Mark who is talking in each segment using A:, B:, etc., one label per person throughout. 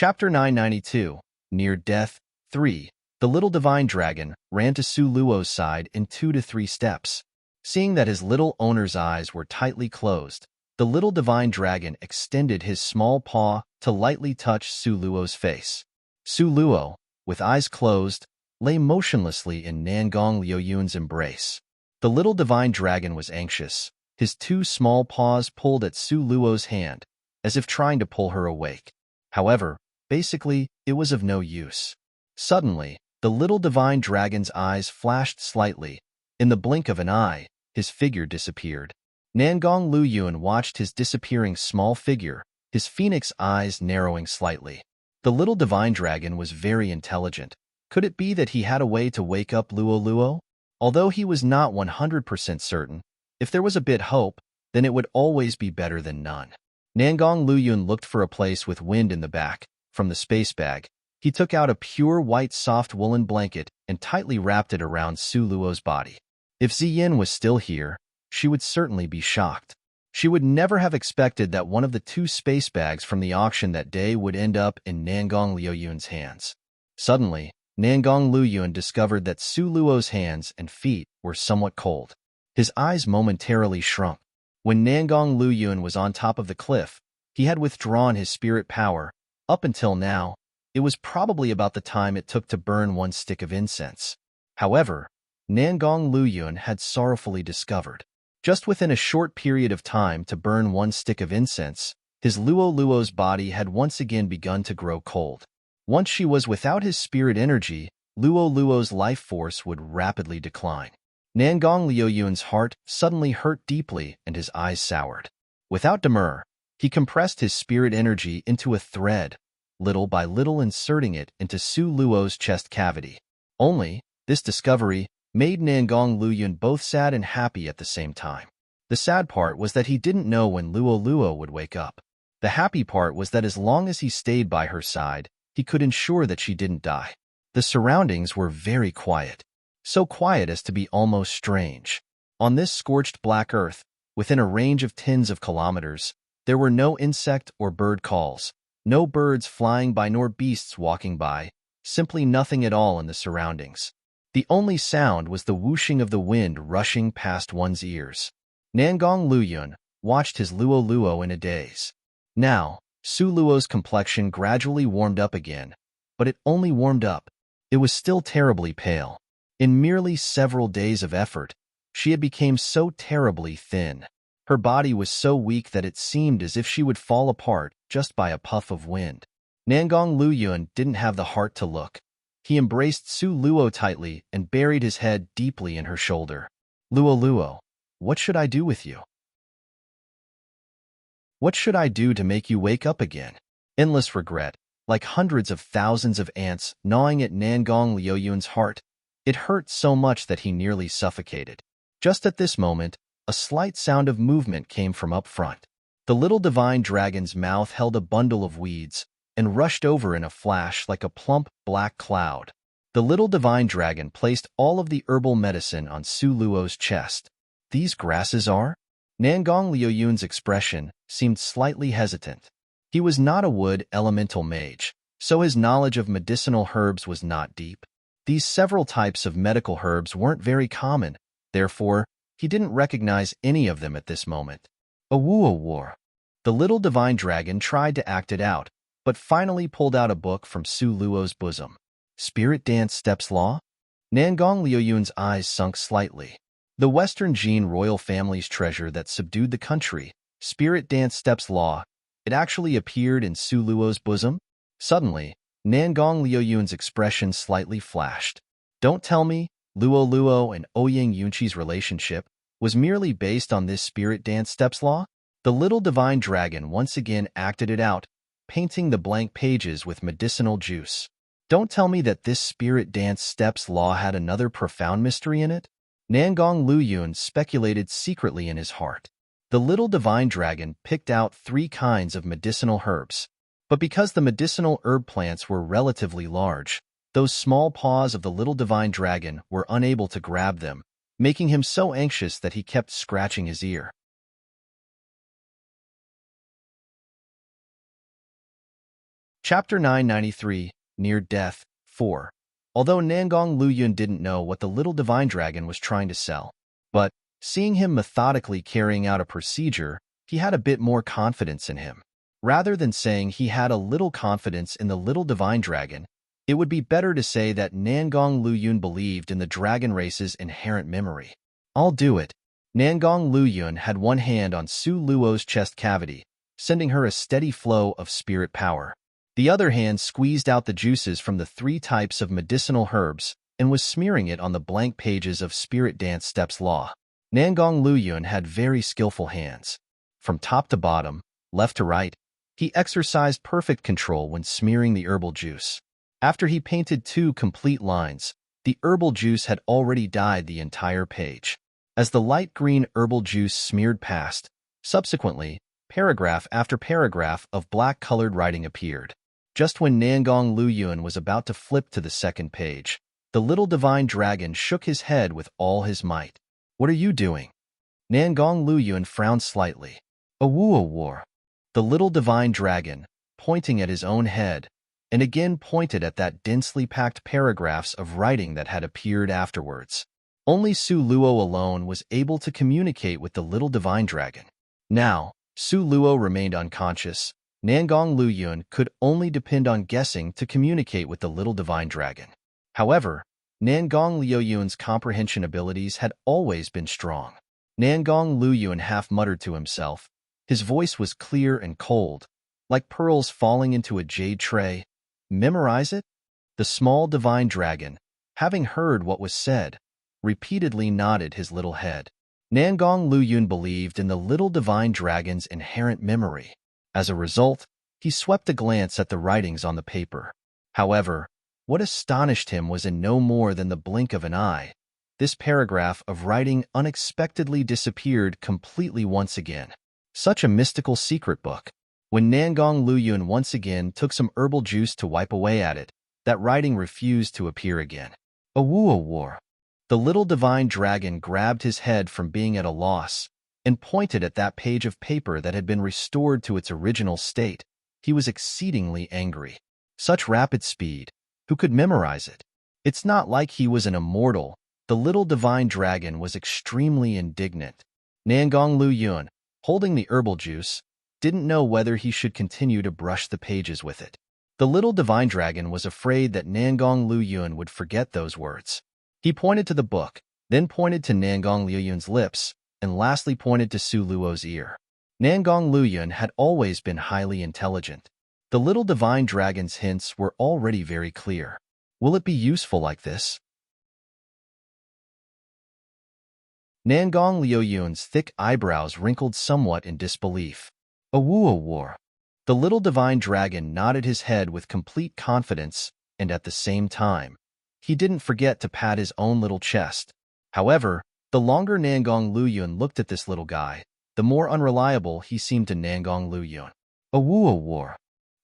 A: Chapter 992, Near Death 3. The little divine dragon ran to Su Luo's side in 2 to 3 steps. Seeing that his little owner's eyes were tightly closed, the little divine dragon extended his small paw to lightly touch Su Luo's face. Su Luo, with eyes closed, lay motionlessly in Nangong Liuyun's embrace. The little divine dragon was anxious. His 2 small paws pulled at Su Luo's hand, as if trying to pull her awake. However, basically, it was of no use. Suddenly, the little divine dragon's eyes flashed slightly. In the blink of an eye, his figure disappeared. Nangong Liyun watched his disappearing small figure, his phoenix eyes narrowing slightly. The little divine dragon was very intelligent. Could it be that he had a way to wake up Luo Luo? Although he was not 100% certain, if there was a bit hope, then it would always be better than none. Nangong Liyun looked for a place with wind in the back. From the space bag, he took out a pure white soft woolen blanket and tightly wrapped it around Su Luo's body. If Ziyin was still here, she would certainly be shocked. She would never have expected that one of the 2 space bags from the auction that day would end up in Nangong Liuyun's hands. Suddenly, Nangong Liyun discovered that Su Luo's hands and feet were somewhat cold. His eyes momentarily shrunk. When Nangong Liyun was on top of the cliff, he had withdrawn his spirit power. Up until now, it was probably about the time it took to burn 1 stick of incense. However, Nangong Liyun had sorrowfully discovered, just within a short period of time to burn 1 stick of incense, his Luo Luo's body had once again begun to grow cold. Once she was without his spirit energy, Luo Luo's life force would rapidly decline. Nangong Liuyun's heart suddenly hurt deeply and his eyes soured. Without demur, he compressed his spirit energy into a thread, little by little inserting it into Su Luo's chest cavity. Only, this discovery made Nangong Liyun both sad and happy at the same time. The sad part was that he didn't know when Luo Luo would wake up. The happy part was that as long as he stayed by her side, he could ensure that she didn't die. The surroundings were very quiet. So quiet as to be almost strange. On this scorched black earth, within a range of tens of kilometers, there were no insect or bird calls, no birds flying by nor beasts walking by, simply nothing at all in the surroundings. The only sound was the whooshing of the wind rushing past one's ears. Nangong Liyun watched his Luo Luo in a daze. Now, Su Luo's complexion gradually warmed up again, but it only warmed up. It was still terribly pale. In merely several days of effort, she had become so terribly thin. Her body was so weak that it seemed as if she would fall apart just by a puff of wind. Nangong Liyun didn't have the heart to look. He embraced Su Luo tightly and buried his head deeply in her shoulder. Luo Luo, what should I do with you? What should I do to make you wake up again? Endless regret, like hundreds of thousands of ants gnawing at Nangong Liuyun's heart. It hurt so much that he nearly suffocated. Just at this moment, a slight sound of movement came from up front. The little divine dragon's mouth held a bundle of weeds and rushed over in a flash like a plump black cloud. The little divine dragon placed all of the herbal medicine on Su Luo's chest. These grasses are? Nangong Liuyun's expression seemed slightly hesitant. He was not a wood elemental mage, so his knowledge of medicinal herbs was not deep. These several types of medical herbs weren't very common, therefore, he didn't recognize any of them at this moment. War. The little divine dragon tried to act it out, but finally pulled out a book from Su Luo's bosom. Spirit Dance Steps Law? Nangong Liuyun's eyes sunk slightly. The Western Jin royal family's treasure that subdued the country, Spirit Dance Steps Law, it actually appeared in Su Luo's bosom? Suddenly, Nangong Liuyun's expression slightly flashed. Don't tell me Luo Luo and Ouyang Yunqi's relationship was merely based on this Spirit Dance Steps Law? The little divine dragon once again acted it out, painting the blank pages with medicinal juice. Don't tell me that this Spirit Dance Steps Law had another profound mystery in it? Nangong Liyun speculated secretly in his heart. The little divine dragon picked out 3 kinds of medicinal herbs. But because the medicinal herb plants were relatively large, those small paws of the little divine dragon were unable to grab them, making him so anxious that he kept scratching his ear. Chapter 993, Near Death, 4. Although Nangong Luyun didn't know what the little divine dragon was trying to sell, but seeing him methodically carrying out a procedure, he had a bit more confidence in him. Rather than saying he had a little confidence in the little divine dragon, it would be better to say that Nangong Luyun believed in the dragon race's inherent memory. I'll do it. Nangong Luyun had one hand on Su Luo's chest cavity, sending her a steady flow of spirit power. The other hand squeezed out the juices from the 3 types of medicinal herbs and was smearing it on the blank pages of Spirit Dance Steps Law. Nangong Luyun had very skillful hands. From top to bottom, left to right, he exercised perfect control when smearing the herbal juice. After he painted 2 complete lines, the herbal juice had already dyed the entire page. As the light green herbal juice smeared past, subsequently, paragraph after paragraph of black-colored writing appeared. Just when Nangong Luyun was about to flip to the second page, the little divine dragon shook his head with all his might. "What are you doing?" Nangong Luyun frowned slightly. "A war." The little divine dragon, pointing at his own head, and again pointed at that densely packed paragraphs of writing that had appeared afterwards. Only Su Luo alone was able to communicate with the little divine dragon. Now, Su Luo remained unconscious. Nangong Luyun could only depend on guessing to communicate with the little divine dragon. However, Nangong Luyun's comprehension abilities had always been strong. Nangong Luyun half muttered to himself. His voice was clear and cold, like pearls falling into a jade tray. "Memorize it?" The small divine dragon, having heard what was said, repeatedly nodded his little head. Nangong Luyun believed in the little divine dragon's inherent memory. As a result, he swept a glance at the writings on the paper. However, what astonished him was in no more than the blink of an eye. This paragraph of writing unexpectedly disappeared completely once again. Such a mystical secret book. When Nangong Luyun once again took some herbal juice to wipe away at it, that writing refused to appear again. "A war." The little divine dragon grabbed his head from being at a loss and pointed at that page of paper that had been restored to its original state. He was exceedingly angry. Such rapid speed. Who could memorize it? It's not like he was an immortal. The little divine dragon was extremely indignant. Nangong Luyun, holding the herbal juice, didn't know whether he should continue to brush the pages with it. The little divine dragon was afraid that Nangong Luyun would forget those words. He pointed to the book, then pointed to Nangong Luyun's lips, and lastly pointed to Su Luo's ear. Nangong Luyun had always been highly intelligent. The little divine dragon's hints were already very clear. Will it be useful like this? Nangong Luyun's thick eyebrows wrinkled somewhat in disbelief. "A war." The little divine dragon nodded his head with complete confidence, and at the same time, he didn't forget to pat his own little chest. However, the longer Nangong Luyun looked at this little guy, the more unreliable he seemed to Nangong Luyun. "A war."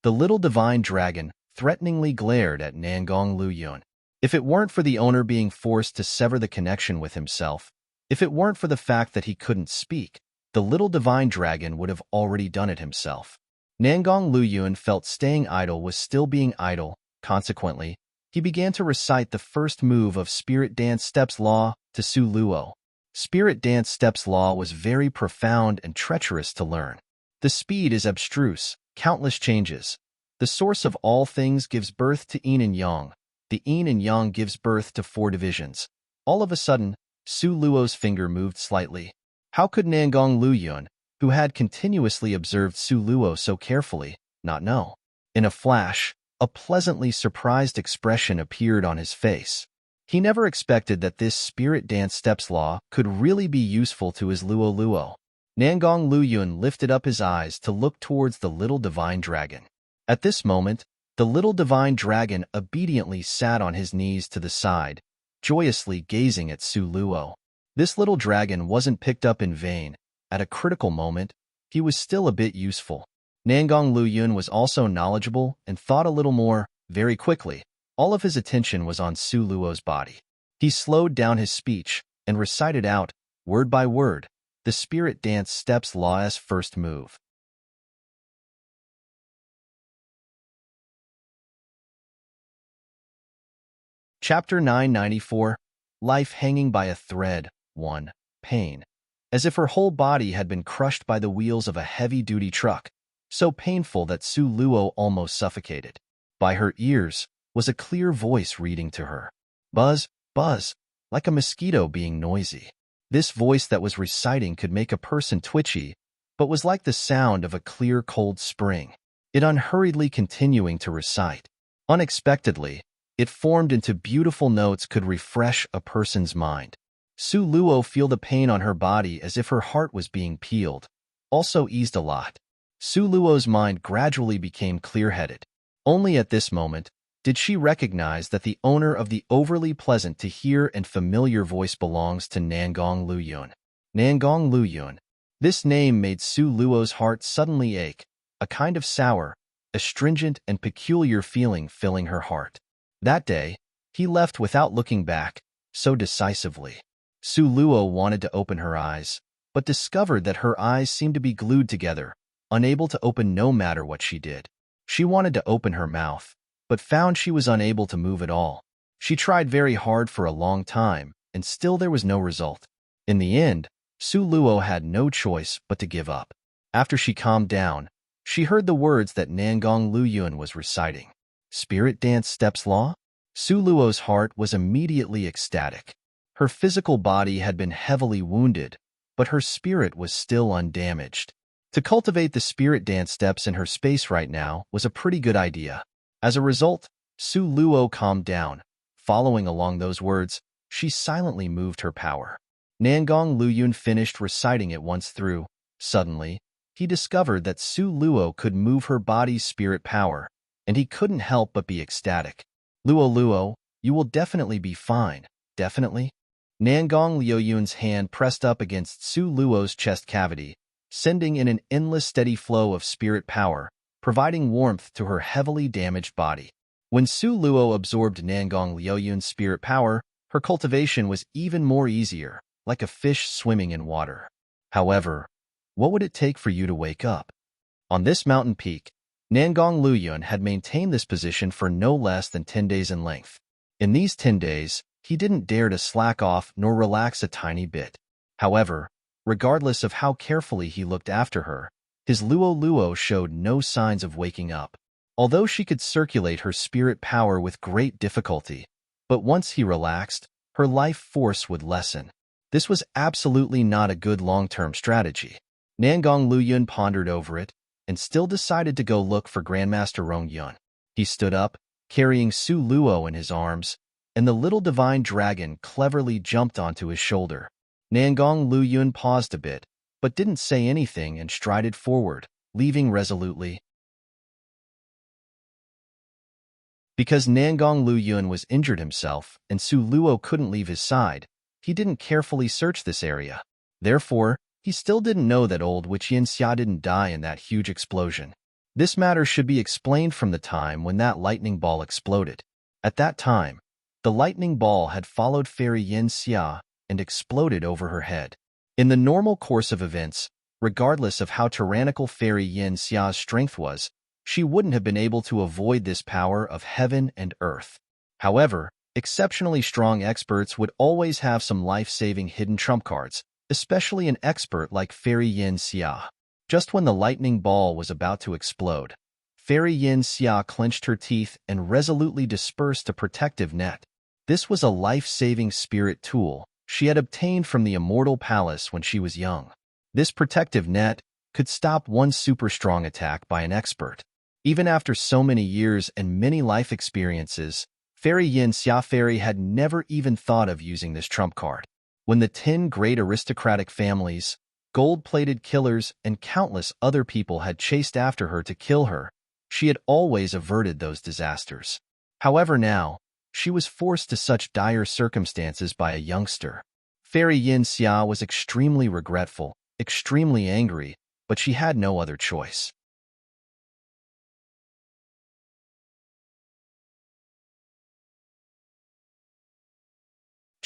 A: The little divine dragon threateningly glared at Nangong Luyun. If it weren't for the owner being forced to sever the connection with himself, if it weren't for the fact that he couldn't speak, the little divine dragon would have already done it himself. Nangong Luyun felt staying idle was still being idle. Consequently, he began to recite the first move of Spirit Dance Steps Law to Su Luo. Spirit Dance Steps Law was very profound and treacherous to learn. The speed is abstruse, countless changes. The source of all things gives birth to yin and yang. The yin and yang gives birth to 4 divisions. All of a sudden, Su Luo's finger moved slightly. How could Nangong Luyun, who had continuously observed Su Luo so carefully, not know? In a flash, a pleasantly surprised expression appeared on his face. He never expected that this Spirit Dance Steps Law could really be useful to his Luo Luo. Nangong Luyun lifted up his eyes to look towards the little divine dragon. At this moment, the little divine dragon obediently sat on his knees to the side, joyously gazing at Su Luo. This little dragon wasn't picked up in vain. At a critical moment, he was still a bit useful. Nangong Luyun was also knowledgeable and thought a little more. Very quickly, all of his attention was on Su Luo's body. He slowed down his speech and recited out, word by word, the Spirit Dance Steps Law's first move. Chapter 994, Life Hanging by a Thread. 1. Pain. As if her whole body had been crushed by the wheels of a heavy-duty truck, so painful that Su Luo almost suffocated. By her ears was a clear voice reading to her. Buzz, buzz, like a mosquito being noisy. This voice that was reciting could make a person twitchy, but was like the sound of a clear, cold spring. It unhurriedly continuing to recite. Unexpectedly, it formed into beautiful notes could refresh a person's mind. Su Luo feel the pain on her body as if her heart was being peeled. Also eased a lot. Su Luo's mind gradually became clear-headed. Only at this moment did she recognize that the owner of the overly pleasant to hear and familiar voice belongs to Nangong Luyun. Nangong Luyun. This name made Su Luo's heart suddenly ache, a kind of sour, astringent and peculiar feeling filling her heart. That day, he left without looking back, so decisively. Su Luo wanted to open her eyes, but discovered that her eyes seemed to be glued together, unable to open no matter what she did. She wanted to open her mouth, but found she was unable to move at all. She tried very hard for a long time, and still there was no result. In the end, Su Luo had no choice but to give up. After she calmed down, she heard the words that Nangong Luyun was reciting. Spirit Dance Steps Law? Su Luo's heart was immediately ecstatic. Her physical body had been heavily wounded, but her spirit was still undamaged. To cultivate the spirit dance steps in her space right now was a pretty good idea. As a result, Su Luo calmed down. Following along those words, she silently moved her power. Nangong Luyun finished reciting it once through. Suddenly, he discovered that Su Luo could move her body's spirit power, and he couldn't help but be ecstatic. Luo Luo, you will definitely be fine, definitely? Nangong Luyun's hand pressed up against Su Luo's chest cavity, sending in an endless steady flow of spirit power, providing warmth to her heavily damaged body. When Su Luo absorbed Nangong Luyun's spirit power, her cultivation was even more easier, like a fish swimming in water. However, what would it take for you to wake up? On this mountain peak, Nangong Luyun had maintained this position for no less than 10 days in length. In these 10 days, he didn't dare to slack off nor relax a tiny bit. However, regardless of how carefully he looked after her, his Luo Luo showed no signs of waking up. Although she could circulate her spirit power with great difficulty, but once he relaxed, her life force would lessen. This was absolutely not a good long-term strategy. Nangong Luyun pondered over it, and still decided to go look for Grandmaster Rong Yun. He stood up, carrying Su Luo in his arms, and the little divine dragon cleverly jumped onto his shoulder. Nangong Luyun paused a bit, but didn't say anything and strided forward, leaving resolutely. Because Nangong Luyun was injured himself and Su Luo couldn't leave his side, he didn't carefully search this area. Therefore, he still didn't know that old Witch Yin Xia didn't die in that huge explosion. This matter should be explained from the time when that lightning ball exploded. At that time, the lightning ball had followed Fairy Yin Xia and exploded over her head. In the normal course of events, regardless of how tyrannical Fairy Yin Xia's strength was, she wouldn't have been able to avoid this power of heaven and earth. However, exceptionally strong experts would always have some life-saving hidden trump cards, especially an expert like Fairy Yin Xia. Just when the lightning ball was about to explode, Fairy Yin Xia clenched her teeth and resolutely dispersed a protective net. This was a life-saving spirit tool she had obtained from the Immortal Palace when she was young. This protective net could stop one super strong attack by an expert. Even after so many years and many life experiences, Fairy Yin Xia Fairy had never even thought of using this trump card. When the 10 great aristocratic families, gold-plated killers, and countless other people had chased after her to kill her, she had always averted those disasters. However now, she was forced to such dire circumstances by a youngster. Fairy Yin Xia was extremely regretful, extremely angry, but she had no other choice.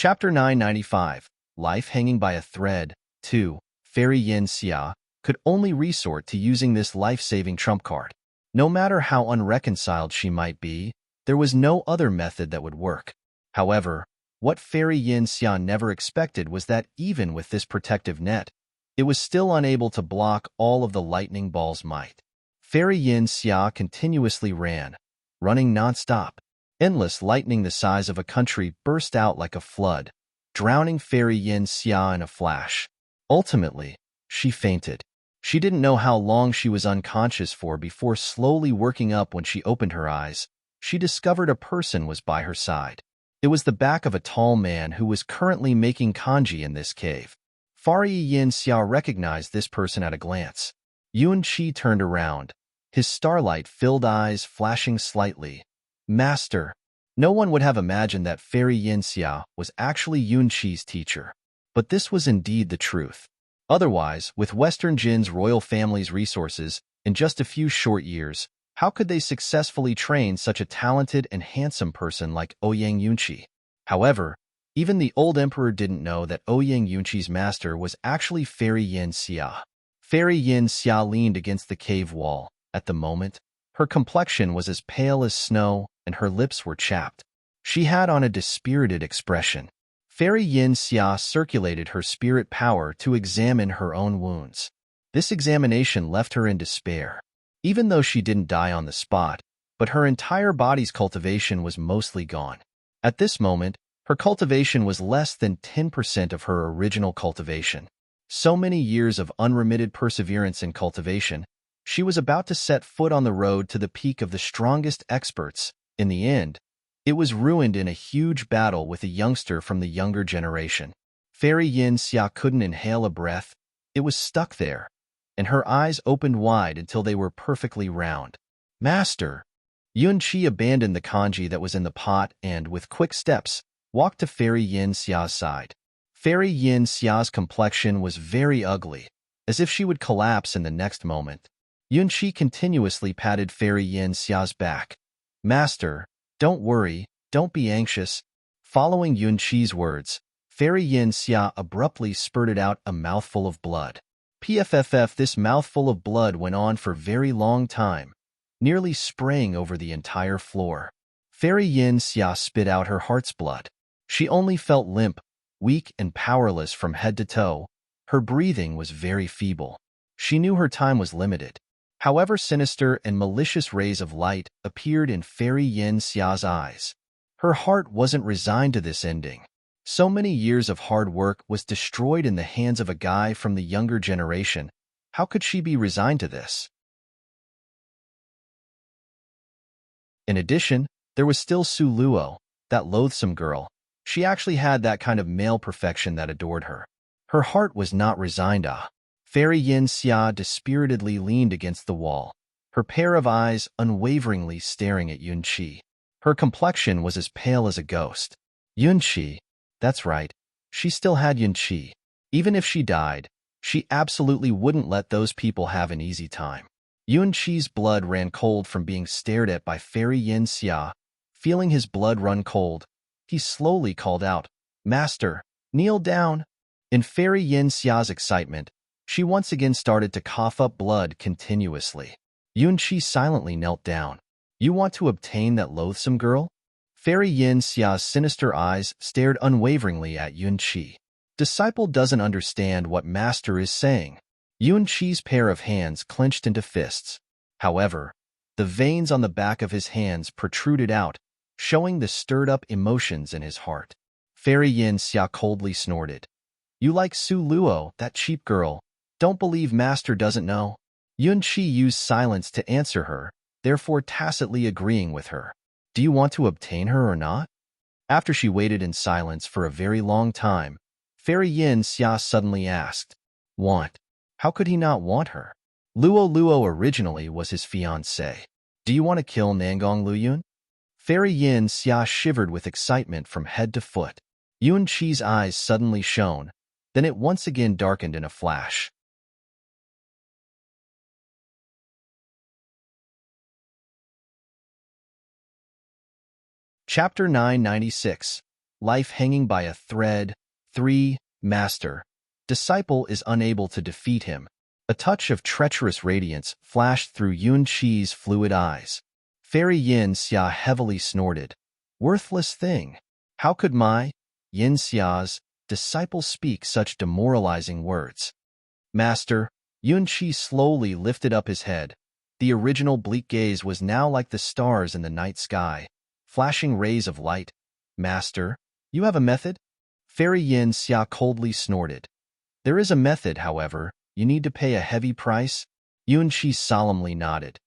A: Chapter 995, Life Hanging by a Thread. 2. Fairy Yin Xia could only resort to using this life-saving trump card. No matter how unreconciled she might be, there was no other method that would work. However, what Fairy Yin Xia never expected was that even with this protective net, it was still unable to block all of the lightning ball's might. Fairy Yin Xia continuously ran, running nonstop. Endless lightning the size of a country burst out like a flood, drowning Fairy Yin Xia in a flash. Ultimately, she fainted. She didn't know how long she was unconscious for before slowly working up. When she opened her eyes, she discovered a person was by her side. It was the back of a tall man who was currently making kanji in this cave. Fairy Yin Xia recognized this person at a glance. Yuan Qi turned around, his starlight-filled eyes flashing slightly. Master. No one would have imagined that Fairy Yin Xia was actually Yuan Qi's teacher. But this was indeed the truth. Otherwise, with Western Jin's royal family's resources, in just a few short years, how could they successfully train such a talented and handsome person like Ouyang Yunqi? However, even the old emperor didn't know that Ouyang Yunqi's master was actually Fairy Yin Xia. Fairy Yin Xia leaned against the cave wall. At the moment, her complexion was as pale as snow, and her lips were chapped. She had on a dispirited expression. Fairy Yin Xia circulated her spirit power to examine her own wounds. This examination left her in despair. Even though she didn't die on the spot, but her entire body's cultivation was mostly gone. At this moment, her cultivation was less than 10% of her original cultivation. So many years of unremitted perseverance in cultivation, she was about to set foot on the road to the peak of the strongest experts. In the end, it was ruined in a huge battle with a youngster from the younger generation. Fairy Yin Xia couldn't inhale a breath. It was stuck there, and her eyes opened wide until they were perfectly round. Master! Yuan Qi abandoned the kanji that was in the pot and, with quick steps, walked to Fairy Yin Xia's side. Fairy Yin Xia's complexion was very ugly, as if she would collapse in the next moment. Yuan Qi continuously patted Fairy Yin Xia's back. Master, don't worry, don't be anxious. Following Yuan Qi's words, Fairy Yin Xia abruptly spurted out a mouthful of blood. PFFF, this mouthful of blood went on for a very long time, nearly spraying over the entire floor. Fairy Yin Xia spit out her heart's blood. She only felt limp, weak and powerless from head to toe. Her breathing was very feeble. She knew her time was limited. However, sinister and malicious rays of light appeared in Fairy Yin Xia's eyes. Her heart wasn't resigned to this ending. So many years of hard work was destroyed in the hands of a guy from the younger generation. How could she be resigned to this? In addition, there was still Su Luo, that loathsome girl. She actually had that kind of male perfection that adored her. Her heart was not resigned. Fairy Yin Xia dispiritedly leaned against the wall, her pair of eyes unwaveringly staring at Yuan Qi. Her complexion was as pale as a ghost. Yuan Qi, that's right, she still had Yuan Qi. Even if she died, she absolutely wouldn't let those people have an easy time. Yuan Qi's blood ran cold from being stared at by Fairy Yin Xia. Feeling his blood run cold, he slowly called out, Master, kneel down. In Fairy Yin Xia's excitement, she once again started to cough up blood continuously. Yuan Qi silently knelt down. You want to obtain that loathsome girl? Fairy Yin Xia's sinister eyes stared unwaveringly at Yuan Qi. Disciple doesn't understand what Master is saying. Yuan Qi's pair of hands clenched into fists. However, the veins on the back of his hands protruded out, showing the stirred-up emotions in his heart. Fairy Yin Xia coldly snorted. You like Su Luo, that cheap girl. Don't believe Master doesn't know. Yuan Qi used silence to answer her, therefore tacitly agreeing with her. Do you want to obtain her or not? After she waited in silence for a very long time, Fairy Yin Xia suddenly asked, Want? How could he not want her? Luo originally was his fiancée. Do you want to kill Nangong Luyun? Fairy Yin Xia shivered with excitement from head to foot. Yuan Qi's eyes suddenly shone, then it once again darkened in a flash. Chapter 996. Life Hanging by a Thread. 3. Master. Disciple is unable to defeat him. A touch of treacherous radiance flashed through Yuan Qi's fluid eyes. Fairy Yin Xia heavily snorted. Worthless thing. How could my, Yin Xia's, disciple speak such demoralizing words? Master, Yun Qi slowly lifted up his head. The original bleak gaze was now like the stars in the night sky, flashing rays of light. Master, you have a method? Fairy Yin Xia coldly snorted. There is a method, however. You need to pay a heavy price. Yun Qi solemnly nodded.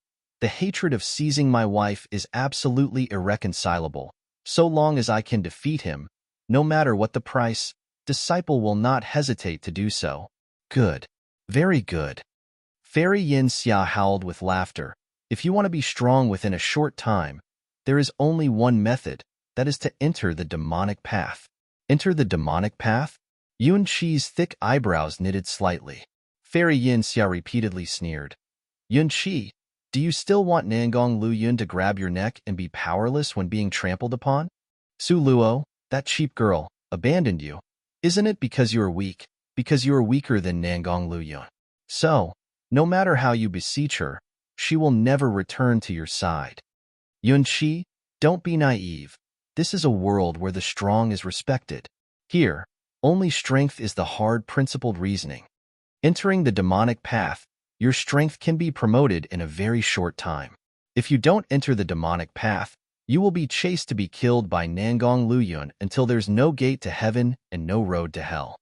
A: The hatred of seizing my wife is absolutely irreconcilable. So long as I can defeat him, no matter what the price, disciple will not hesitate to do so. Good. Very good. Fairy Yin Xia howled with laughter. If you want to be strong within a short time, there is only one method, that is to enter the demonic path. Enter the demonic path? Yun Qi's thick eyebrows knitted slightly. Fairy Yin Xia repeatedly sneered. Yun Qi, do you still want Nangong Lu Yun to grab your neck and be powerless when being trampled upon? Su Luo, that cheap girl, abandoned you. Isn't it because you are weak? Because you are weaker than Nangong Lu Yun. So, no matter how you beseech her, she will never return to your side. Yun Qi, don't be naive. This is a world where the strong is respected. Here, only strength is the hard principled reasoning. Entering the demonic path, your strength can be promoted in a very short time. If you don't enter the demonic path, you will be chased to be killed by Nangong Lu Yun until there's no gate to heaven and no road to hell.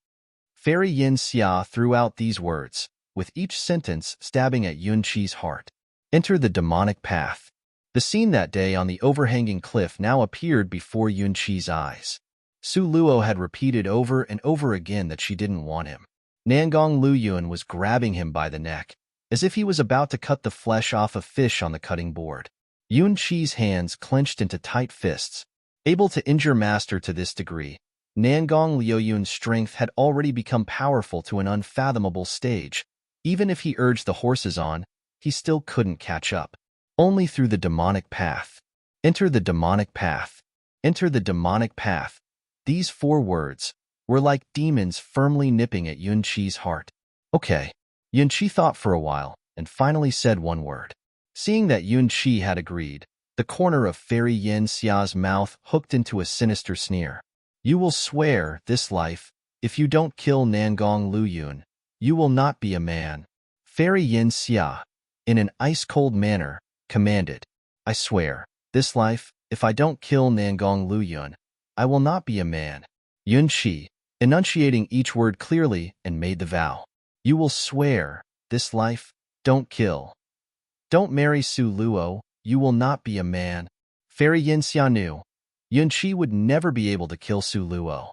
A: Fairy Yin Xia threw out these words, with each sentence stabbing at Yun Qi's heart. Enter the demonic path. The scene that day on the overhanging cliff now appeared before Yun Qi's eyes. Su Luo had repeated over and over again that she didn't want him. Nangong Lu Yun was grabbing him by the neck, as if he was about to cut the flesh off a fish on the cutting board. Yun Qi's hands clenched into tight fists. Able to injure Master to this degree, Nangong Liu Yun's strength had already become powerful to an unfathomable stage. Even if he urged the horses on, he still couldn't catch up. Only through the demonic path. Enter the demonic path. Enter the demonic path. These 4 words were like demons firmly nipping at Yun Qi's heart. Okay. Yun Qi thought for a while, and finally said one word. Seeing that Yun Qi had agreed, the corner of Fairy Yin Xia's mouth hooked into a sinister sneer. You will swear, this life, if you don't kill Nangong Lu Yun, you will not be a man. Fairy Yin Xia, in an ice-cold manner, commanded. I swear, this life, if I don't kill Nangong Lu Yun, I will not be a man. Yun Qi, enunciating each word clearly, and made the vow. You will swear, this life, don't kill. Don't marry Su Luo, you will not be a man. Fairy Yin Xia knew. Yun Qi would never be able to kill Su Luo.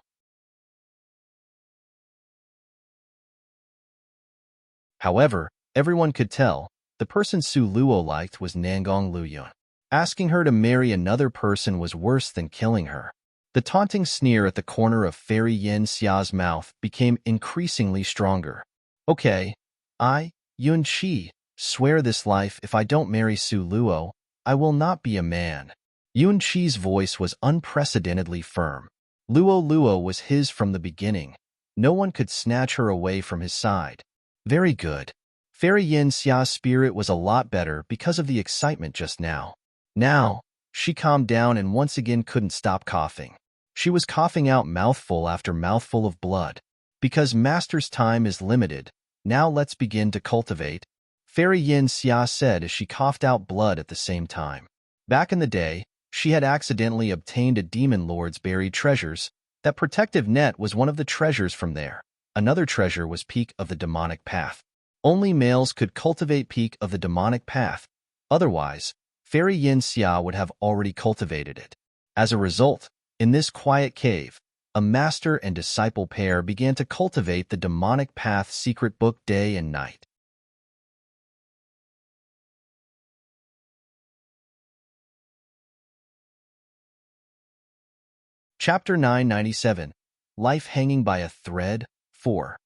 A: However, everyone could tell, the person Su Luo liked was Nangong Lu Yun. Asking her to marry another person was worse than killing her. The taunting sneer at the corner of Fairy Yin Xia's mouth became increasingly stronger. Okay, I, Yun Qi, swear this life if I don't marry Su Luo, I will not be a man. Yun Qi's voice was unprecedentedly firm. Luo was his from the beginning. No one could snatch her away from his side. Very good. Fairy Yin Xia's spirit was a lot better because of the excitement just now. Now, she calmed down and once again couldn't stop coughing. She was coughing out mouthful after mouthful of blood. Because Master's time is limited, now let's begin to cultivate. Fairy Yin Xia said as she coughed out blood at the same time. Back in the day, she had accidentally obtained a demon lord's buried treasures. That protective net was one of the treasures from there. Another treasure was Peak of the Demonic Path. Only males could cultivate Peak of the Demonic Path. Otherwise, Fairy Yin Xia would have already cultivated it. As a result, in this quiet cave, a master and disciple pair began to cultivate the Demonic Path secret book day and night. Chapter 997. Life Hanging by a Thread. 4.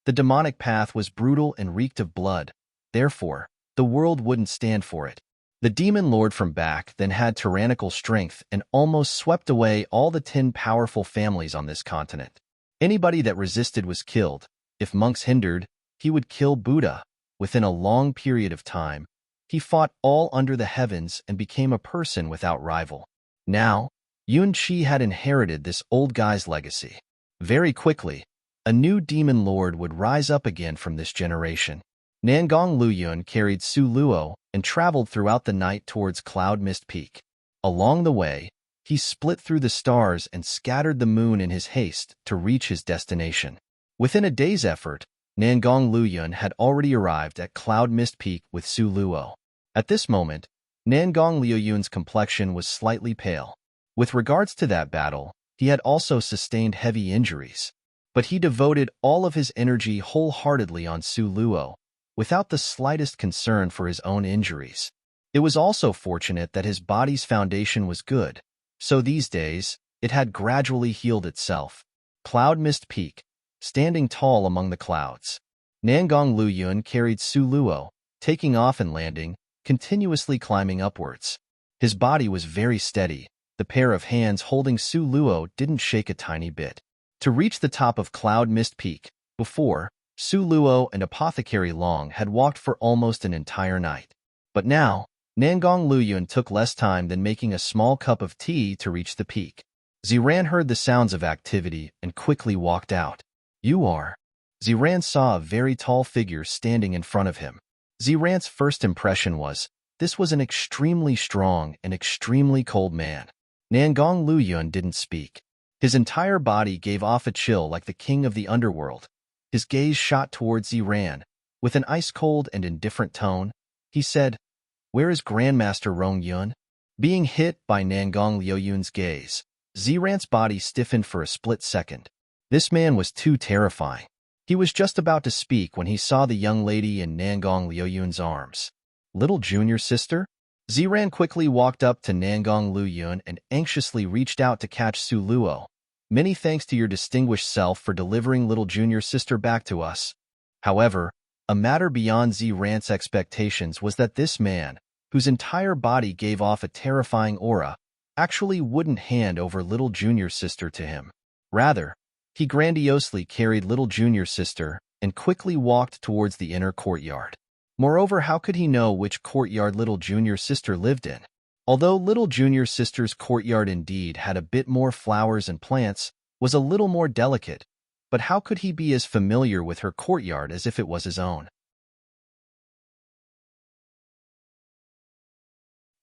A: The demonic path was brutal and reeked of blood. Therefore, the world wouldn't stand for it. The demon lord from back then had tyrannical strength and almost swept away all the 10 powerful families on this continent. Anybody that resisted was killed. If monks hindered, he would kill Buddha. Within a long period of time, he fought all under the heavens and became a person without rival. Now, Yun Qi had inherited this old guy's legacy. Very quickly, a new demon lord would rise up again from this generation. Nangong Luyun carried Su Luo and traveled throughout the night towards Cloud Mist Peak. Along the way, he split through the stars and scattered the moon in his haste to reach his destination. Within a day's effort, Nangong Luyun had already arrived at Cloud Mist Peak with Su Luo. At this moment, Nangong Luyun's complexion was slightly pale. With regards to that battle, he had also sustained heavy injuries. But he devoted all of his energy wholeheartedly on Su Luo, without the slightest concern for his own injuries. It was also fortunate that his body's foundation was good, so these days, it had gradually healed itself. Cloud Mist Peak, standing tall among the clouds. Nangong Luyun carried Su Luo, taking off and landing, continuously climbing upwards. His body was very steady. The pair of hands holding Su Luo didn't shake a tiny bit. To reach the top of Cloud Mist Peak, before, Su Luo and Apothecary Long had walked for almost an entire night. But now, Nangong Luyun took less time than making a small cup of tea to reach the peak. Ziran heard the sounds of activity and quickly walked out. "You are." Ziran saw a very tall figure standing in front of him. Ziran's first impression was, this was an extremely strong and extremely cold man. Nangong Luyun didn't speak. His entire body gave off a chill like the king of the underworld. His gaze shot towards Ziran. With an ice-cold and indifferent tone, he said, "Where is Grandmaster Rong Yun?" Being hit by Nangong Luyun's gaze, Ziran's body stiffened for a split second. This man was too terrifying. He was just about to speak when he saw the young lady in Nangong Luyun's arms. "Little junior sister?" Ziran quickly walked up to Nangong Luyun and anxiously reached out to catch Su Luo. "Many thanks to your distinguished self for delivering little junior sister back to us." However, a matter beyond Ziran's expectations was that this man, whose entire body gave off a terrifying aura, actually wouldn't hand over little junior sister to him. Rather, he grandiosely carried little junior sister and quickly walked towards the inner courtyard. Moreover, how could he know which courtyard little junior sister lived in? Although little junior sister's courtyard indeed had a bit more flowers and plants, was a little more delicate, but how could he be as familiar with her courtyard as if it was his own?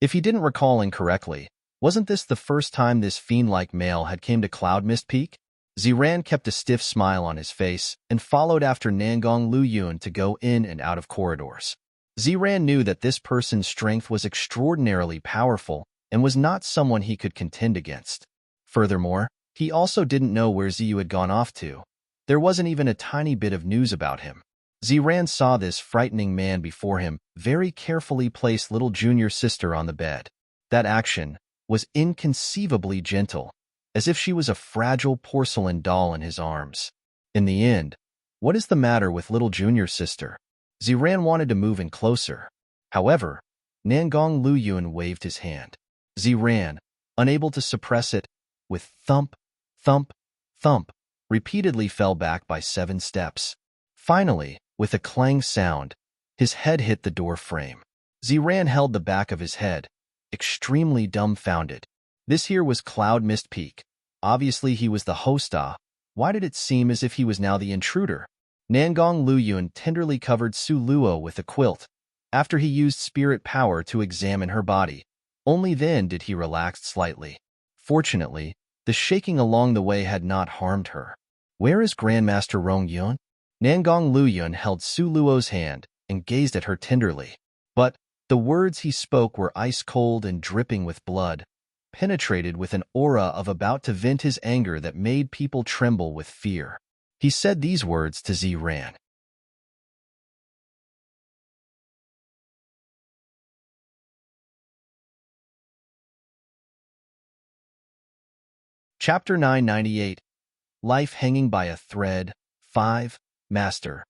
A: If he didn't recall incorrectly, wasn't this the first time this fiend-like male had came to Cloud Mist Peak? Ziran kept a stiff smile on his face and followed after Nangong Luyun to go in and out of corridors. Ziran knew that this person's strength was extraordinarily powerful and was not someone he could contend against. Furthermore, he also didn't know where Ziyu had gone off to. There wasn't even a tiny bit of news about him. Ziran saw this frightening man before him very carefully place little junior sister on the bed. That action was inconceivably gentle, as if she was a fragile porcelain doll in his arms. In the end, what is the matter with little junior sister? Ziran wanted to move in closer. However, Nangong Luyun waved his hand. Ziran, unable to suppress it, with thump, thump, thump, repeatedly fell back by 7 steps. Finally, with a clang sound, his head hit the door frame. Ziran held the back of his head, extremely dumbfounded. This here was Cloud Mist Peak. Obviously he was the hosta. Why did it seem as if he was now the intruder? Nangong Luyun tenderly covered Su Luo with a quilt, after he used spirit power to examine her body. Only then did he relax slightly. Fortunately, the shaking along the way had not harmed her. "Where is Grandmaster Rong Yun?" Nangong Luyun held Su Luo's hand and gazed at her tenderly. But the words he spoke were ice-cold and dripping with blood, penetrated with an aura of about to vent his anger that made people tremble with fear. He said these words to Ziran. Chapter 998. Life Hanging by a Thread. 5. Master.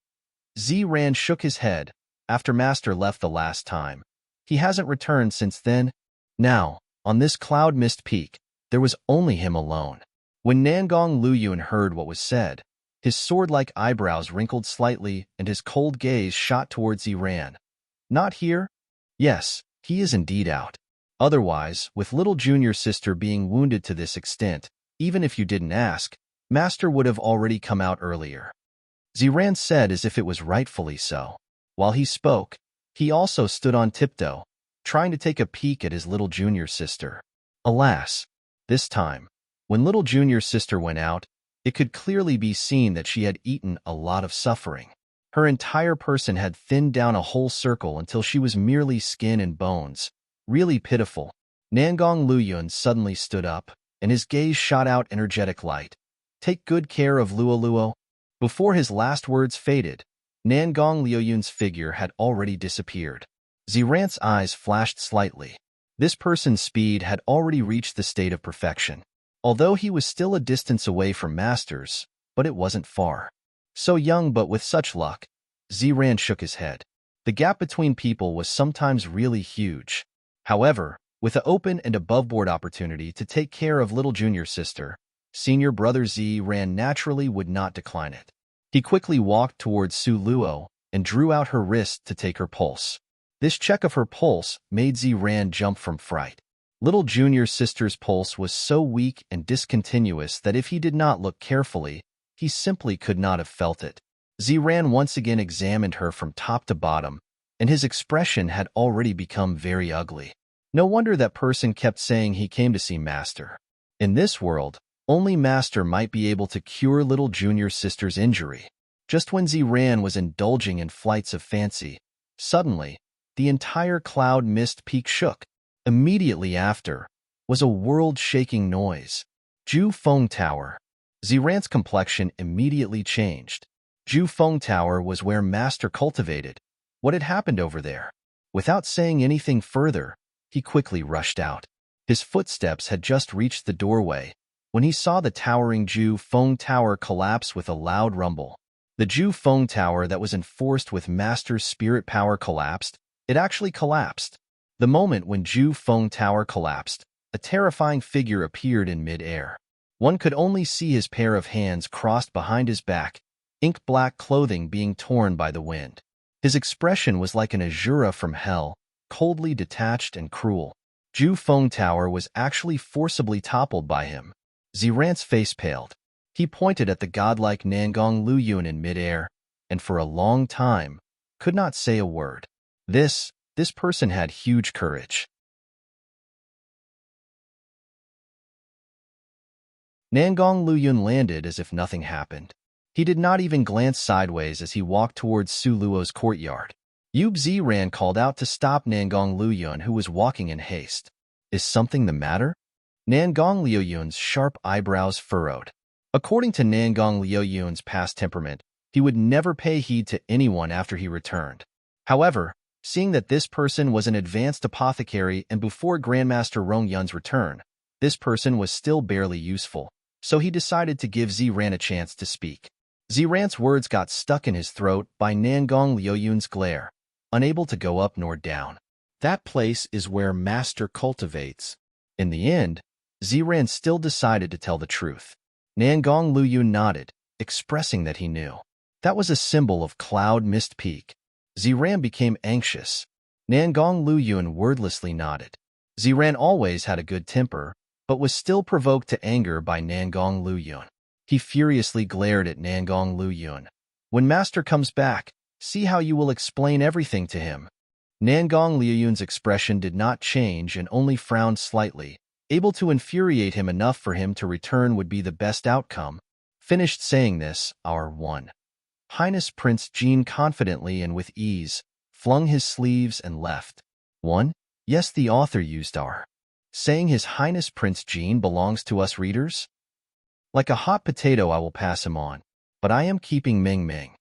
A: Ziran shook his head after Master left the last time. He hasn't returned since then. Now, on this Cloud Mist Peak, there was only him alone. When Nangong Luyun heard what was said, his sword-like eyebrows wrinkled slightly and his cold gaze shot towards Ziran. "Not here?" "Yes, he is indeed out." Otherwise, with little junior sister being wounded to this extent, even if you didn't ask, Master would have already come out earlier. Ziran said as if it was rightfully so. While he spoke, he also stood on tiptoe, trying to take a peek at his little junior sister. Alas, this time, when little junior sister went out, it could clearly be seen that she had eaten a lot of suffering. Her entire person had thinned down a whole circle until she was merely skin and bones. Really pitiful. Nangong Luyun suddenly stood up, and his gaze shot out energetic light. Take good care of Luo Luo. Before his last words faded, Nangong Luyun's figure had already disappeared. Ziran's eyes flashed slightly. This person's speed had already reached the state of perfection. Although he was still a distance away from Masters, but it wasn't far. So young but with such luck, Ziran shook his head. The gap between people was sometimes really huge. However, with an open and above-board opportunity to take care of little junior sister, senior brother Ziran naturally would not decline it. He quickly walked towards Su Luo and drew out her wrist to take her pulse. This check of her pulse made Ziran jump from fright. Little junior sister's pulse was so weak and discontinuous that if he did not look carefully, he simply could not have felt it. Ziran once again examined her from top to bottom, and his expression had already become very ugly. No wonder that person kept saying he came to see Master. In this world, only Master might be able to cure little junior sister's injury. Just when Ziran was indulging in flights of fancy, suddenly, the entire cloud mist peak shook. Immediately after, was a world-shaking noise. Ju Feng Tower. Ziran's complexion immediately changed. Ju Feng Tower was where Master cultivated. What had happened over there? Without saying anything further, he quickly rushed out. His footsteps had just reached the doorway when he saw the towering Ju Feng Tower collapse with a loud rumble. The Ju Feng Tower that was enforced with Master's spirit power collapsed. It actually collapsed. The moment when Ju Feng Tower collapsed, a terrifying figure appeared in mid-air. One could only see his pair of hands crossed behind his back, ink-black clothing being torn by the wind. His expression was like an Azura from hell, coldly detached and cruel. Ju Feng Tower was actually forcibly toppled by him. Ziran's face paled. He pointed at the godlike Nangong Luyun in mid-air, and for a long time, could not say a word. This person had huge courage. Nangong Luyun landed as if nothing happened. He did not even glance sideways as he walked towards Su Luo's courtyard. Yub Ziran called out to stop Nangong Luyun, who was walking in haste. Is something the matter? Nangong Luyun's sharp eyebrows furrowed. According to Nangong Luyun's past temperament, he would never pay heed to anyone after he returned. However, seeing that this person was an advanced apothecary and before Grandmaster Rong Yun's return, this person was still barely useful, so he decided to give Ziran a chance to speak. Ziran's words got stuck in his throat by Nangong Luyun's glare, unable to go up nor down. That place is where Master cultivates. In the end, Ziran still decided to tell the truth. Nangong Luyun nodded, expressing that he knew. That was a symbol of Cloud Mist Peak. Ziran became anxious. Nangong Luyun wordlessly nodded. Ziran always had a good temper, but was still provoked to anger by Nangong Luyun. He furiously glared at Nangong Luyun. When Master comes back, see how you will explain everything to him. Nangong Luyun's expression did not change and only frowned slightly. Able to infuriate him enough for him to return would be the best outcome. Finished saying this, our one Highness Prince Jean confidently and with ease flung his sleeves and left. One? Yes, the author used our saying His Highness Prince Jean belongs to us readers? Like a hot potato I will pass him on, but I am keeping Ming Ming.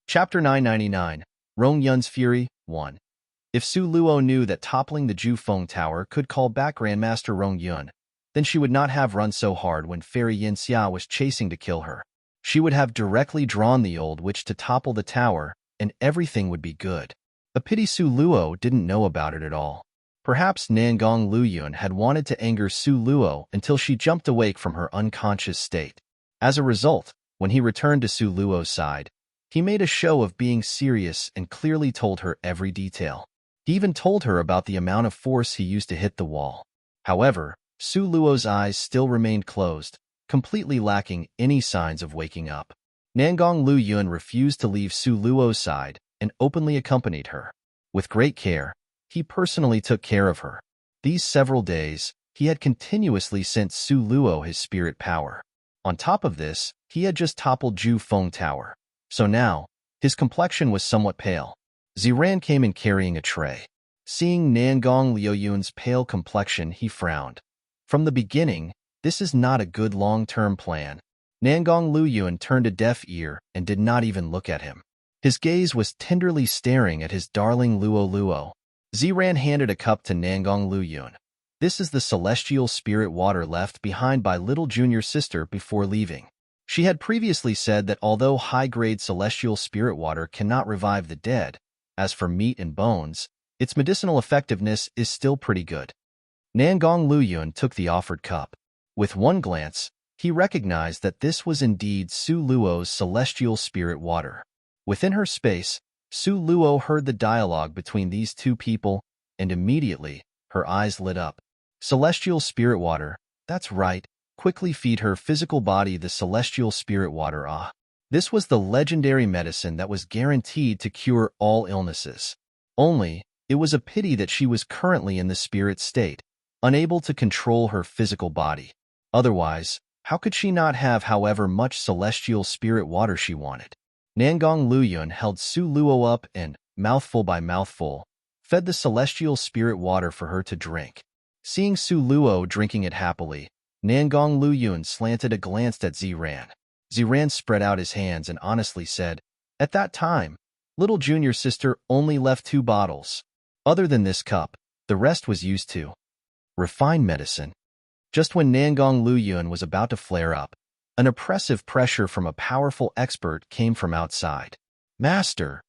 A: Chapter 999, Rong Yun's Fury, 1. If Su Luo knew that toppling the Ju Feng Tower could call back Grandmaster Rong Yun, then she would not have run so hard when Fairy Yin Xia was chasing to kill her. She would have directly drawn the old witch to topple the tower, and everything would be good. A pity Su Luo didn't know about it at all. Perhaps Nangong Luyun had wanted to anger Su Luo until she jumped awake from her unconscious state. As a result, when he returned to Su Luo's side, he made a show of being serious and clearly told her every detail. He even told her about the amount of force he used to hit the wall. However, Su Luo's eyes still remained closed, completely lacking any signs of waking up. Nangong Lu Yun refused to leave Su Luo's side and openly accompanied her. With great care, he personally took care of her. These several days, he had continuously sent Su Luo his spirit power. On top of this, he had just toppled Ju Feng Tower. So now, his complexion was somewhat pale. Ziran came in carrying a tray. Seeing Nangong Liuyun's pale complexion, he frowned. From the beginning, this is not a good long-term plan. Nangong Liuyun turned a deaf ear and did not even look at him. His gaze was tenderly staring at his darling Luo Luo. Ziran handed a cup to Nangong Liuyun. This is the celestial spirit water left behind by little junior sister before leaving. She had previously said that although high-grade celestial spirit water cannot revive the dead, as for meat and bones, its medicinal effectiveness is still pretty good. Nangong Liuyun took the offered cup. With one glance, he recognized that this was indeed Su Luo's celestial spirit water. Within her space, Su Luo heard the dialogue between these two people, and immediately, her eyes lit up. Celestial spirit water, that's right, quickly feed her physical body the celestial spirit water. This was the legendary medicine that was guaranteed to cure all illnesses. Only, it was a pity that she was currently in the spirit state, unable to control her physical body. Otherwise, how could she not have however much celestial spirit water she wanted? Nangong Liuyun held Su Luo up and, mouthful by mouthful, fed the celestial spirit water for her to drink. Seeing Su Luo drinking it happily, Nangong Liuyun slanted a glance at Ziran. Ziran spread out his hands and honestly said, "At that time, little junior sister only left 2 bottles. Other than this cup, the rest was used to refine medicine." Just when Nangong Liuyun was about to flare up, an oppressive pressure from a powerful expert came from outside. "Master!"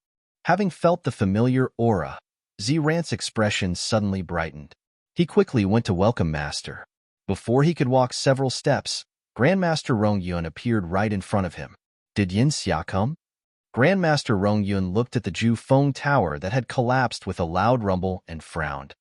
A: Having felt the familiar aura, Ziran's expression suddenly brightened. He quickly went to welcome Master. Before he could walk several steps, Grandmaster Rongyun appeared right in front of him. "Did Yin Xia come?" Grandmaster Rongyun looked at the Ju Feng Tower that had collapsed with a loud rumble and frowned.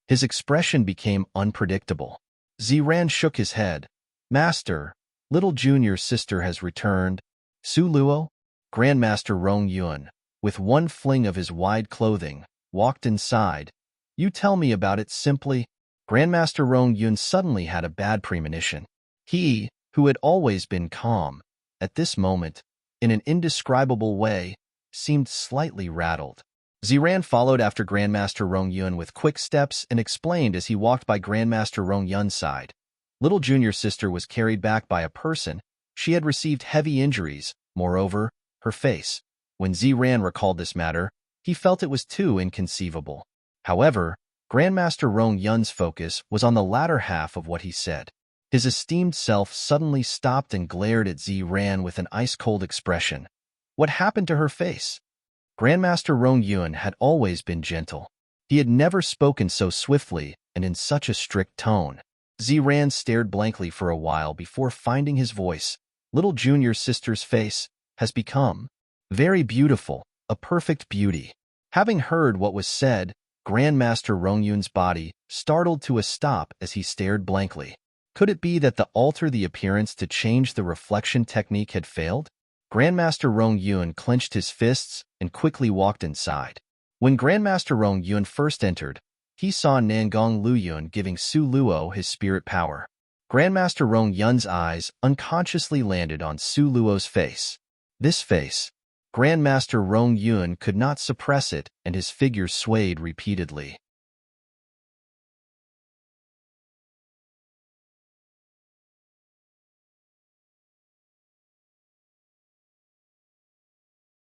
A: His expression became unpredictable. Ziran shook his head. "Master, little junior sister has returned." Su Luo? Grandmaster Rongyun, with one fling of his wide clothing, walked inside. "You tell me about it simply." Grandmaster Rongyun suddenly had a bad premonition. He, who had always been calm, at this moment, in an indescribable way, seemed slightly rattled. Ziran followed after Grandmaster Rongyun with quick steps and explained as he walked by Grandmaster Rongyun's side. Little junior sister was carried back by a person. She had received heavy injuries, moreover, her face. When Ziran recalled this matter, he felt it was too inconceivable. However, Grandmaster Rongyun's focus was on the latter half of what he said. His esteemed self suddenly stopped and glared at Ziran with an ice-cold expression. What happened to her face? Grandmaster Rongyun had always been gentle. He had never spoken so swiftly and in such a strict tone. Ziran stared blankly for a while before finding his voice. Little junior sister's face has become very beautiful, a perfect beauty. Having heard what was said, Grandmaster Rongyun's body startled to a stop as he stared blankly. Could it be that the alter the appearance to change the reflection technique had failed? Grandmaster Rongyun clenched his fists and quickly walked inside. When Grandmaster Rongyun first entered, he saw Nangong Liuyun giving Su Luo his spirit power. Grandmaster Rongyun's eyes unconsciously landed on Su Luo's face. This face. Grandmaster Rongyun could not suppress it, and his figure swayed repeatedly.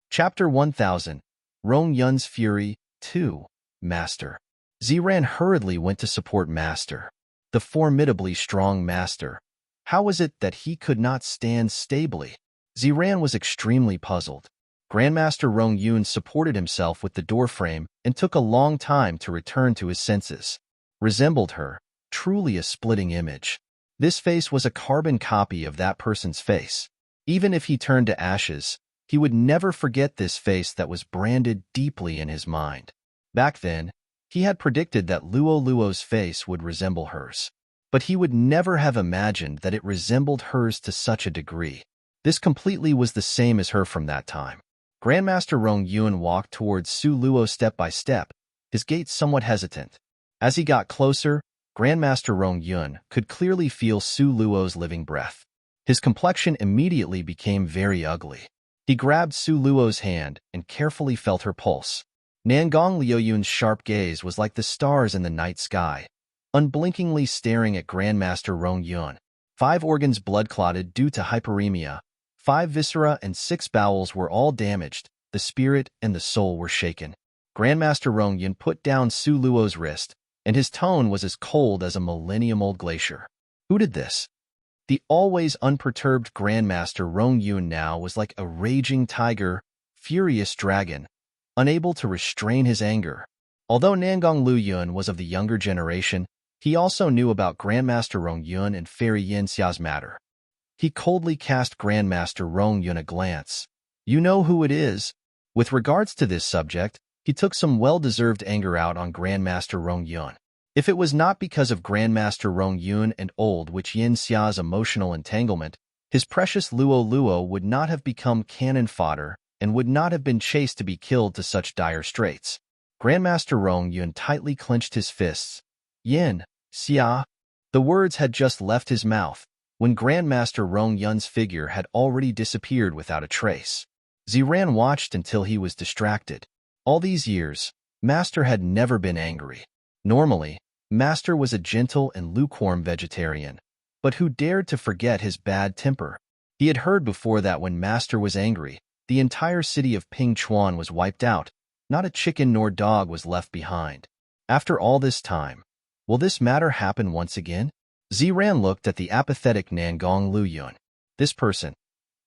A: Chapter 1000. Rongyun's Fury 2. Master. Ziran hurriedly went to support Master. The formidably strong Master. How was it that he could not stand stably? Ziran was extremely puzzled. Grandmaster Rongyun supported himself with the doorframe and took a long time to return to his senses. Resembled her, truly a splitting image. This face was a carbon copy of that person's face. Even if he turned to ashes, he would never forget this face that was branded deeply in his mind. Back then, he had predicted that Luo's face would resemble hers. But he would never have imagined that it resembled hers to such a degree. This completely was the same as her from that time. Grandmaster Rong Yun walked towards Su Luo step by step, his gait somewhat hesitant. As he got closer, Grandmaster Rong Yun could clearly feel Su Luo's living breath. His complexion immediately became very ugly. He grabbed Su Luo's hand and carefully felt her pulse. Nangong Liuyun's sharp gaze was like the stars in the night sky, unblinkingly staring at Grandmaster Rong Yun. 5 organs blood-clotted due to hyperemia, 5 viscera and 6 bowels were all damaged, the spirit and the soul were shaken. Grandmaster Rong Yun put down Su Luo's wrist, and his tone was as cold as a millennium-old glacier. Who did this? The always unperturbed Grandmaster Rong Yun now was like a raging tiger, furious dragon, unable to restrain his anger. Although Nangong Luyun was of the younger generation, he also knew about Grandmaster Rong Yun and Fairy Yin Xia's matter. He coldly cast Grandmaster Rong Yun a glance. You know who it is. With regards to this subject, he took some well-deserved anger out on Grandmaster Rong Yun. If it was not because of Grandmaster Rong Yun and old Witch Yin Xia's emotional entanglement, his precious Luo would not have become cannon fodder and would not have been chased to be killed to such dire straits. Grandmaster Rong Yun tightly clenched his fists. Yin, Xia. The words had just left his mouth, when Grandmaster Rong Yun's figure had already disappeared without a trace. Ziran watched until he was distracted. All these years, Master had never been angry. Normally, Master was a gentle and lukewarm vegetarian, but who dared to forget his bad temper? He had heard before that when Master was angry, the entire city of Pingchuan was wiped out, not a chicken nor dog was left behind. After all this time, will this matter happen once again? Ziran looked at the apathetic Nangong Luyun. This person,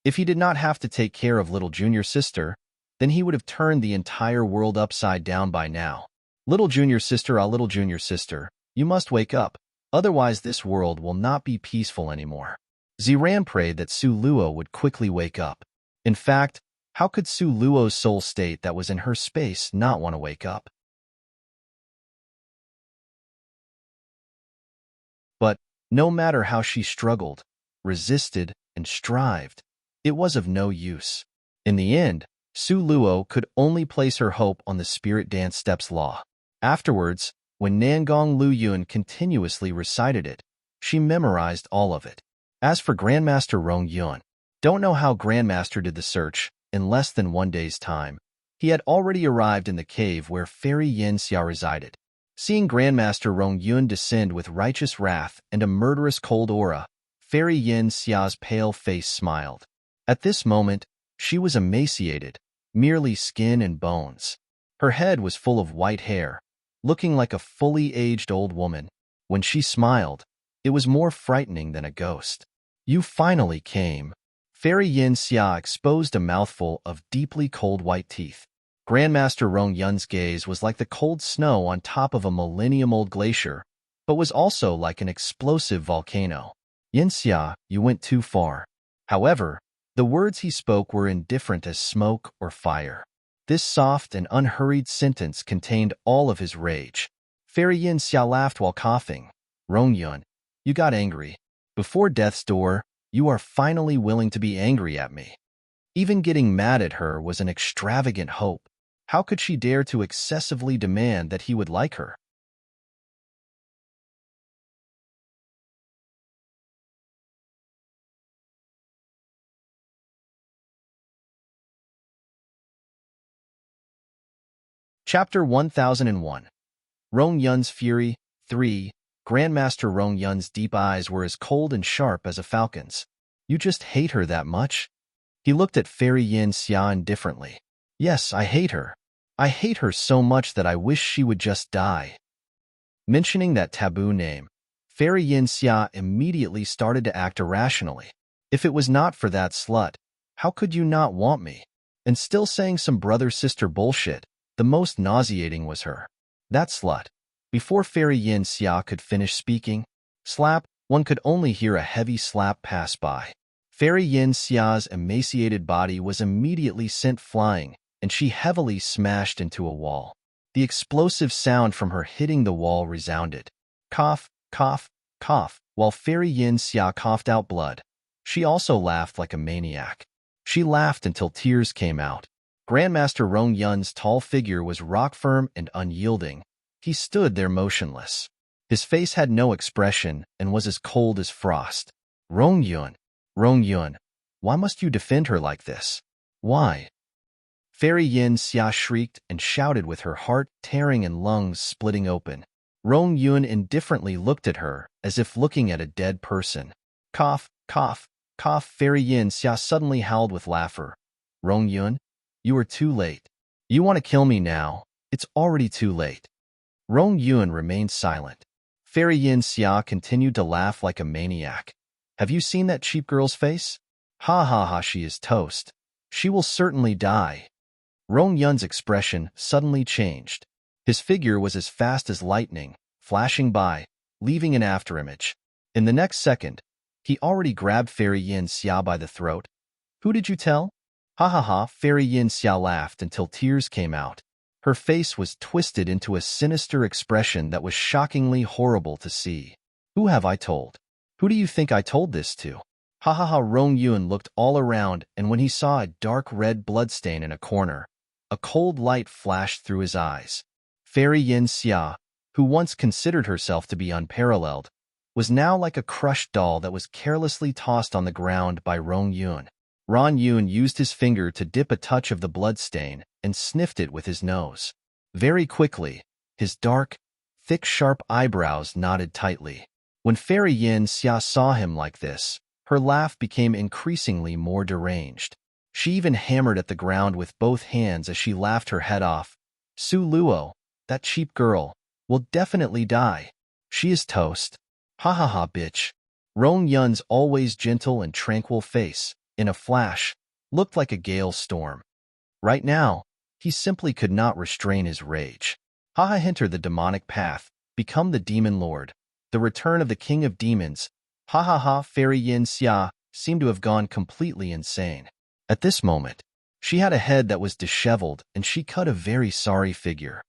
A: if he did not have to take care of little junior sister, then he would have turned the entire world upside down by now. Little junior sister, little junior sister, you must wake up, otherwise this world will not be peaceful anymore. Ziran prayed that Su Luo would quickly wake up. In fact, how could Su Luo's soul state that was in her space not want to wake up? But no matter how she struggled, resisted, and strived, it was of no use. In the end, Su Luo could only place her hope on the spirit dance steps law. Afterwards, when Nangong Luyun continuously recited it, she memorized all of it. As for Grandmaster Rong Yun, don't know how Grandmaster did the search. In less than 1 day's time, he had already arrived in the cave where Fairy Yin Xia resided. Seeing Grandmaster Rong Yun descend with righteous wrath and a murderous cold aura, Fairy Yin Xia's pale face smiled. At this moment, she was emaciated, merely skin and bones. Her head was full of white hair, looking like a fully aged old woman. When she smiled, it was more frightening than a ghost. You finally came. Fairy Yin Xia exposed a mouthful of deeply cold white teeth. Grandmaster Rong Yun's gaze was like the cold snow on top of a millennium-old glacier, but was also like an explosive volcano. Yin Xia, you went too far. However, the words he spoke were indifferent as smoke or fire. This soft and unhurried sentence contained all of his rage. Fairy Yin Xia laughed while coughing. Rong Yun, you got angry. Before death's door, you are finally willing to be angry at me. Even getting mad at her was an extravagant hope. How could she dare to excessively demand that he would like her? Chapter 1001. Rong Yun's Fury 3. Grandmaster Rong Yun's deep eyes were as cold and sharp as a falcon's. You just hate her that much? He looked at Fairy Yin Xia indifferently. Yes, I hate her. I hate her so much that I wish she would just die. Mentioning that taboo name, Fairy Yin Xia immediately started to act irrationally. If it was not for that slut, how could you not want me? And still saying some brother-sister bullshit. The most nauseating was her. That slut. Before Fairy Yin Xia could finish speaking, slap, one could only hear a heavy slap pass by. Fairy Yin Xia's emaciated body was immediately sent flying, and she heavily smashed into a wall. The explosive sound from her hitting the wall resounded. Cough, cough, cough, while Fairy Yin Xia coughed out blood. She also laughed like a maniac. She laughed until tears came out. Grandmaster Rong Yun's tall figure was rock-firm and unyielding. He stood there motionless. His face had no expression and was as cold as frost. Rong Yun, why must you defend her like this? Why? Fairy Yin Xia shrieked and shouted with her heart tearing and lungs splitting open. Rong Yun indifferently looked at her, as if looking at a dead person. Cough, cough, cough. Fairy Yin Xia suddenly howled with laughter. Rong Yun, you are too late. You want to kill me now? It's already too late. Rong Yun remained silent. Fairy Yin Xia continued to laugh like a maniac. Have you seen that cheap girl's face? Ha ha ha, she is toast. She will certainly die. Rong Yun's expression suddenly changed. His figure was as fast as lightning, flashing by, leaving an afterimage. In the next second, he already grabbed Fairy Yin Xia by the throat. Who did you tell? Ha ha ha, Fairy Yin Xia laughed until tears came out. Her face was twisted into a sinister expression that was shockingly horrible to see. Who have I told? Who do you think I told this to? Ha ha ha. Rong Yun looked all around, and when he saw a dark red bloodstain in a corner, a cold light flashed through his eyes. Fairy Yin Xia, who once considered herself to be unparalleled, was now like a crushed doll that was carelessly tossed on the ground by Rong Yun. Rong Yun used his finger to dip a touch of the bloodstain and sniffed it with his nose. Very quickly, his dark, thick, sharp eyebrows knotted tightly. When Fairy Yin Xia saw him like this, her laugh became increasingly more deranged. She even hammered at the ground with both hands as she laughed her head off. Su Luo, that cheap girl, will definitely die. She is toast. Ha ha ha, bitch. Rong Yun's always gentle and tranquil face, in a flash, looked like a gale storm. Right now, he simply could not restrain his rage. Ha ha, enter the demonic path, become the demon lord, the return of the king of demons. Ha ha ha. Fairy Yin Xia seemed to have gone completely insane. At this moment, she had a head that was disheveled and she cut a very sorry figure.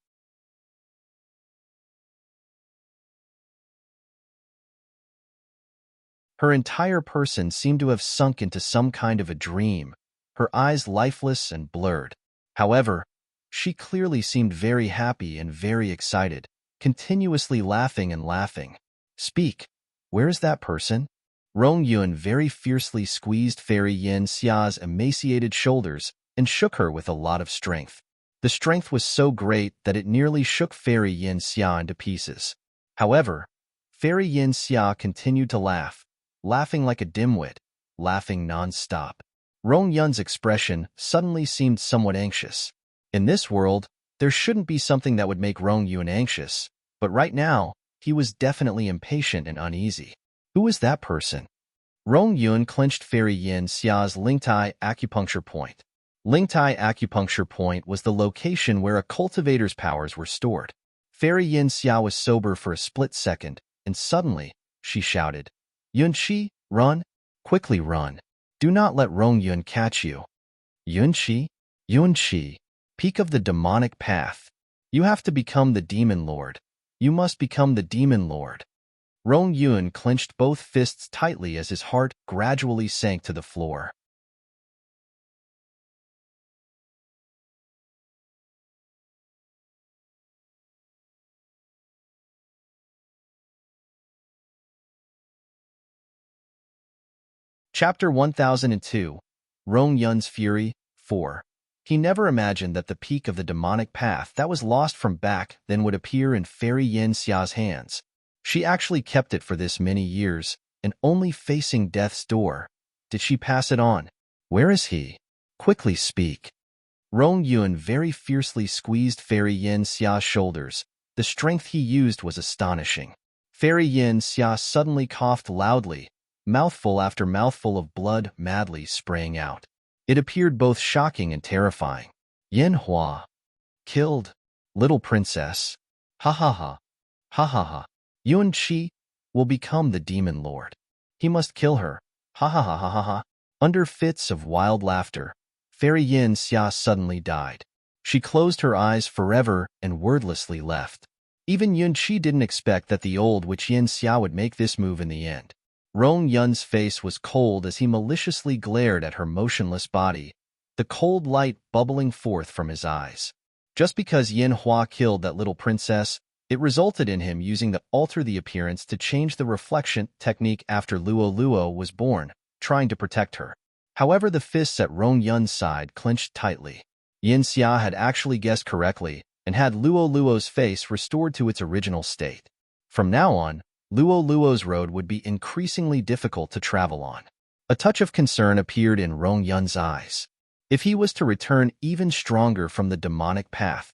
A: Her entire person seemed to have sunk into some kind of a dream, her eyes lifeless and blurred. However, she clearly seemed very happy and very excited, continuously laughing and laughing. Speak. Where is that person? Rong Yun very fiercely squeezed Fairy Yin Xia's emaciated shoulders and shook her with a lot of strength. The strength was so great that it nearly shook Fairy Yin Xia into pieces. However, Fairy Yin Xia continued to laugh, laughing like a dimwit, laughing non-stop. Rong Yun's expression suddenly seemed somewhat anxious. In this world, there shouldn't be something that would make Rong Yun anxious, but right now, he was definitely impatient and uneasy. Who is that person? Rong Yun clenched Fairy Yin Xia's Lingtai acupuncture point. Lingtai acupuncture point was the location where a cultivator's powers were stored. Fairy Yin Xia was sober for a split second, and suddenly, she shouted, Yunqi, run! Quickly run! Do not let Rong Yun catch you. Yunqi? Yunqi, peak of the demonic path. You have to become the demon lord. You must become the demon lord. Rong Yun clenched both fists tightly as his heart gradually sank to the floor. Chapter 1002, Rong Yun's Fury, 4. He never imagined that the peak of the demonic path that was lost from back then would appear in Fairy Yin Xia's hands. She actually kept it for this many years, and only facing death's door did she pass it on. Where is he? Quickly speak. Rong Yun very fiercely squeezed Fairy Yin Xia's shoulders. The strength he used was astonishing. Fairy Yin Xia suddenly coughed loudly, mouthful after mouthful of blood madly spraying out. It appeared both shocking and terrifying. Yin Hua. Killed. Little princess. Ha ha ha. Ha ha ha. Yuan Qi will become the demon lord. He must kill her. Ha ha ha ha ha ha. Under fits of wild laughter, Fairy Yin Xia suddenly died. She closed her eyes forever and wordlessly left. Even Yun Qi didn't expect that the old witch Yin Xia would make this move in the end. Rong Yun's face was cold as he maliciously glared at her motionless body, the cold light bubbling forth from his eyes. Just because Yin Hua killed that little princess, it resulted in him using the alter the appearance to change the reflection technique after Luo Luo was born, trying to protect her. However, the fists at Rong Yun's side clenched tightly. Yin Xia had actually guessed correctly and had Luo Luo's face restored to its original state. From now on, Luo Luo's road would be increasingly difficult to travel on. A touch of concern appeared in Rong Yun's eyes. If he was to return even stronger from the demonic path,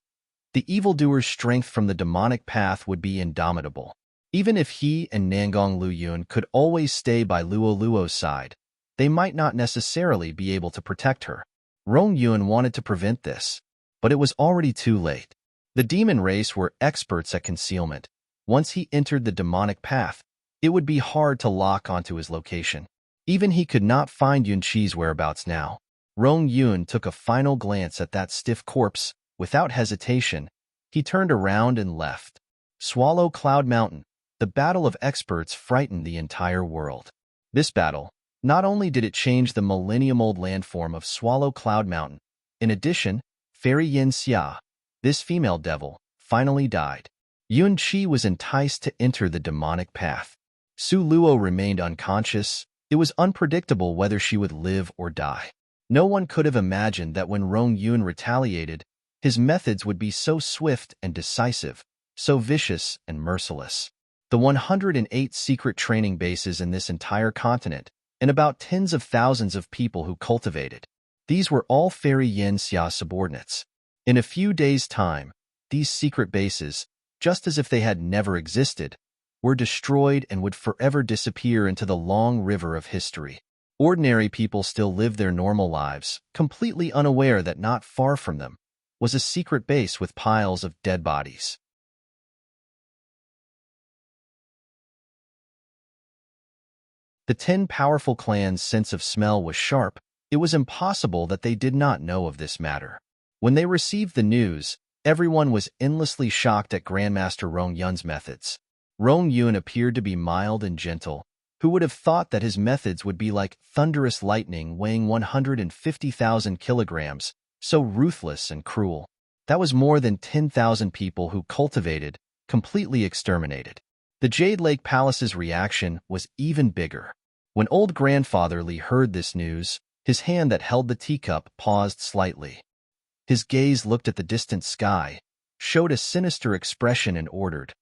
A: the evildoer's strength from the demonic path would be indomitable. Even if he and Nangong Luyun could always stay by Luo Luo's side, they might not necessarily be able to protect her. Rong Yun wanted to prevent this, but it was already too late. The demon race were experts at concealment. Once he entered the demonic path, it would be hard to lock onto his location. Even he could not find Yun Qi's whereabouts now. Rong Yun took a final glance at that stiff corpse. Without hesitation, he turned around and left. Swallow Cloud Mountain. The battle of experts frightened the entire world. This battle, not only did it change the millennium-old landform of Swallow Cloud Mountain, in addition, Fairy Yin Xia, this female devil, finally died. Yun Qi was enticed to enter the demonic path. Su Luo remained unconscious. It was unpredictable whether she would live or die. No one could have imagined that when Rong Yun retaliated, his methods would be so swift and decisive, so vicious and merciless. The 108 secret training bases in this entire continent, and about tens of thousands of people who cultivated. These were all Fairy Yin Xia subordinates. In a few days' time, these secret bases, just as if they had never existed, were destroyed and would forever disappear into the long river of history. Ordinary people still lived their normal lives, completely unaware that not far from them was a secret base with piles of dead bodies. The 10 powerful clans' sense of smell was sharp. It was impossible that they did not know of this matter. When they received the news, everyone was endlessly shocked at Grandmaster Rong Yun's methods. Rong Yun appeared to be mild and gentle. Who would have thought that his methods would be like thunderous lightning weighing 150,000 kilograms, so ruthless and cruel? That was more than 10,000 people who cultivated, completely exterminated. The Jade Lake Palace's reaction was even bigger. When old grandfather Li heard this news, his hand that held the teacup paused slightly. His gaze looked at the distant sky, showed a sinister expression and ordered,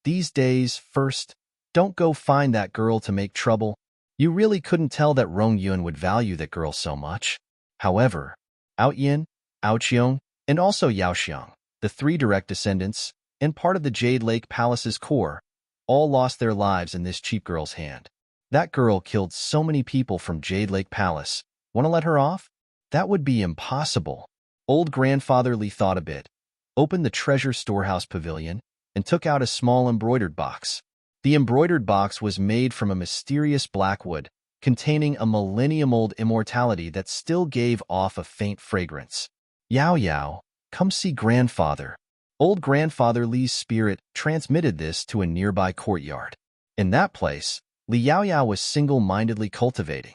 A: "These days, first, don't go find that girl to make trouble." You really couldn't tell that Rong Yun would value that girl so much. However, Ao Yin, Ao Qiong, and also Yao Xiang, the 3 direct descendants, and part of the Jade Lake Palace's core, all lost their lives in this cheap girl's hand. That girl killed so many people from Jade Lake Palace. Want to let her off? That would be impossible. Old grandfather Li thought a bit, opened the treasure storehouse pavilion, and took out a small embroidered box. The embroidered box was made from a mysterious black wood, containing a millennium-old immortality that still gave off a faint fragrance. "Yao Yao, come see grandfather." Old grandfather Li's spirit transmitted this to a nearby courtyard. In that place, Li Yao Yao was single-mindedly cultivating.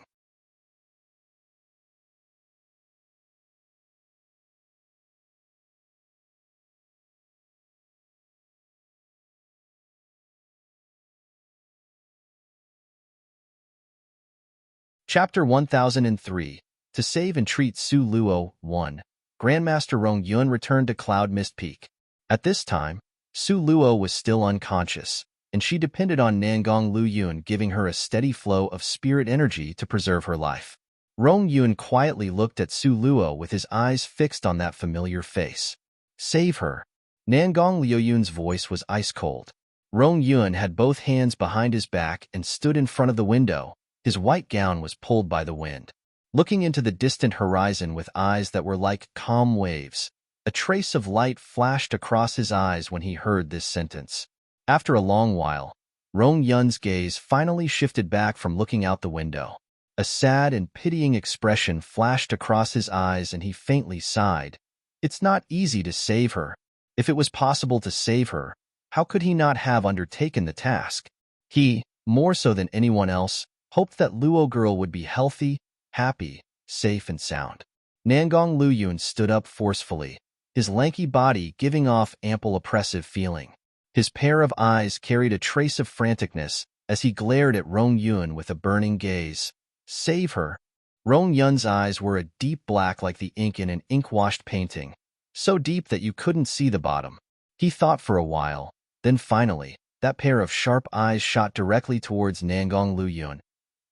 A: Chapter 1003. To save and treat Su Luo. 1. Grandmaster Rong Yun returned to Cloud Mist Peak. At this time, Su Luo was still unconscious, and she depended on Nangong Lu Yun giving her a steady flow of spirit energy to preserve her life. Rong Yun quietly looked at Su Luo with his eyes fixed on that familiar face. "Save her." Nangong Liu Yun's voice was ice-cold. Rong Yun had both hands behind his back and stood in front of the window. His white gown was pulled by the wind. Looking into the distant horizon with eyes that were like calm waves, a trace of light flashed across his eyes when he heard this sentence. After a long while, Rong Yun's gaze finally shifted back from looking out the window. A sad and pitying expression flashed across his eyes and he faintly sighed. It's not easy to save her. If it was possible to save her, how could he not have undertaken the task? He, more so than anyone else, hoped that Luo girl would be healthy, happy, safe and sound. Nangong Luyun stood up forcefully, his lanky body giving off ample oppressive feeling. His pair of eyes carried a trace of franticness as he glared at Rong Yun with a burning gaze. Save her. Rong Yun's eyes were a deep black like the ink in an ink-washed painting, so deep that you couldn't see the bottom. He thought for a while, then finally, that pair of sharp eyes shot directly towards Nangong Luyun.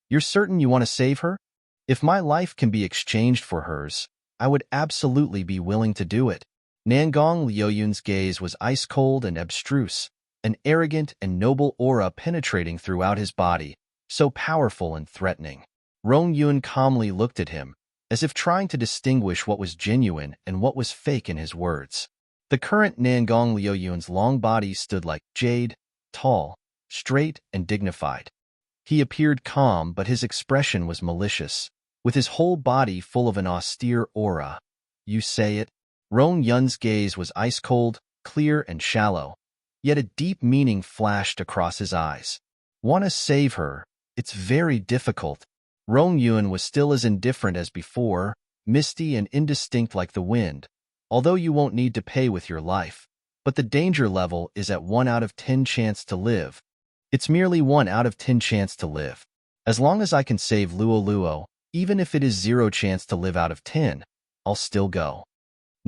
A: You're certain you want to save her? If my life can be exchanged for hers, I would absolutely be willing to do it. Nangong Luyun's gaze was ice-cold and abstruse, an arrogant and noble aura penetrating throughout his body, so powerful and threatening. Rong Yun calmly looked at him, as if trying to distinguish what was genuine and what was fake in his words. The current Nangong Luyun's long body stood like jade, tall, straight, and dignified. He appeared calm, but his expression was malicious, with his whole body full of an austere aura. You say it? Rong Yun's gaze was ice-cold, clear, and shallow, yet a deep meaning flashed across his eyes. Want to save her? It's very difficult. Rong Yun was still as indifferent as before, misty and indistinct like the wind. Although you won't need to pay with your life, but the danger level is at 1 out of 10 chance to live. It's merely 1 out of 10 chance to live. As long as I can save Luo, even if it is 0 chance to live out of 10, I'll still go.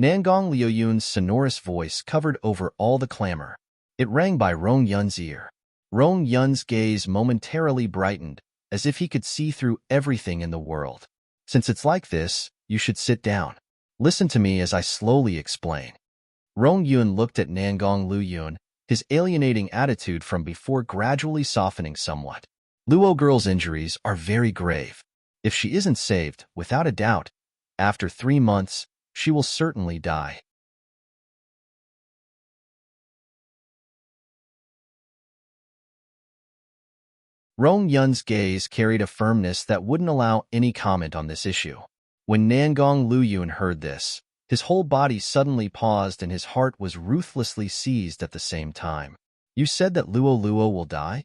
A: Nangong Luyun's sonorous voice covered over all the clamor. It rang by Rong Yun's ear. Rong Yun's gaze momentarily brightened, as if he could see through everything in the world. Since it's like this, you should sit down. Listen to me as I slowly explain. Rong Yun looked at Nangong Luyun, his alienating attitude from before gradually softening somewhat. Luo girl's injuries are very grave. If she isn't saved, without a doubt, after 3 months, she will certainly die. Rong Yun's gaze carried a firmness that wouldn't allow any comment on this issue. When Nangong Luyun heard this, his whole body suddenly paused and his heart was ruthlessly seized at the same time. You said that Luo will die?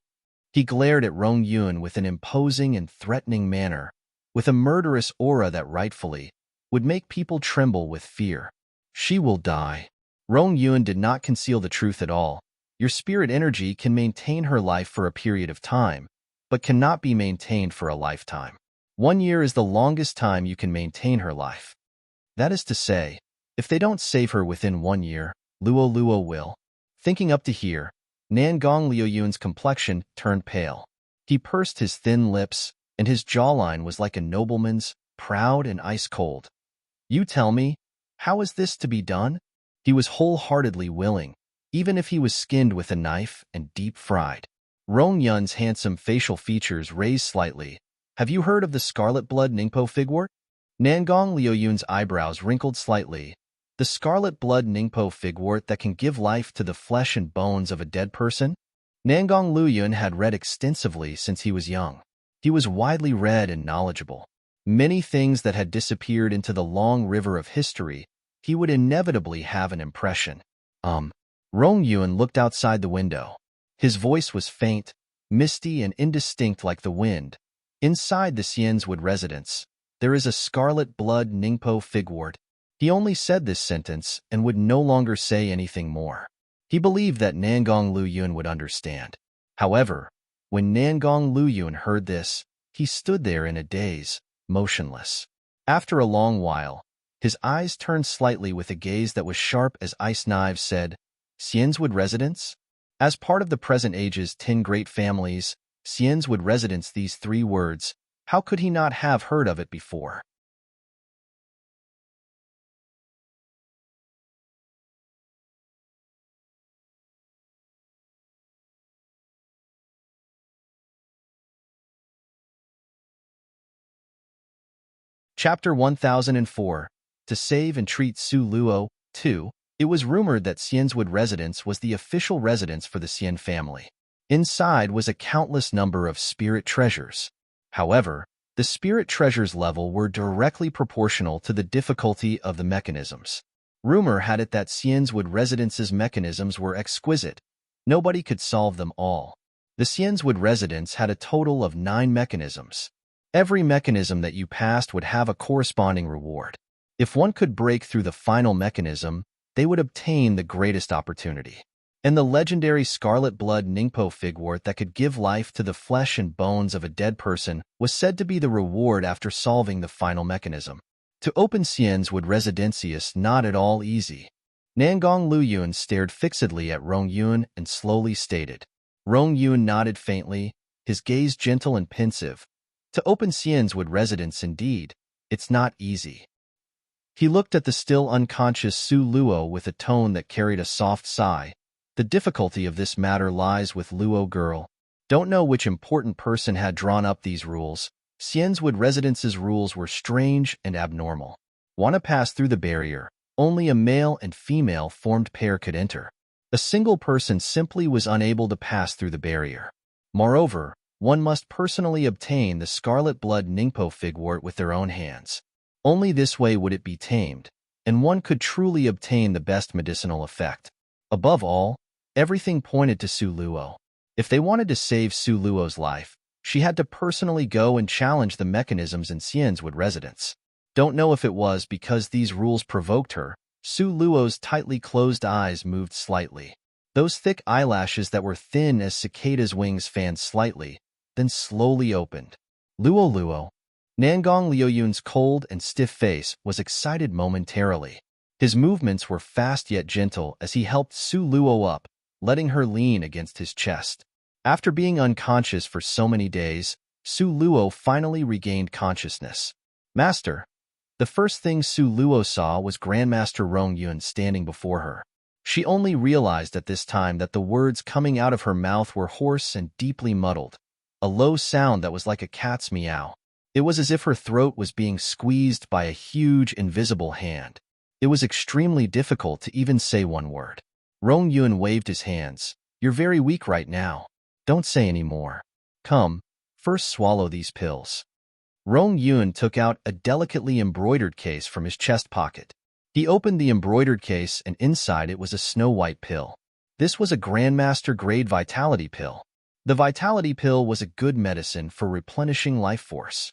A: He glared at Rong Yun with an imposing and threatening manner, with a murderous aura that rightfully would make people tremble with fear. She will die. Rong Yun did not conceal the truth at all. Your spirit energy can maintain her life for a period of time, but cannot be maintained for a lifetime. 1 year is the longest time you can maintain her life. That is to say, if they don't save her within 1 year, Luo will. Thinking up to here, Nangong Luyun's complexion turned pale. He pursed his thin lips, and his jawline was like a nobleman's, proud and ice-cold. You tell me, how is this to be done? He was wholeheartedly willing, even if he was skinned with a knife and deep-fried. Rong Yun's handsome facial features raised slightly. Have you heard of the scarlet blood Ningpo figwort? Nangong Luyun's eyebrows wrinkled slightly. The scarlet blood Ningpo figwort that can give life to the flesh and bones of a dead person? Nangong Luyun had read extensively since he was young. He was widely read and knowledgeable. Many things that had disappeared into the long river of history, he would inevitably have an impression. Rong Yun looked outside the window. His voice was faint, misty and indistinct like the wind. Inside the Xianzwood residence, there is a scarlet blood Ningpo figwort. He only said this sentence and would no longer say anything more. He believed that Nangong Luyun would understand. However, when Nangong Luyun heard this, he stood there in a daze, motionless. After a long while, his eyes turned slightly with a gaze that was sharp as ice knives said, Xianzwood residence? As part of the present age's 10 great families, Xianzwood residence, these 3 words, how could he not have heard of it before? Chapter 1004, To Save and Treat Su Luo, 2, It was rumored that Xian's residence was the official residence for the Xian family. Inside was a countless number of spirit treasures. However, the spirit treasures level were directly proportional to the difficulty of the mechanisms. Rumor had it that Xian's residence's mechanisms were exquisite. Nobody could solve them all. The Xian's residence had a total of 9 mechanisms. Every mechanism that you passed would have a corresponding reward. If one could break through the final mechanism, they would obtain the greatest opportunity. And the legendary scarlet blood Ningpo figwort that could give life to the flesh and bones of a dead person was said to be the reward after solving the final mechanism. To open Xian's residencius not at all easy. Nangong Luyun stared fixedly at Rong Yun and slowly stated. Rong Yun nodded faintly, his gaze gentle and pensive. To open Xian's residence indeed, it's not easy. He looked at the still unconscious Su Luo with a tone that carried a soft sigh. The difficulty of this matter lies with Luo girl. Don't know which important person had drawn up these rules. Xian's residence's rules were strange and abnormal. Want to pass through the barrier, only a male and female formed pair could enter. A single person simply was unable to pass through the barrier. Moreover, one must personally obtain the scarlet blood Ningpo figwort with their own hands. Only this way would it be tamed, and one could truly obtain the best medicinal effect. Above all, everything pointed to Su Luo. If they wanted to save Su Luo's life, she had to personally go and challenge the mechanisms in Xian's residence. Don't know if it was because these rules provoked her. Su Luo's tightly closed eyes moved slightly. Those thick eyelashes that were thin as cicada's wings fanned slightly, then slowly opened. Luo Luo. Nangong Liuyun's cold and stiff face was excited momentarily. His movements were fast yet gentle as he helped Su Luo up, letting her lean against his chest. After being unconscious for so many days, Su Luo finally regained consciousness. Master. The first thing Su Luo saw was Grandmaster Rong Yun standing before her. She only realized at this time that the words coming out of her mouth were hoarse and deeply muddled, a low sound that was like a cat's meow. It was as if her throat was being squeezed by a huge, invisible hand. It was extremely difficult to even say one word. Rong Yun waved his hands. You're very weak right now. Don't say any more. Come, first swallow these pills. Rong Yun took out a delicately embroidered case from his chest pocket. He opened the embroidered case and inside it was a snow-white pill. This was a Grandmaster grade vitality pill. The vitality pill was a good medicine for replenishing life force.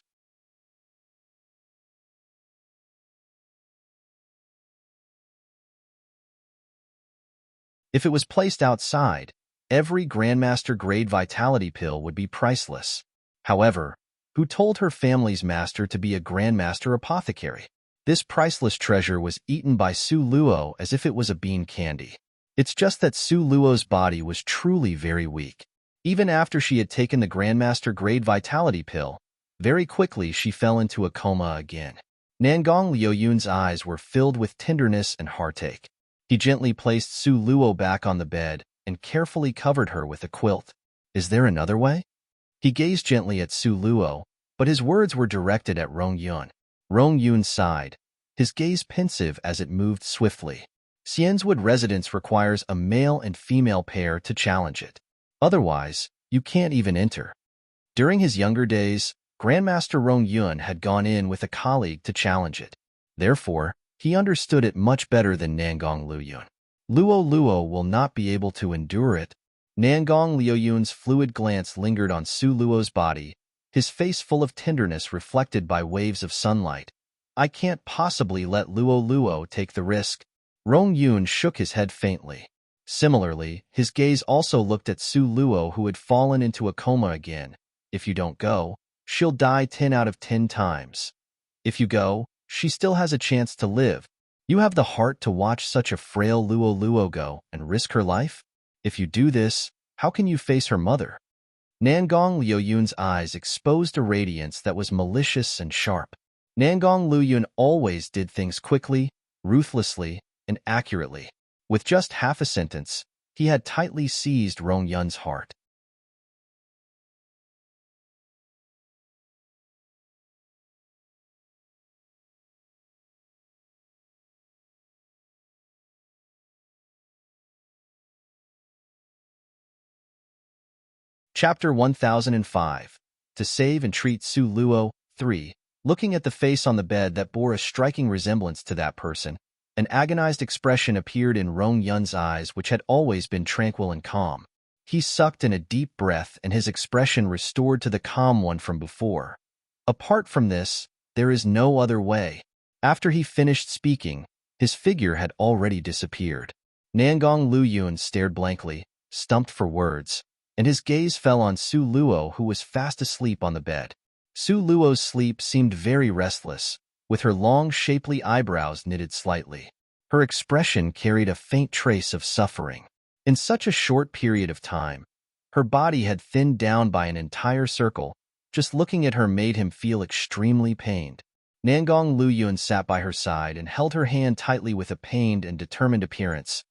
A: If it was placed outside, every Grandmaster grade vitality pill would be priceless. However, who told her family's master to be a Grandmaster apothecary? This priceless treasure was eaten by Su Luo as if it was a bean candy. It's just that Su Luo's body was truly very weak. Even after she had taken the Grandmaster grade vitality pill, very quickly she fell into a coma again. Nangong Liuyun's eyes were filled with tenderness and heartache. He gently placed Su Luo back on the bed and carefully covered her with a quilt. Is there another way? He gazed gently at Su Luo, but his words were directed at Rong Yun. Rong Yun sighed, his gaze pensive as it moved swiftly. Xian's residence requires a male and female pair to challenge it. Otherwise, you can't even enter. During his younger days, Grandmaster Rong Yun had gone in with a colleague to challenge it. Therefore, he understood it much better than Nangong Luyun. Luo Luo will not be able to endure it. Nangong Liuyun's fluid glance lingered on Su Luo's body, his face full of tenderness reflected by waves of sunlight. I can't possibly let Luo Luo take the risk. Rong Yun shook his head faintly. Similarly, his gaze also looked at Su Luo, who had fallen into a coma again. If you don't go, she'll die 10 out of 10 times. If you go, she still has a chance to live. You have the heart to watch such a frail Luo Luo go and risk her life? If you do this, how can you face her mother? Nangong Liuyun's eyes exposed a radiance that was malicious and sharp. Nangong Luyun always did things quickly, ruthlessly, and accurately. With just half a sentence, he had tightly seized Rong Yun's heart. Chapter 1005. To Save and Treat Su Luo. 3. Looking at the face on the bed that bore a striking resemblance to that person, an agonized expression appeared in Rong Yun's eyes, which had always been tranquil and calm. He sucked in a deep breath, and his expression restored to the calm one from before. Apart from this, there is no other way. After he finished speaking, his figure had already disappeared. Nangong Luyun stared blankly, stumped for words, and his gaze fell on Su Luo, who was fast asleep on the bed. Su Luo's sleep seemed very restless, with her long, shapely eyebrows knitted slightly. Her expression carried a faint trace of suffering. In such a short period of time, her body had thinned down by an entire circle. Just looking at her made him feel extremely pained. Nangong Luyun sat by her side and held her hand tightly with a pained and determined appearance.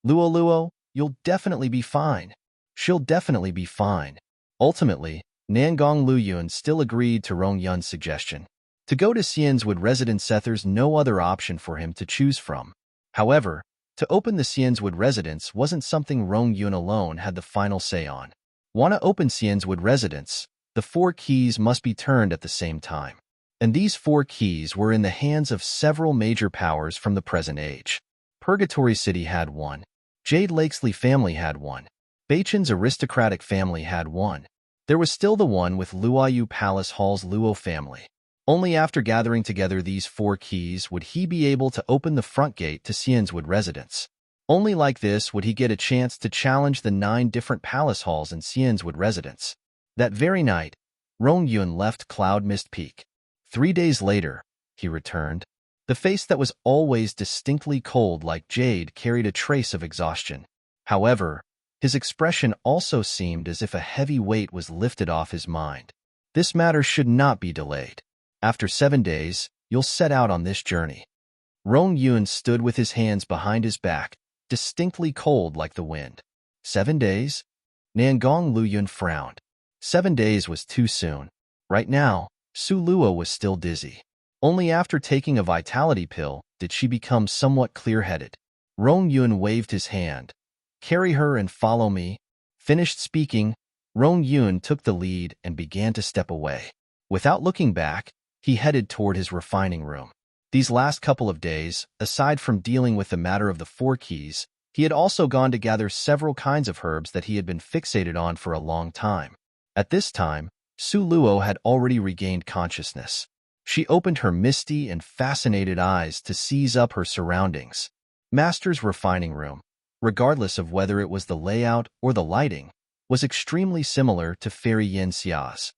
A: "Luo Luo, you'll definitely be fine. She'll definitely be fine." Ultimately, Nangong Luyun still agreed to Rong Yun's suggestion. To go to Xianzwood residence, there's no other option for him to choose from. However, to open the Xianzwood residence wasn't something Rong Yun alone had the final say on. Want to open Xianzwood residence? The 4 keys must be turned at the same time. And these 4 keys were in the hands of several major powers from the present age. Purgatory City had one. Jade Lakesley family had one. Beichen's aristocratic family had one. There was still the one with Luoyu Palace Hall's Luo family. Only after gathering together these 4 keys would he be able to open the front gate to Xianzwood residence. Only like this would he get a chance to challenge the 9 different palace halls in Xianzwood residence. That very night, Rong Yun left Cloud Mist Peak. 3 days later, he returned. The face that was always distinctly cold like jade carried a trace of exhaustion. However, his expression also seemed as if a heavy weight was lifted off his mind. This matter should not be delayed. After 7 days, you'll set out on this journey. Rong Yun stood with his hands behind his back, distinctly cold like the wind. 7 days? Nangong Luyun frowned. 7 days was too soon. Right now, Su Luo was still dizzy. Only after taking a vitality pill did she become somewhat clear-headed. Rong Yun waved his hand. "Carry her and follow me." Finished speaking, Rong Yun took the lead and began to step away. Without looking back, he headed toward his refining room. These last couple of days, aside from dealing with the matter of the 4 keys, he had also gone to gather several kinds of herbs that he had been fixated on for a long time. At this time, Su Luo had already regained consciousness. She opened her misty and fascinated eyes to seize up her surroundings. Master's refining room, regardless of whether it was the layout or the lighting, was extremely similar to Fairy Yin Xia's.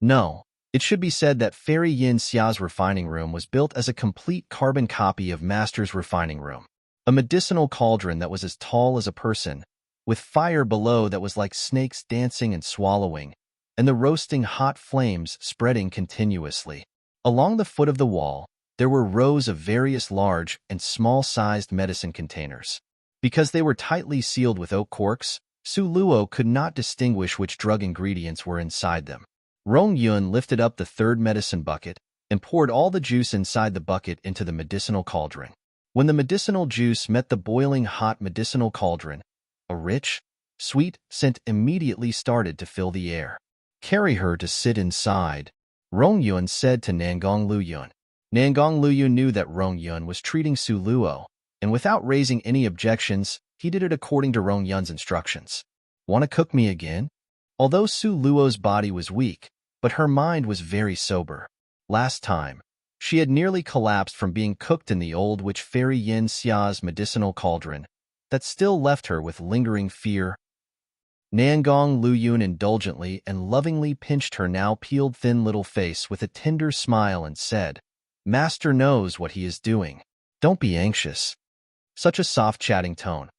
A: No, it should be said that Fairy Yin Xia's refining room was built as a complete carbon copy of Master's refining room. A medicinal cauldron that was as tall as a person, with fire below that was like snakes dancing and swallowing, and the roasting hot flames spreading continuously. Along the foot of the wall, there were rows of various large and small-sized medicine containers. Because they were tightly sealed with oak corks, Su Luo could not distinguish which drug ingredients were inside them. Rong Yun lifted up the 3rd medicine bucket and poured all the juice inside the bucket into the medicinal cauldron. When the medicinal juice met the boiling hot medicinal cauldron, a rich, sweet scent immediately started to fill the air. "Carry her to sit inside," Rong Yun said to Nangong Luyun. Nangong Luyun knew that Rong Yun was treating Su Luo, and without raising any objections, he did it according to Rong Yun's instructions. "Want to cook me again?" Although Su Luo's body was weak, but her mind was very sober. Last time, she had nearly collapsed from being cooked in the old witch Fairy Yin Xia's medicinal cauldron that still left her with lingering fear. Nangong Luyun indulgently and lovingly pinched her now peeled thin little face with a tender smile and said, "Master knows what he is doing. Don't be anxious." Such a soft chatting tone.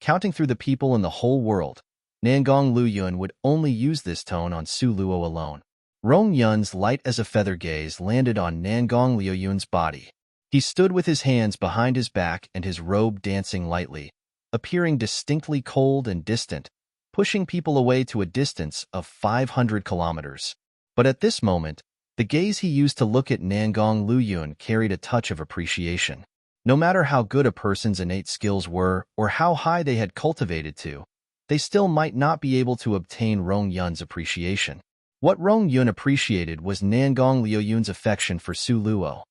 A: Counting through the people in the whole world, Nangong Luyun would only use this tone on Su Luo alone. Rong Yun's light-as-a-feather gaze landed on Nangong Luyun's body. He stood with his hands behind his back and his robe dancing lightly, appearing distinctly cold and distant, pushing people away to a distance of 500 kilometers. But at this moment, the gaze he used to look at Nangong Luyun carried a touch of appreciation. No matter how good a person's innate skills were or how high they had cultivated to, they still might not be able to obtain Rong Yun's appreciation. What Rong Yun appreciated was Nangong Liuyun's affection for Su Luo.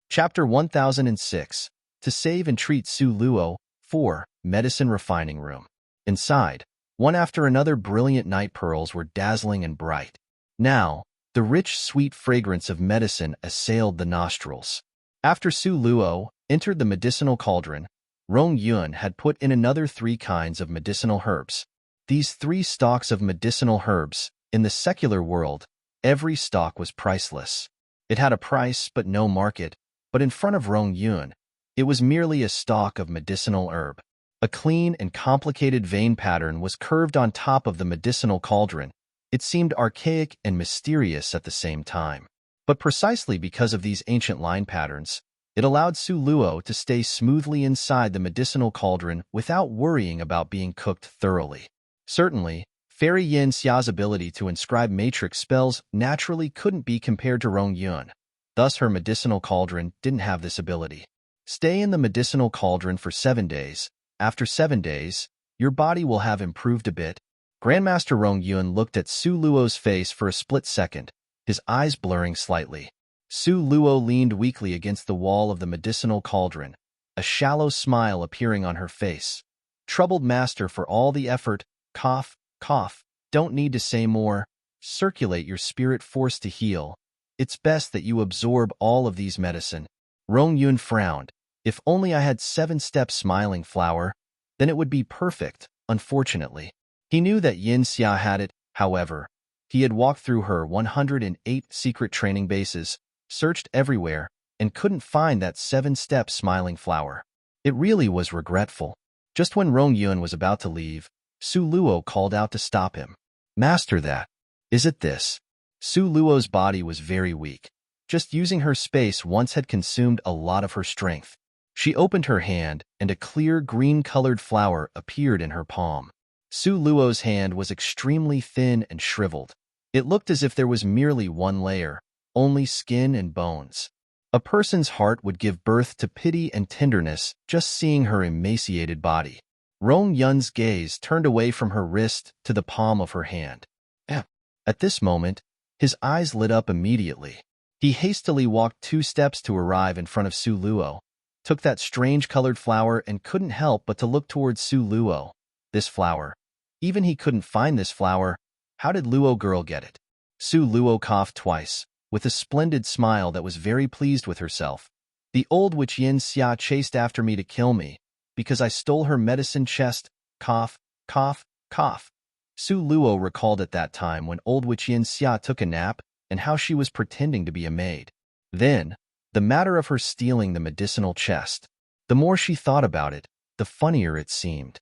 A: Chapter 1006. To Save and Treat Su Luo. 4. Medicine Refining Room. Inside, one after another brilliant night pearls were dazzling and bright. Now, the rich, sweet fragrance of medicine assailed the nostrils. After Su Luo entered the medicinal cauldron, Rong Yun had put in another 3 kinds of medicinal herbs. These 3 stalks of medicinal herbs, in the secular world, every stalk was priceless. It had a price but no market, but in front of Rong Yun, it was merely a stalk of medicinal herb. A clean and complicated vein pattern was curved on top of the medicinal cauldron. It seemed archaic and mysterious at the same time. But precisely because of these ancient line patterns, it allowed Su Luo to stay smoothly inside the medicinal cauldron without worrying about being cooked thoroughly. Certainly, Fairy Yin Xia's ability to inscribe matrix spells naturally couldn't be compared to Rong Yun. Thus, her medicinal cauldron didn't have this ability. Stay in the medicinal cauldron for 7 days. After 7 days, your body will have improved a bit. Grandmaster Rong Yun looked at Su Luo's face for a split second, his eyes blurring slightly. Su Luo leaned weakly against the wall of the medicinal cauldron, a shallow smile appearing on her face. Troubled master, for all the effort, cough, cough, don't need to say more. Circulate your spirit force to heal. It's best that you absorb all of these medicine. Rong Yun frowned. If only I had 7-step smiling flower, then it would be perfect, unfortunately. He knew that Yin Xia had it, however. He had walked through her 108 secret training bases, searched everywhere, and couldn't find that 7-step smiling flower. It really was regretful. Just when Rong Yun was about to leave, Su Luo called out to stop him. Master, that. Is it this? Su Luo's body was very weak. Just using her space once had consumed a lot of her strength. She opened her hand, and a clear green-colored flower appeared in her palm. Su Luo's hand was extremely thin and shriveled. It looked as if there was merely one layer, only skin and bones. A person's heart would give birth to pity and tenderness just seeing her emaciated body. Rong Yun's gaze turned away from her wrist to the palm of her hand. At this moment, his eyes lit up immediately. He hastily walked 2 steps to arrive in front of Su Luo, took that strange-colored flower and couldn't help but to look towards Su Luo. This flower. Even he couldn't find this flower. How did Luo girl get it? Su Luo coughed twice, with a splendid smile that was very pleased with herself. The old witch Yin Xia chased after me to kill me, because I stole her medicine chest. Cough, cough, cough. Su Luo recalled at that time when old witch Yin Xia took a nap and how she was pretending to be a maid. Then, the matter of her stealing the medicinal chest. The more she thought about it, the funnier it seemed.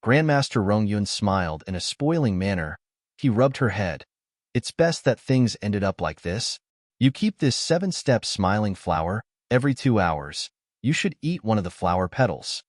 A: Grandmaster Rong Yun smiled in a spoiling manner. He rubbed her head. It's best that things ended up like this. You keep this 7-step smiling flower every 2 hours. You should eat one of the flower petals.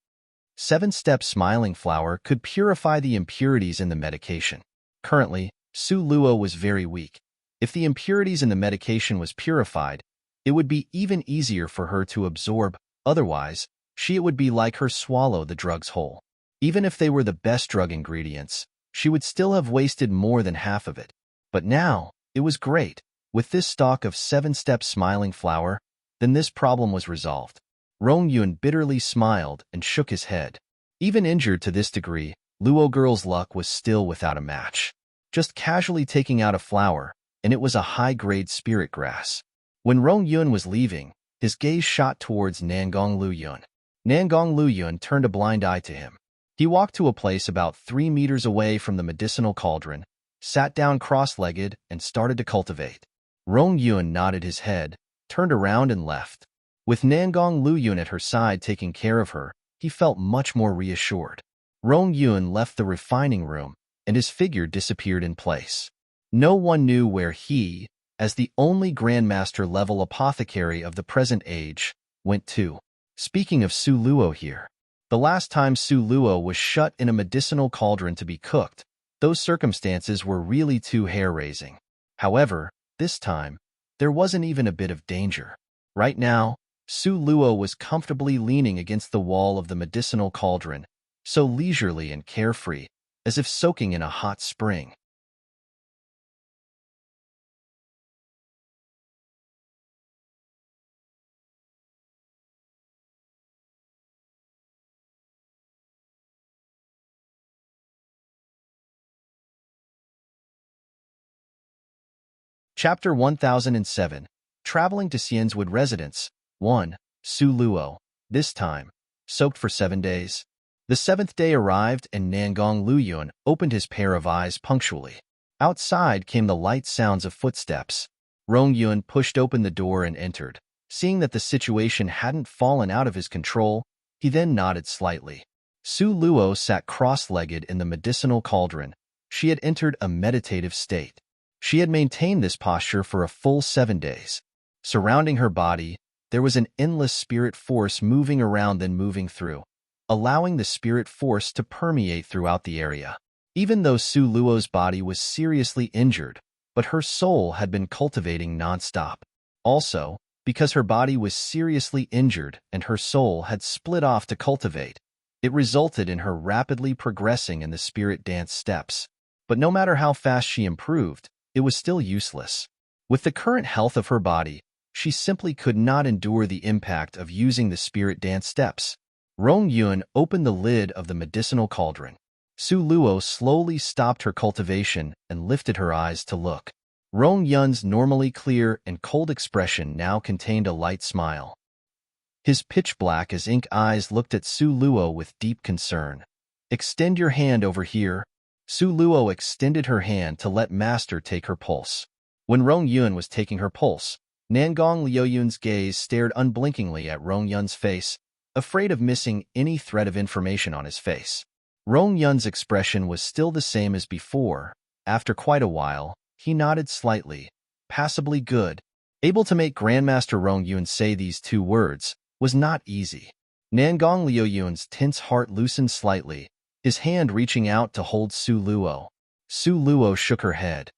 A: 7-step smiling flower could purify the impurities in the medication. Currently, Su Luo was very weak. If the impurities in the medication was purified, it would be even easier for her to absorb. Otherwise, it would be like her swallow the drugs whole. Even if they were the best drug ingredients, she would still have wasted more than half of it. But now, it was great. With this stalk of 7-step smiling flower, then this problem was resolved. Rong Yun bitterly smiled and shook his head. Even injured to this degree, Luo girl's luck was still without a match. Just casually taking out a flower, and it was a high-grade spirit grass. When Rong Yun was leaving, his gaze shot towards Nangong Luyun. Nangong Luyun turned a blind eye to him. He walked to a place about 3 meters away from the medicinal cauldron, sat down cross-legged, and started to cultivate. Rong Yun nodded his head, turned around and left. With Nangong Luyun at her side taking care of her, he felt much more reassured. Rong Yun left the refining room and his figure disappeared in place. No one knew where he, as the only Grandmaster-level apothecary of the present age, went to. Speaking of Su Luo here, the last time Su Luo was shut in a medicinal cauldron to be cooked, those circumstances were really too hair-raising. However, this time, there wasn't even a bit of danger. Right now, Su Luo was comfortably leaning against the wall of the medicinal cauldron, so leisurely and carefree, as if soaking in a hot spring. Chapter 1007, Traveling to Xianzwood Residence, 1. Su Luo, this time, soaked for 7 days. The 7th day arrived and Nangong Luyun opened his pair of eyes punctually. Outside came the light sounds of footsteps. Rong Yun pushed open the door and entered. Seeing that the situation hadn't fallen out of his control, he then nodded slightly. Su Luo sat cross-legged in the medicinal cauldron. She had entered a meditative state. She had maintained this posture for a full 7 days. Surrounding her body, there was an endless spirit force moving around then moving through, allowing the spirit force to permeate throughout the area. Even though Su Luo's body was seriously injured, but her soul had been cultivating nonstop. Also, because her body was seriously injured and her soul had split off to cultivate, it resulted in her rapidly progressing in the spirit dance steps. But no matter how fast she improved, it was still useless. With the current health of her body, she simply could not endure the impact of using the spirit dance steps. Rong Yun opened the lid of the medicinal cauldron. Su Luo slowly stopped her cultivation and lifted her eyes to look. Rong Yun's normally clear and cold expression now contained a light smile. His pitch-black as ink eyes looked at Su Luo with deep concern. "Extend your hand over here." Su Luo extended her hand to let Master take her pulse. When Rong Yun was taking her pulse, Nangong Liuyun's gaze stared unblinkingly at Rong Yun's face, afraid of missing any thread of information on his face. Rong Yun's expression was still the same as before. After quite a while, he nodded slightly, passably good. Able to make Grandmaster Rong Yun say these 2 words was not easy. Nangong Liuyun's tense heart loosened slightly, his hand reaching out to hold Su Luo. Su Luo shook her head.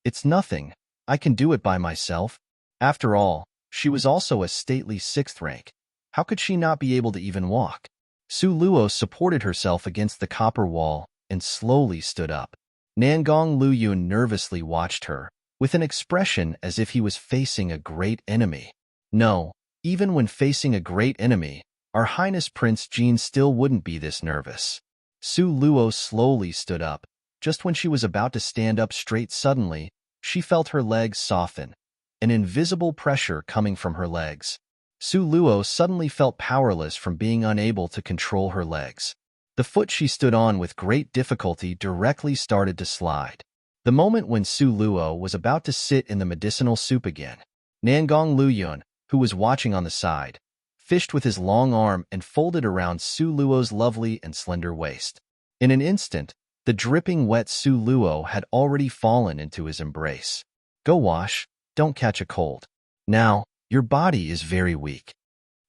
A: "It's nothing. I can do it by myself." After all, she was also a stately 6th rank. How could she not be able to even walk? Su Luo supported herself against the copper wall and slowly stood up. Nangong Luyun nervously watched her, with an expression as if he was facing a great enemy. No, even when facing a great enemy, Our Highness Prince Jean still wouldn't be this nervous. Su Luo slowly stood up. Just when she was about to stand up straight suddenly, she felt her legs soften, an invisible pressure coming from her legs. Su Luo suddenly felt powerless from being unable to control her legs. The foot she stood on with great difficulty directly started to slide. The moment when Su Luo was about to sit in the medicinal soup again, Nangong Luyun, who was watching on the side, fished with his long arm and folded around Su Luo's lovely and slender waist. In an instant, the dripping wet Su Luo had already fallen into his embrace. "Go wash, don't catch a cold. Now, your body is very weak."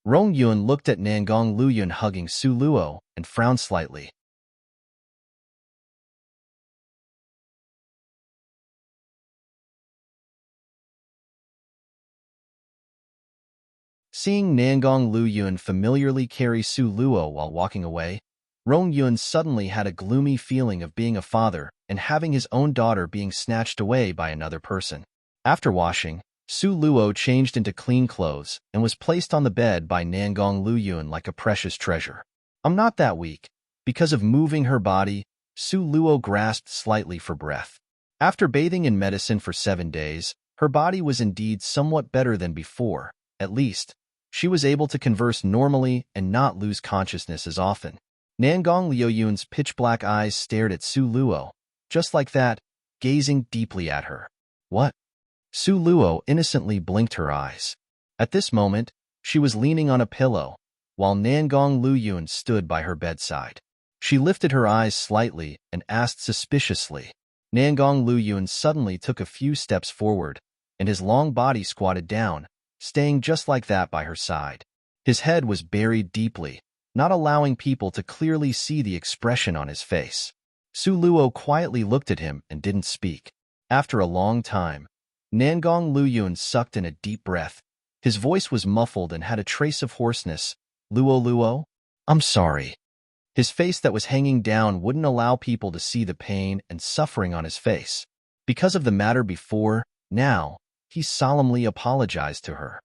A: Rong Yun looked at Nangong Luyun hugging Su Luo and frowned slightly. Seeing Nangong Luyun familiarly carry Su Luo while walking away, Rong Yun suddenly had a gloomy feeling of being a father and having his own daughter being snatched away by another person. After washing, Su Luo changed into clean clothes and was placed on the bed by Nangong Luyun like a precious treasure. "I'm not that weak." Because of moving her body, Su Luo grasped slightly for breath. After bathing in medicine for 7 days, her body was indeed somewhat better than before. At least, she was able to converse normally and not lose consciousness as often. Nangong Liuyun's pitch-black eyes stared at Su Luo, just like that, gazing deeply at her. "What?" Su Luo innocently blinked her eyes. At this moment, she was leaning on a pillow, while Nangong Luyun stood by her bedside. She lifted her eyes slightly and asked suspiciously. Nangong Luyun suddenly took a few steps forward, and his long body squatted down, staying just like that by her side. His head was buried deeply, not allowing people to clearly see the expression on his face. Su Luo quietly looked at him and didn't speak. After a long time, Nangong Luyun sucked in a deep breath. His voice was muffled and had a trace of hoarseness. Luo Luo? I'm sorry. His face that was hanging down wouldn't allow people to see the pain and suffering on his face. Because of the matter before, now, he solemnly apologized to her.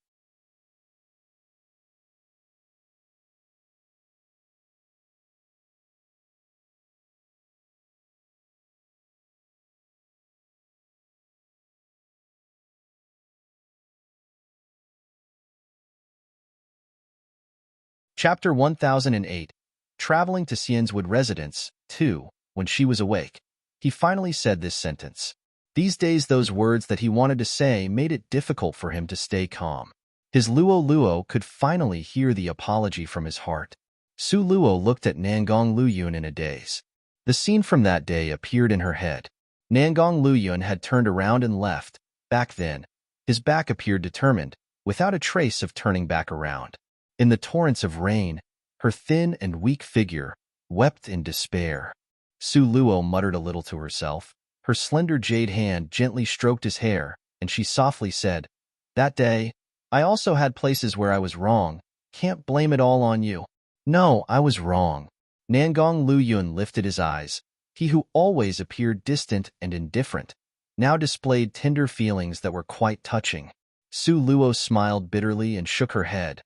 A: Chapter 1008, Traveling to Xian's residence, 2. When she was awake, he finally said this sentence. These days those words that he wanted to say made it difficult for him to stay calm. His Luo Luo could finally hear the apology from his heart. Su Luo looked at Nangong Luyun in a daze. The scene from that day appeared in her head. Nangong Luyun had turned around and left. Back then, his back appeared determined, without a trace of turning back around. In the torrents of rain, her thin and weak figure wept in despair. Su Luo muttered a little to herself. Her slender jade hand gently stroked his hair, and she softly said, That day, I also had places where I was wrong. Can't blame it all on you. No, I was wrong. Nangong Luyun lifted his eyes. He who always appeared distant and indifferent, now displayed tender feelings that were quite touching. Su Luo smiled bitterly and shook her head.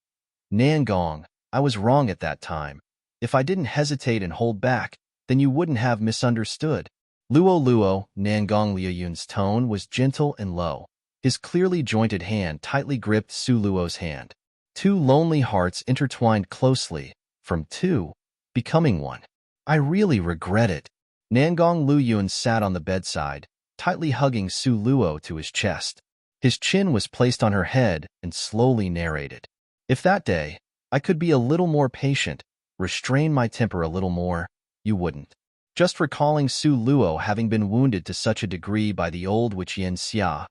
A: Nangong, I was wrong at that time. If I didn't hesitate and hold back, then you wouldn't have misunderstood. Luo Luo, Nangong Luyun's tone was gentle and low. His clearly jointed hand tightly gripped Su Luo's hand. Two lonely hearts intertwined closely, from two, becoming one. I really regret it. Nangong Luyun sat on the bedside, tightly hugging Su Luo to his chest. His chin was placed on her head and slowly narrated. If that day, I could be a little more patient, restrain my temper a little more, you wouldn't. Just recalling Su Luo having been wounded to such a degree by the old witch Yin Xia,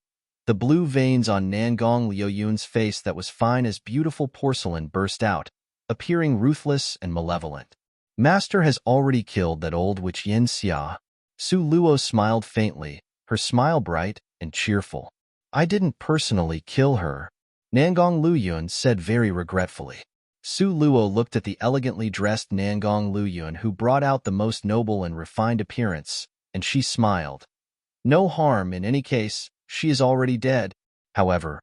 A: the blue veins on Nangong Luyun's face that was fine as beautiful porcelain burst out, appearing ruthless and malevolent. Master has already killed that old witch Yin Xia. Su Luo smiled faintly, her smile bright and cheerful. I didn't personally kill her, Nangong Luyun said very regretfully. Su Luo looked at the elegantly dressed Nangong Luyun, who brought out the most noble and refined appearance, and she smiled. No harm in any case, she is already dead. However,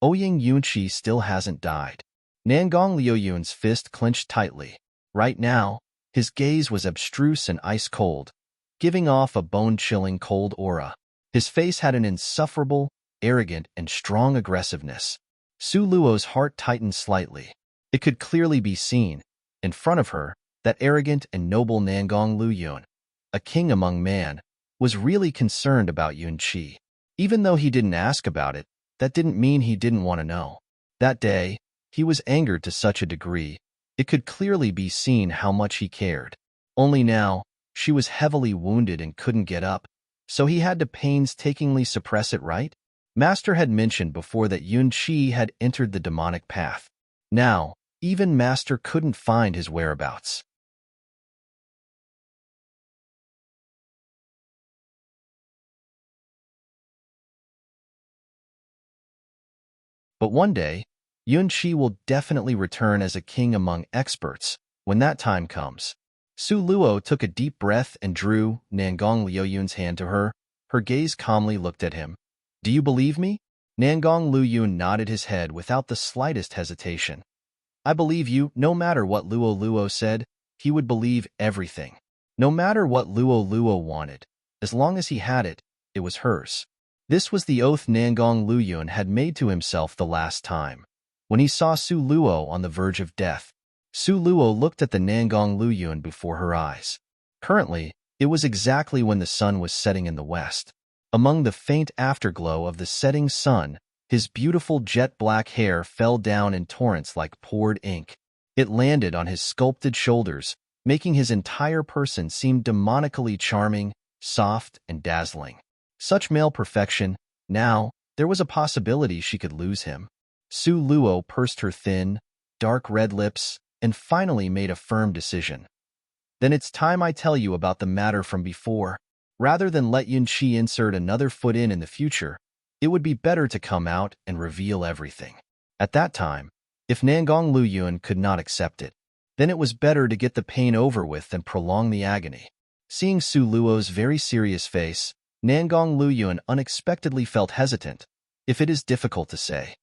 A: Ouyang Yunqi still hasn't died. Nangong Luyun's fist clenched tightly. Right now, his gaze was abstruse and ice-cold, giving off a bone-chilling cold aura. His face had an insufferable, arrogant, and strong aggressiveness. Su Luo's heart tightened slightly. It could clearly be seen, in front of her, that arrogant and noble Nangong Luyun, a king among man, was really concerned about Yunqi. Even though he didn't ask about it, that didn't mean he didn't want to know. That day, he was angered to such a degree, it could clearly be seen how much he cared. Only now, she was heavily wounded and couldn't get up, so he had to painstakingly suppress it, right? Master had mentioned before that Yunqi had entered the demonic path. Now, even Master couldn't find his whereabouts. But one day, Yunqi will definitely return as a king among experts when that time comes. Su Luo took a deep breath and drew Nangong Luyun's hand to her. Her gaze calmly looked at him. Do you believe me? Nangong Luyun nodded his head without the slightest hesitation. I believe you, no matter what Luo Luo said, he would believe everything. No matter what Luo Luo wanted, as long as he had it, it was hers. This was the oath Nangong Luyun had made to himself the last time. When he saw Su Luo on the verge of death, Su Luo looked at the Nangong Luyun before her eyes. Currently, it was exactly when the sun was setting in the west. Among the faint afterglow of the setting sun, his beautiful jet-black hair fell down in torrents like poured ink. It landed on his sculpted shoulders, making his entire person seem demonically charming, soft, and dazzling. Such male perfection, now, there was a possibility she could lose him. Su Luo pursed her thin, dark red lips and finally made a firm decision. Then it's time I tell you about the matter from before. Rather than let Yunqi insert another foot in the future, it would be better to come out and reveal everything. At that time, if Nangong Luyuan could not accept it, then it was better to get the pain over with than prolong the agony. Seeing Su Luo's very serious face, Nangong Luyuan unexpectedly felt hesitant, if it is difficult to say.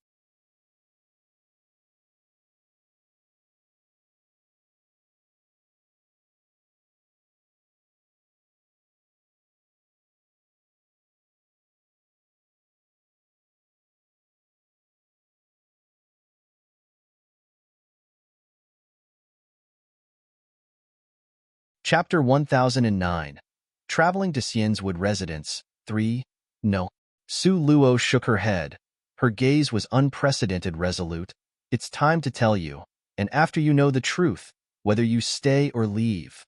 A: Chapter 1009. Traveling to Xian's Wood Residence. 3. No. Su Luo shook her head. Her gaze was unprecedented resolute. It's time to tell you, and after you know the truth, whether you stay or leave,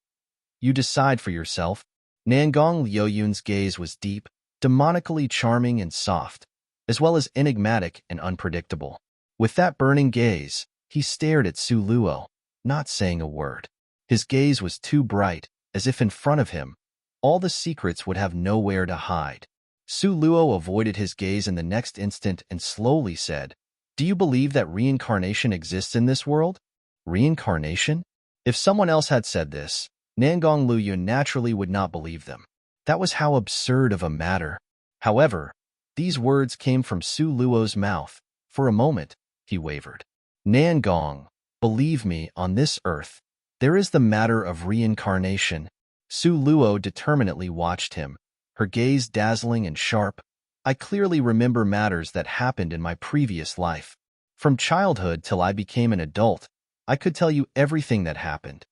A: you decide for yourself. Nangong Liuyun's gaze was deep, demonically charming and soft, as well as enigmatic and unpredictable. With that burning gaze, he stared at Su Luo, not saying a word. His gaze was too bright, as if in front of him, all the secrets would have nowhere to hide. Su Luo avoided his gaze in the next instant and slowly said, "Do you believe that reincarnation exists in this world?" Reincarnation? If someone else had said this, Nangong Luyun naturally would not believe them. That was how absurd of a matter. However, these words came from Su Luo's mouth. For a moment, he wavered. Nangong, believe me, on this earth, there is the matter of reincarnation. Su Luo determinedly watched him, her gaze dazzling and sharp. I clearly remember matters that happened in my previous life. From childhood till I became an adult, I could tell you everything that happened.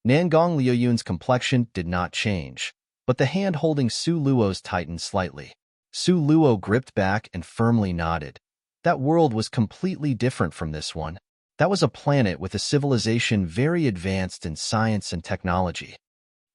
A: Nangong Liuyun's complexion did not change, but the hand holding Su Luo's tightened slightly. Su Luo gripped back and firmly nodded. That world was completely different from this one. That was a planet with a civilization very advanced in science and technology.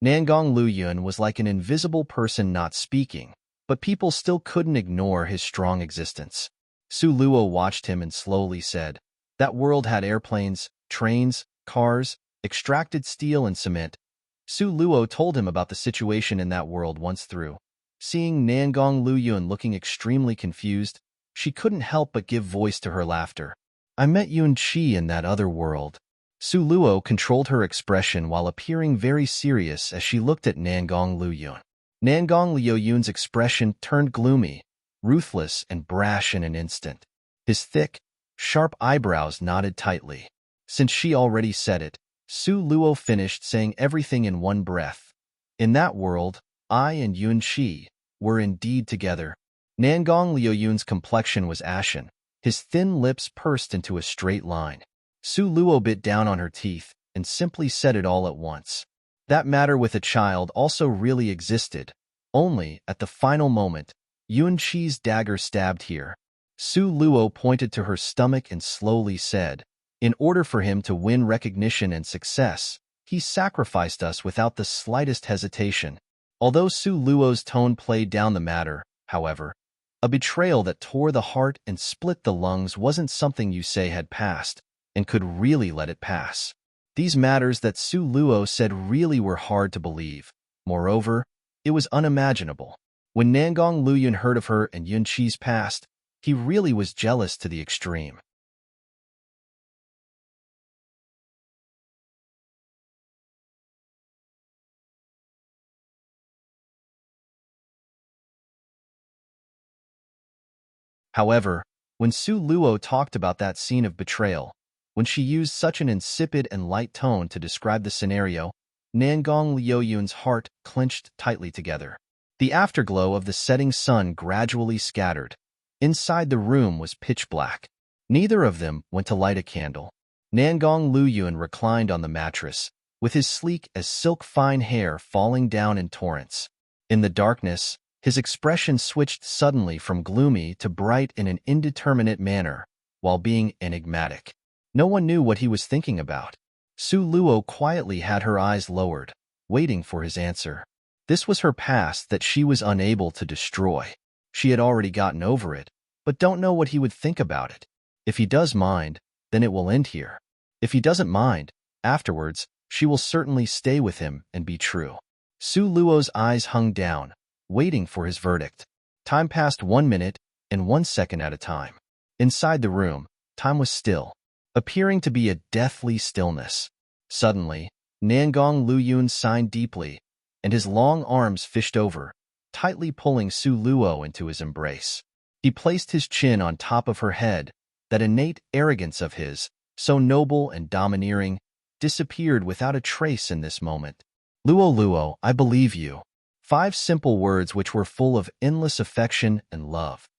A: Nangong Luyun was like an invisible person not speaking, but people still couldn't ignore his strong existence. Su Luo watched him and slowly said, "That world had airplanes, trains, cars, extracted steel and cement." Su Luo told him about the situation in that world once through. Seeing Nangong Luyun looking extremely confused, she couldn't help but give voice to her laughter. "I met Yunqi in that other world." Su Luo controlled her expression while appearing very serious as she looked at Nangong Luyun. Nangong Liuyun's expression turned gloomy, ruthless, and brash in an instant. His thick, sharp eyebrows knotted tightly. Since she already said it, Su Luo finished saying everything in one breath. "In that world, I and Yunqi were indeed together." Nangong Liuyun's complexion was ashen. His thin lips pursed into a straight line. Su Luo bit down on her teeth and simply said it all at once. That matter with a child also really existed. Only, at the final moment, Yunqi's dagger stabbed here. Su Luo pointed to her stomach and slowly said, "In order for him to win recognition and success, he sacrificed us without the slightest hesitation." Although Su Luo's tone played down the matter, however, a betrayal that tore the heart and split the lungs wasn't something Yusei had passed, and could really let it pass. These matters that Su Luo said really were hard to believe. Moreover, it was unimaginable. When Nangong Luyun heard of her and Yunqi's past, he really was jealous to the extreme. However, when Su Luo talked about that scene of betrayal, when she used such an insipid and light tone to describe the scenario, Nangong Liuyun's heart clenched tightly together. The afterglow of the setting sun gradually scattered. Inside the room was pitch black. Neither of them went to light a candle. Nangong Luyun reclined on the mattress, with his sleek as silk fine hair falling down in torrents. In the darkness, his expression switched suddenly from gloomy to bright in an indeterminate manner, while being enigmatic. No one knew what he was thinking about. Su Luo quietly had her eyes lowered, waiting for his answer. This was her past that she was unable to destroy. She had already gotten over it, but don't know what he would think about it. If he does mind, then it will end here. If he doesn't mind, afterwards, she will certainly stay with him and be true. Su Luo's eyes hung down, waiting for his verdict. Time passed 1 minute and 1 second at a time. Inside the room, time was still, appearing to be a deathly stillness. Suddenly, Nangong Luyun sighed deeply, and his long arms fished over, tightly pulling Su Luo into his embrace. He placed his chin on top of her head. That innate arrogance of his, so noble and domineering, disappeared without a trace in this moment. Luo Luo, I believe you. 5 simple words which were full of endless affection and love.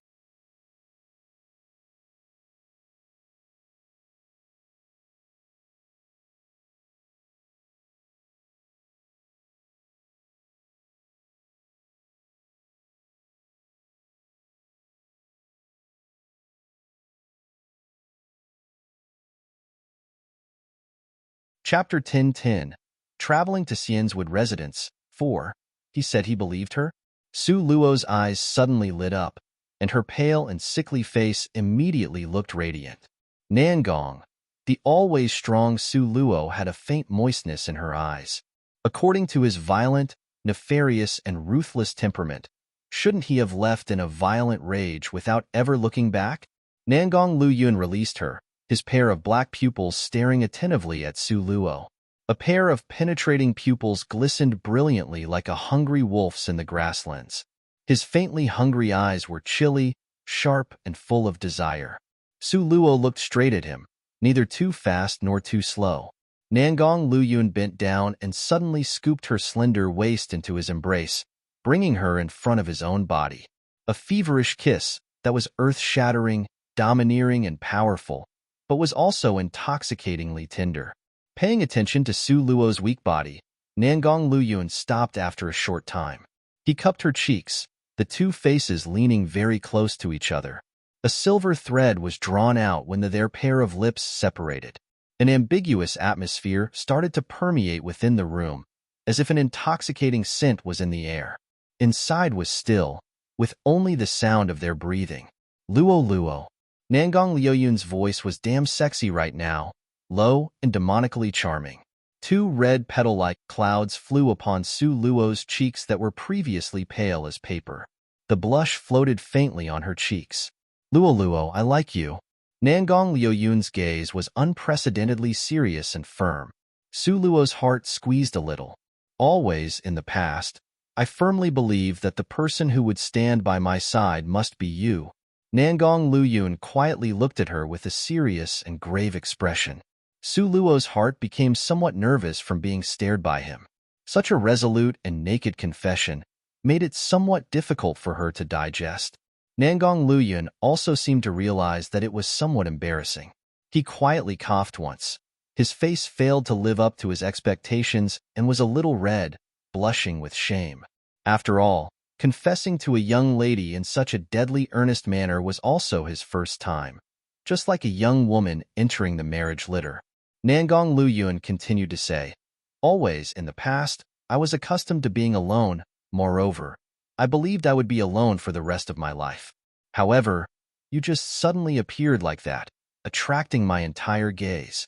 A: Chapter 10:10. Traveling to Xian's residence. 4. He said he believed her? Su Luo's eyes suddenly lit up, and her pale and sickly face immediately looked radiant. Nangong, the always strong Su Luo, had a faint moistness in her eyes. According to his violent, nefarious, and ruthless temperament, shouldn't he have left in a violent rage without ever looking back? Nangong Luyun released her, his pair of black pupils staring attentively at Su Luo. A pair of penetrating pupils glistened brilliantly like a hungry wolf's in the grasslands. His faintly hungry eyes were chilly, sharp, and full of desire. Su Luo looked straight at him, neither too fast nor too slow. Nangong Luyun bent down and suddenly scooped her slender waist into his embrace, bringing her in front of his own body. A feverish kiss that was earth-shattering, domineering, and powerful, but was also intoxicatingly tender. Paying attention to Su Luo's weak body, Nangong Luyun stopped after a short time. He cupped her cheeks, the two faces leaning very close to each other. A silver thread was drawn out when their pair of lips separated. An ambiguous atmosphere started to permeate within the room, as if an intoxicating scent was in the air. Inside was still, with only the sound of their breathing. Luo Luo. Nangong Luyun's voice was damn sexy right now, low and demonically charming. 2 red petal-like clouds flew upon Su Luo's cheeks that were previously pale as paper. The blush floated faintly on her cheeks. Luo Luo, I like you. Nangong Luyun's gaze was unprecedentedly serious and firm. Su Luo's heart squeezed a little. Always, in the past, I firmly believed that the person who would stand by my side must be you. Nangong Luyun quietly looked at her with a serious and grave expression. Su Luo's heart became somewhat nervous from being stared by him. Such a resolute and naked confession made it somewhat difficult for her to digest. Nangong Luyun also seemed to realize that it was somewhat embarrassing. He quietly coughed once. His face failed to live up to his expectations and was a little red, blushing with shame. After all, confessing to a young lady in such a deadly earnest manner was also his first time, just like a young woman entering the marriage litter. Nangong Luyun continued to say, always, in the past, I was accustomed to being alone. Moreover, I believed I would be alone for the rest of my life. However, you just suddenly appeared like that, attracting my entire gaze.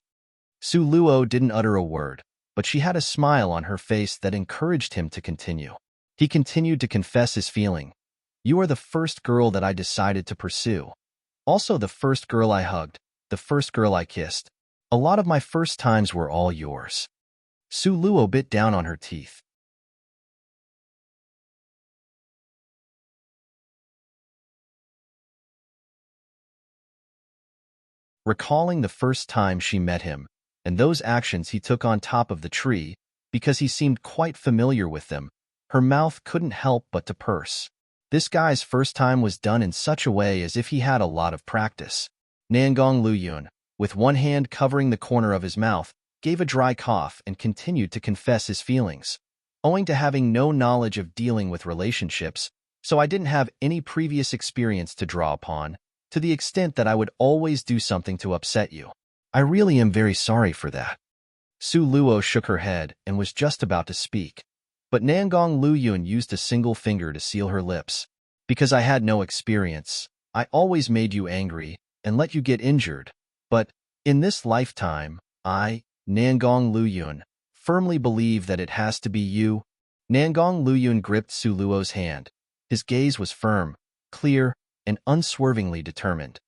A: Su Luo didn't utter a word, but she had a smile on her face that encouraged him to continue. He continued to confess his feeling. You are the first girl that I decided to pursue. Also the first girl I hugged, the first girl I kissed. A lot of my first times were all yours. Su Luo bit down on her teeth. Recalling the first time she met him, and those actions he took on top of the tree, because he seemed quite familiar with them, her mouth couldn't help but to purse. This guy's first time was done in such a way as if he had a lot of practice. Nangong Luyun, with one hand covering the corner of his mouth, gave a dry cough and continued to confess his feelings. Owing to having no knowledge of dealing with relationships, so I didn't have any previous experience to draw upon, to the extent that I would always do something to upset you. I really am very sorry for that. Su Luo shook her head and was just about to speak. But Nangong Luyun used a single finger to seal her lips. Because I had no experience, I always made you angry and let you get injured. But in this lifetime, I, Nangong Luyun, firmly believe that it has to be you. Nangong Luyun gripped Su Luo's hand. His gaze was firm, clear, and unswervingly determined.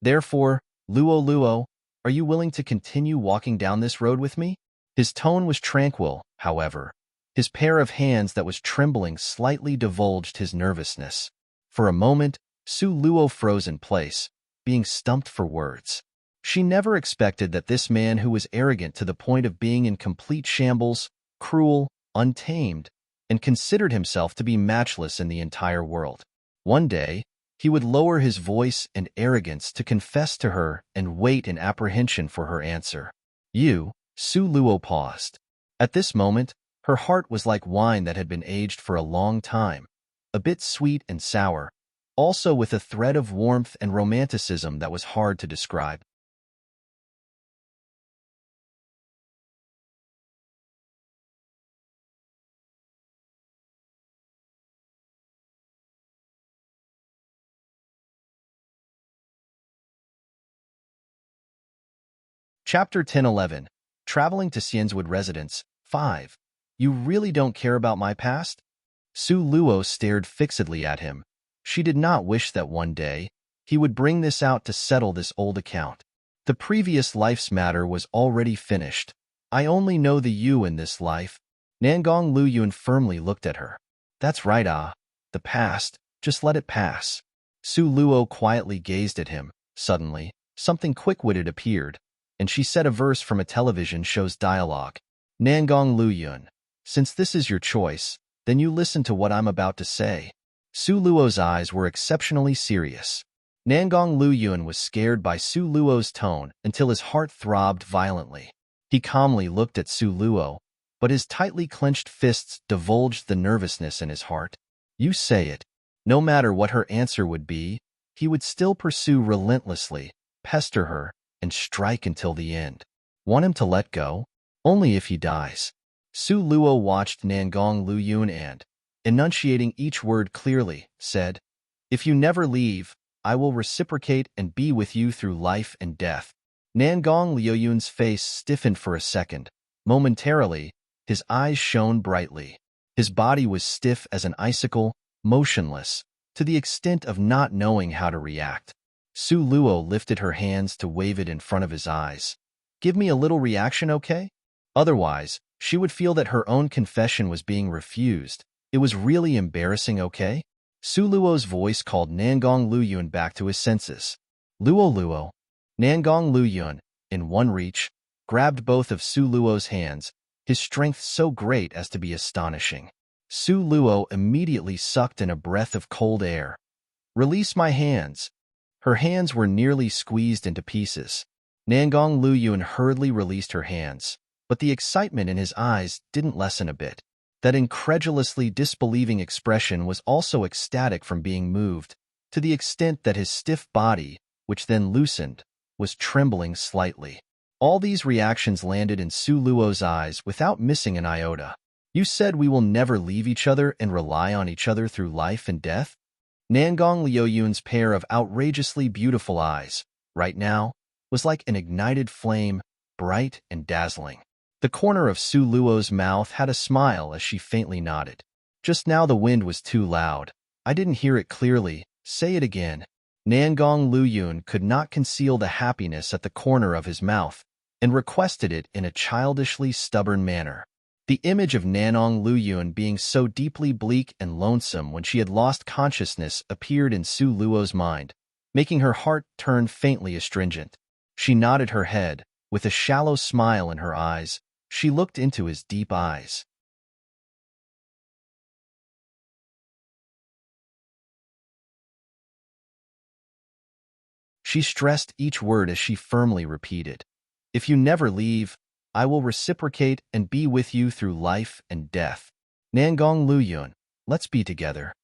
A: Therefore, Luo, are you willing to continue walking down this road with me? His tone was tranquil, however. His pair of hands that was trembling slightly divulged his nervousness. For a moment, Su Luo froze in place, being stumped for words. She never expected that this man who was arrogant to the point of being in complete shambles, cruel, untamed, and considered himself to be matchless in the entire world. One day, he would lower his voice and arrogance to confess to her and wait in apprehension for her answer. You, Su Luo paused. At this moment, her heart was like wine that had been aged for a long time, a bit sweet and sour, also with a thread of warmth and romanticism that was hard to describe. Chapter 1011, Traveling to Xianswood Residence, 5. You really don't care about my past? Su Luo stared fixedly at him. She did not wish that one day he would bring this out to settle this old account. The previous life's matter was already finished. I only know the you in this life. Nangong Luyun firmly looked at her. That's right, the past, just let it pass. Su Luo quietly gazed at him. Suddenly, something quick-witted appeared, and she said a verse from a television show's dialogue. Nangong Luyun, since this is your choice, then you listen to what I'm about to say. Su Luo's eyes were exceptionally serious. Nangong Luyun was scared by Su Luo's tone until his heart throbbed violently. He calmly looked at Su Luo, but his tightly clenched fists divulged the nervousness in his heart. You say it. No matter what her answer would be, he would still pursue relentlessly, pester her, and strike until the end. Want him to let go? Only if he dies. Su Luo watched Nangong Luyun and, enunciating each word clearly, said, If you never leave, I will reciprocate and be with you through life and death. Nangong Luyun's face stiffened for a second. Momentarily, his eyes shone brightly. His body was stiff as an icicle, motionless, to the extent of not knowing how to react. Su Luo lifted her hands to wave it in front of his eyes. Give me a little reaction, okay? Otherwise, she would feel that her own confession was being refused. It was really embarrassing, okay? Su Luo's voice called Nangong Luyun back to his senses. Luo. Nangong Luyun, in one reach, grabbed both of Su Luo's hands, his strength so great as to be astonishing. Su Luo immediately sucked in a breath of cold air. Release my hands. Her hands were nearly squeezed into pieces. Nangong Luyun hurriedly released her hands, but the excitement in his eyes didn't lessen a bit. That incredulously disbelieving expression was also ecstatic from being moved, to the extent that his stiff body, which then loosened, was trembling slightly. All these reactions landed in Su Luo's eyes without missing an iota. You said we will never leave each other and rely on each other through life and death? Nangong Luyun's pair of outrageously beautiful eyes, right now, was like an ignited flame, bright and dazzling. The corner of Su Luo's mouth had a smile as she faintly nodded. Just now the wind was too loud. I didn't hear it clearly. Say it again. Nangong Luyun could not conceal the happiness at the corner of his mouth, and requested it in a childishly stubborn manner. The image of Nangong Luyun being so deeply bleak and lonesome when she had lost consciousness appeared in Su Luo's mind, making her heart turn faintly astringent. She nodded her head, with a shallow smile in her eyes. She looked into his deep eyes. She stressed each word as she firmly repeated, If you never leave, I will reciprocate and be with you through life and death. Nangong Luyun, let's be together.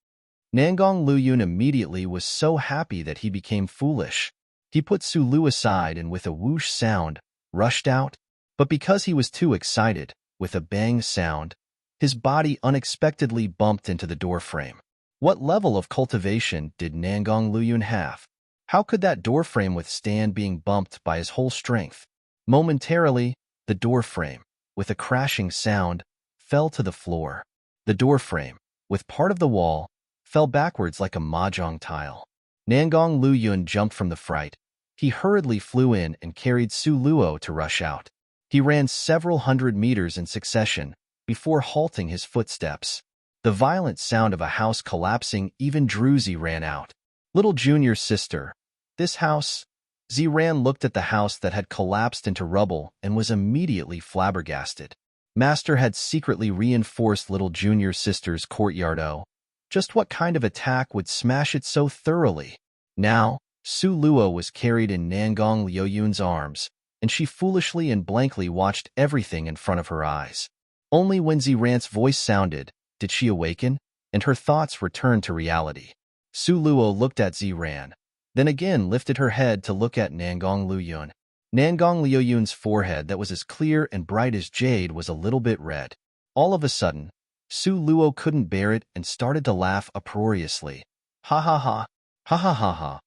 A: Nangong Luyun immediately was so happy that he became foolish. He put Su Lu aside and with a whoosh sound, rushed out. But because he was too excited, with a bang sound, his body unexpectedly bumped into the doorframe. What level of cultivation did Nangong Luyun have? How could that doorframe withstand being bumped by his whole strength? Momentarily, the doorframe, with a crashing sound, fell to the floor. The doorframe, with part of the wall, fell backwards like a mahjong tile. Nangong Luyun jumped from the fright. He hurriedly flew in and carried Su Luo to rush out. He ran several hundred meters in succession before halting his footsteps. The violent sound of a house collapsing even drew Ziran out. Little junior sister, this house? Ziran looked at the house that had collapsed into rubble and was immediately flabbergasted. Master had secretly reinforced little junior sister's courtyard. Oh, just what kind of attack would smash it so thoroughly? Now, Su Luo was carried in Nangong Liuyun's arms, and she foolishly and blankly watched everything in front of her eyes. Only when Ziran's voice sounded did she awaken, and her thoughts returned to reality. Su Luo looked at Ziran, then again lifted her head to look at Nangong Luyun. Nangong Liuyun's forehead that was as clear and bright as jade was a little bit red. All of a sudden, Su Luo couldn't bear it and started to laugh uproariously. Ha ha ha, ha ha ha ha.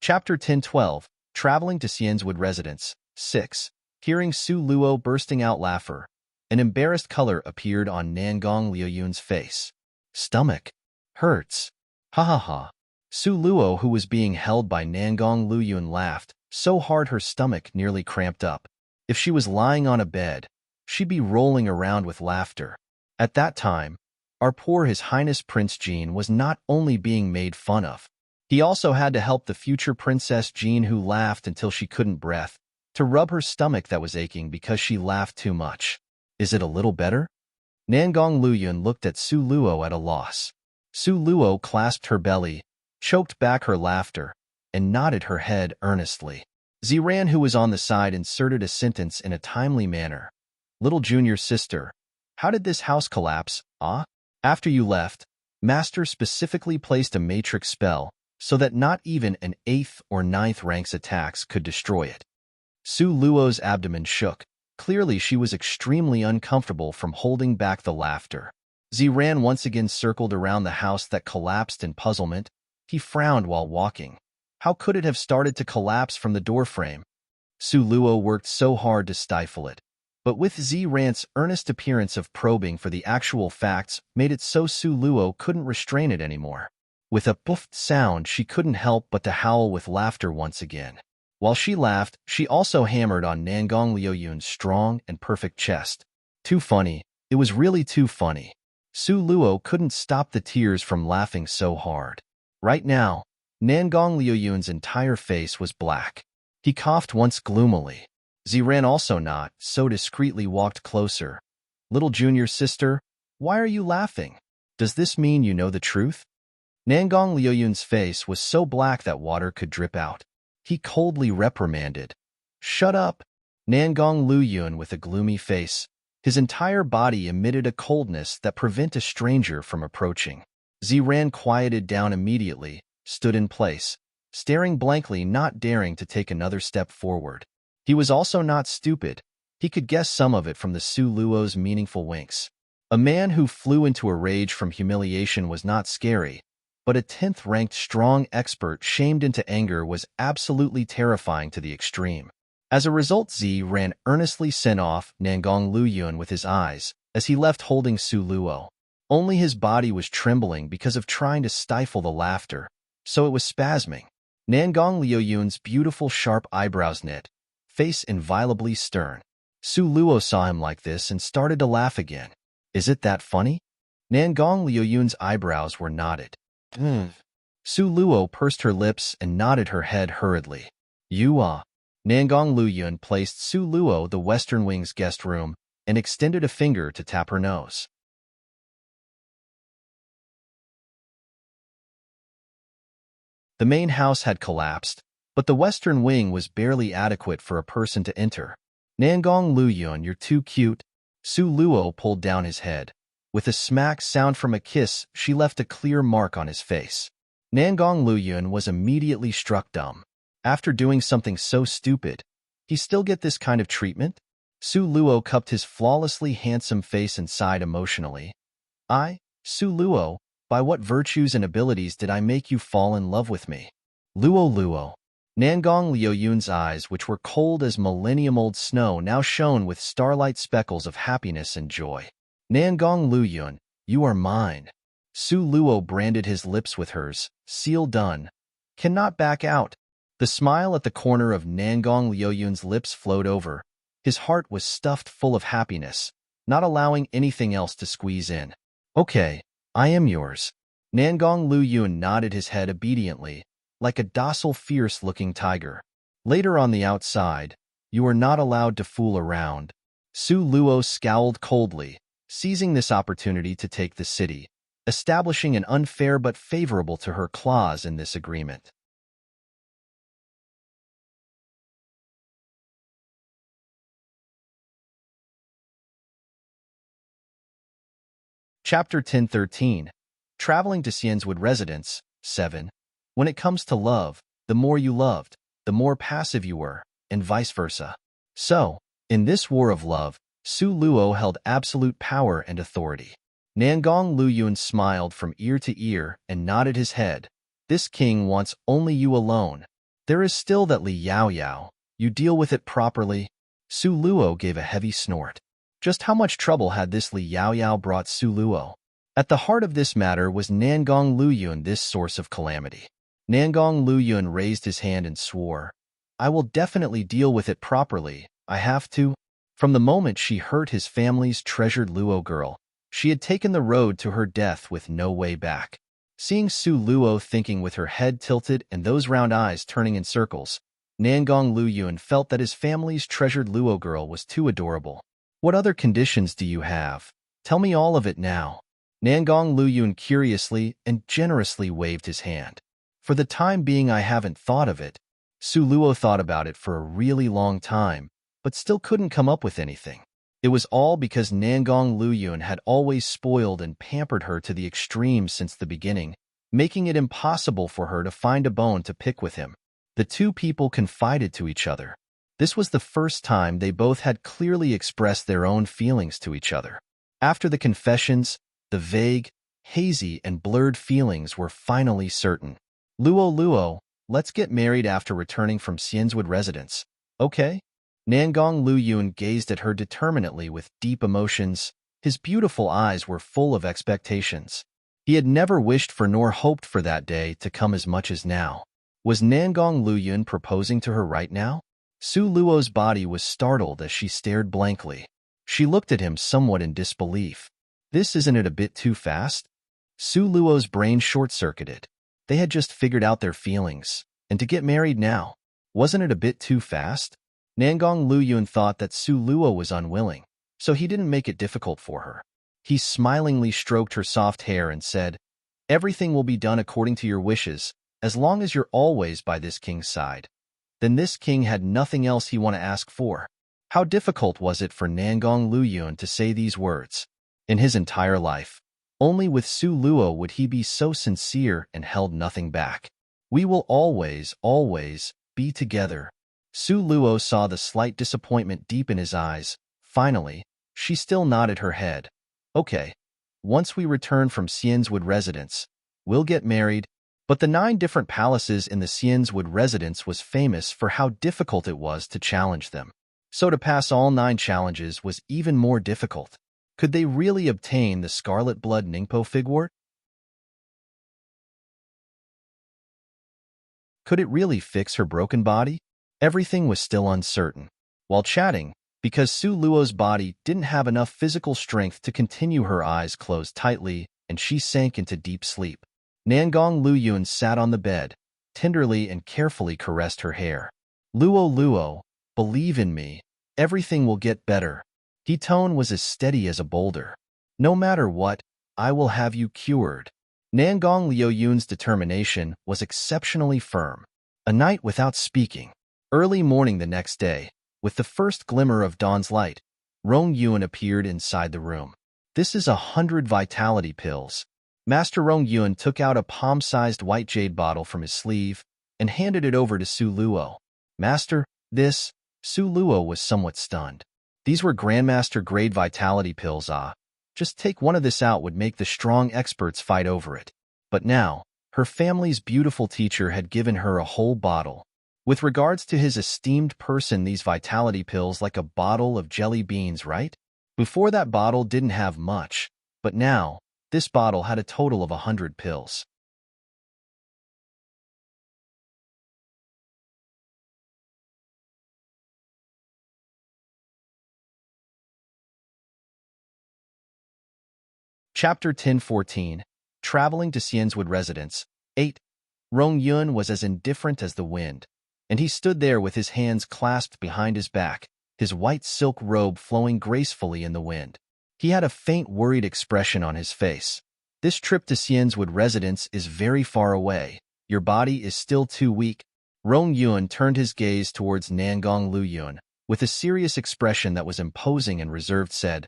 A: Chapter 10-12, Traveling to Xianzwood Residence, 6. Hearing Su Luo bursting out laughter, an embarrassed color appeared on Nangong Liuyun's face. Stomach. Hurts. Ha ha ha. Su Luo, who was being held by Nangong Luyun, laughed so hard her stomach nearly cramped up. If she was lying on a bed, she'd be rolling around with laughter. At that time, our poor His Highness Prince Jean was not only being made fun of, he also had to help the future Princess Jean, who laughed until she couldn't breathe, to rub her stomach that was aching because she laughed too much. Is it a little better? Nangong Luyun looked at Su Luo at a loss. Su Luo clasped her belly, choked back her laughter, and nodded her head earnestly. Ziran, who was on the side, inserted a sentence in a timely manner. Little junior sister, how did this house collapse, ah? After you left, Master specifically placed a matrix spell so that not even an 8th or 9th rank's attacks could destroy it. Su Luo's abdomen shook. Clearly she was extremely uncomfortable from holding back the laughter. Ziran once again circled around the house that collapsed in puzzlement. He frowned while walking. How could it have started to collapse from the doorframe? Su Luo worked so hard to stifle it. But with Ziran's earnest appearance of probing for the actual facts made it so Su Luo couldn't restrain it anymore. With a puffed sound, she couldn't help but to howl with laughter once again. While she laughed, she also hammered on Nangong Liuyun's strong and perfect chest. Too funny. It was really too funny. Su Luo couldn't stop the tears from laughing so hard. Right now, Nangong Liuyun's entire face was black. He coughed once gloomily. Ziran, also not so discreetly, walked closer. Little junior sister, why are you laughing? Does this mean you know the truth? Nangong Liuyun's face was so black that water could drip out. He coldly reprimanded. Shut up! Nangong Luyun, with a gloomy face, his entire body emitted a coldness that prevented a stranger from approaching. Ziran quieted down immediately, stood in place, staring blankly, not daring to take another step forward. He was also not stupid. He could guess some of it from the Su Luo's meaningful winks. A man who flew into a rage from humiliation was not scary, but a 10th-ranked strong expert shamed into anger was absolutely terrifying to the extreme. As a result, Ziran earnestly sent off Nangong Luyun with his eyes as he left, holding Su Luo. Only his body was trembling because of trying to stifle the laughter, so it was spasming. Nangong Luyun's beautiful sharp eyebrows knit, face inviolably stern. Su Luo saw him like this and started to laugh again. Is it that funny? Nangong Luyun's eyebrows were knotted. Su Luo pursed her lips and nodded her head hurriedly. Nangong Luyun placed Su Luo the western wing's guest room and extended a finger to tap her nose. The main house had collapsed, but the western wing was barely adequate for a person to enter. Nangong Luyun, you're too cute. Su Luo pulled down his head. With a smack sound from a kiss, she left a clear mark on his face. Nangong Luyun was immediately struck dumb. After doing something so stupid, he still get this kind of treatment? Su Luo cupped his flawlessly handsome face and sighed emotionally. Su Luo, by what virtues and abilities did I make you fall in love with me? Luo Luo. Nangong Liuyun's eyes, which were cold as millennium-old snow, now shone with starlight speckles of happiness and joy. Nangong Luyun, you are mine. Su Luo branded his lips with hers. Seal done. Cannot back out. The smile at the corner of Nangong Liuyun's lips flowed over. His heart was stuffed full of happiness, not allowing anything else to squeeze in. Okay, I am yours. Nangong Luyun nodded his head obediently, like a docile, fierce-looking tiger. Later on the outside, you are not allowed to fool around. Su Luo scowled coldly, seizing this opportunity to take the city, establishing an unfair but favorable to her clause in this agreement. Chapter 1013. Traveling to Xianzwood Residence, 7. When it comes to love, the more you loved, the more passive you were, and vice versa. So, in this war of love, Su Luo held absolute power and authority. Nangong Luyun smiled from ear to ear and nodded his head. This king wants only you alone. There is still that Li Yao Yao. You deal with it properly. Su Luo gave a heavy snort. Just how much trouble had this Li Yao Yao brought Su Luo? At the heart of this matter was Nangong Luyun, this source of calamity. Nangong Luyun raised his hand and swore, I will definitely deal with it properly. I have to. From the moment she hurt his family's treasured Luo girl, she had taken the road to her death with no way back. Seeing Su Luo thinking with her head tilted and those round eyes turning in circles, Nangong Luyun felt that his family's treasured Luo girl was too adorable. What other conditions do you have? Tell me all of it now. Nangong Luyun curiously and generously waved his hand. For the time being, I haven't thought of it. Su Luo thought about it for a really long time, but still couldn't come up with anything. It was all because Nangong Luyun had always spoiled and pampered her to the extreme since the beginning, making it impossible for her to find a bone to pick with him. The two people confided to each other. This was the first time they both had clearly expressed their own feelings to each other. After the confessions, the vague, hazy, and blurred feelings were finally certain. Luo Luo, let's get married after returning from Xianzwood Residence, okay? Nangong Luyun gazed at her determinately with deep emotions. His beautiful eyes were full of expectations. He had never wished for nor hoped for that day to come as much as now. Was Nangong Luyun proposing to her right now? Su Luo's body was startled as she stared blankly. She looked at him somewhat in disbelief. Isn't it a bit too fast? Su Luo's brain short-circuited. They had just figured out their feelings, and to get married now, wasn't it a bit too fast? Nangong Luyun thought that Su Luo was unwilling, so he didn't make it difficult for her. He smilingly stroked her soft hair and said, everything will be done according to your wishes, as long as you're always by this king's side. Then this king had nothing else he wanted to ask for. How difficult was it for Nangong Luyun to say these words? In his entire life, only with Su Luo would he be so sincere and held nothing back. We will always, always be together. Su Luo saw the slight disappointment deep in his eyes. Finally, she still nodded her head. Okay, once we return from Xianzwood Residence, we'll get married. But the 9 different palaces in the Xianzwood Residence was famous for how difficult it was to challenge them. So to pass all 9 challenges was even more difficult. Could they really obtain the Scarlet Blood Ningpo figwort? Could it really fix her broken body? Everything was still uncertain. While chatting, because Su Luo's body didn't have enough physical strength to continue, her eyes closed tightly, and she sank into deep sleep. Nangong Luyun sat on the bed, tenderly and carefully caressed her hair. Luo Luo, believe in me. Everything will get better. His tone was as steady as a boulder. No matter what, I will have you cured. Nangong Luyun's determination was exceptionally firm. A night without speaking. Early morning the next day, With the first glimmer of dawn's light, Rong Yun appeared inside the room. "This is 100 vitality pills." Master Rong Yun took out a palm-sized white jade bottle from his sleeve and handed it over to Su Luo. "Master, this..." Su Luo was somewhat stunned. These were Grandmaster-grade vitality pills. Just take one of this out would make the strong experts fight over it. But now, her family's beautiful teacher had given her a whole bottle. With regards to his esteemed person, these vitality pills like a bottle of jelly beans, right? Before, that bottle didn't have much, but now, this bottle had a total of 100 pills. Chapter 1014, Traveling to Xianzwood Residence. 8. Rong Yun was as indifferent as the wind, and he stood there with his hands clasped behind his back, his white silk robe flowing gracefully in the wind. He had a faint, worried expression on his face. "This trip to Xianzwood Residence is very far away. Your body is still too weak." Rong Yun turned his gaze towards Nangong Luyun, with a serious expression that was imposing and reserved, said,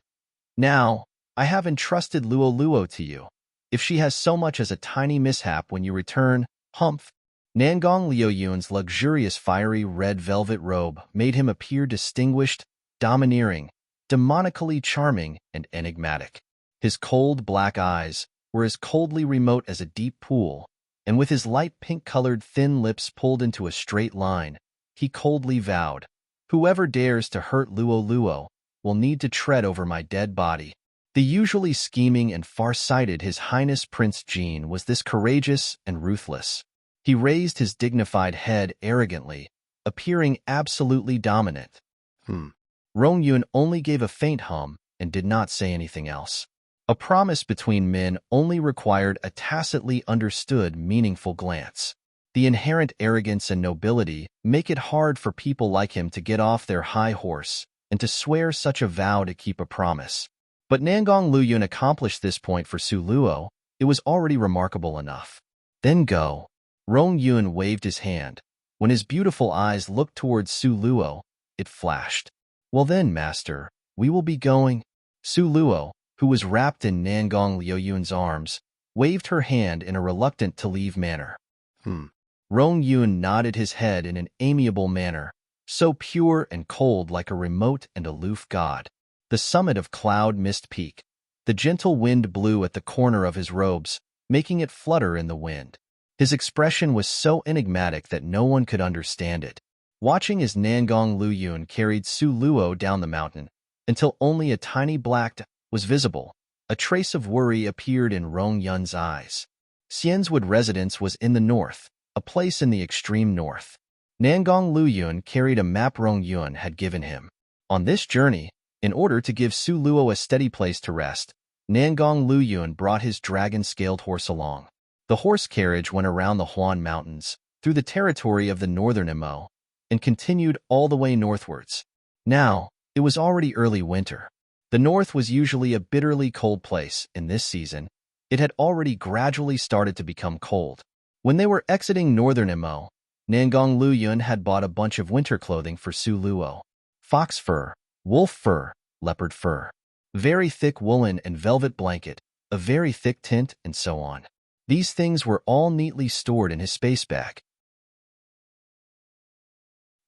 A: "Now, I have entrusted Luo Luo to you. If she has so much as a tiny mishap when you return, humph." Nangong Liuyun's luxurious fiery red velvet robe made him appear distinguished, domineering, demonically charming, and enigmatic. His cold black eyes were as coldly remote as a deep pool, and with his light pink-colored thin lips pulled into a straight line, he coldly vowed, "Whoever dares to hurt Luo Luo will need to tread over my dead body." The usually scheming and far-sighted His Highness Prince Jean was this courageous and ruthless. He raised his dignified head arrogantly, appearing absolutely dominant. Rong Yun only gave a faint hum and did not say anything else. A promise between men only required a tacitly understood, meaningful glance. The inherent arrogance and nobility make it hard for people like him to get off their high horse and to swear such a vow to keep a promise. But Nangong Luyun accomplished this point for Su Luo. It was already remarkable enough. "Then go." Rong Yun waved his hand. When his beautiful eyes looked towards Su Luo, it flashed. "Well then, master, we will be going." Su Luo, who was wrapped in Nangong Liuyun's arms, waved her hand in a reluctant-to-leave manner. Rong Yun nodded his head in an amiable manner, so pure and cold like a remote and aloof god. The summit of Cloud Mist Peak. The gentle wind blew at the corner of his robes, making it flutter in the wind. His expression was so enigmatic that no one could understand it. Watching as Nangong Luyun carried Su Luo down the mountain, until only a tiny black dot was visible, a trace of worry appeared in Rong Yun's eyes. Xianzwood Residence was in the north, a place in the extreme north. Nangong Luyun carried a map Rong Yun had given him. On this journey, in order to give Su Luo a steady place to rest, Nangong Luyun brought his dragon-scaled horse along. The horse carriage went around the Huan Mountains, through the territory of the northern Imo, and continued all the way northwards. Now, it was already early winter. The north was usually a bitterly cold place. In this season, it had already gradually started to become cold. When they were exiting northern Imo, Nangong Luyun had bought a bunch of winter clothing for Su Luo. Fox fur, wolf fur, leopard fur, very thick woolen and velvet blanket, a very thick tent, and so on. These things were all neatly stored in his space bag.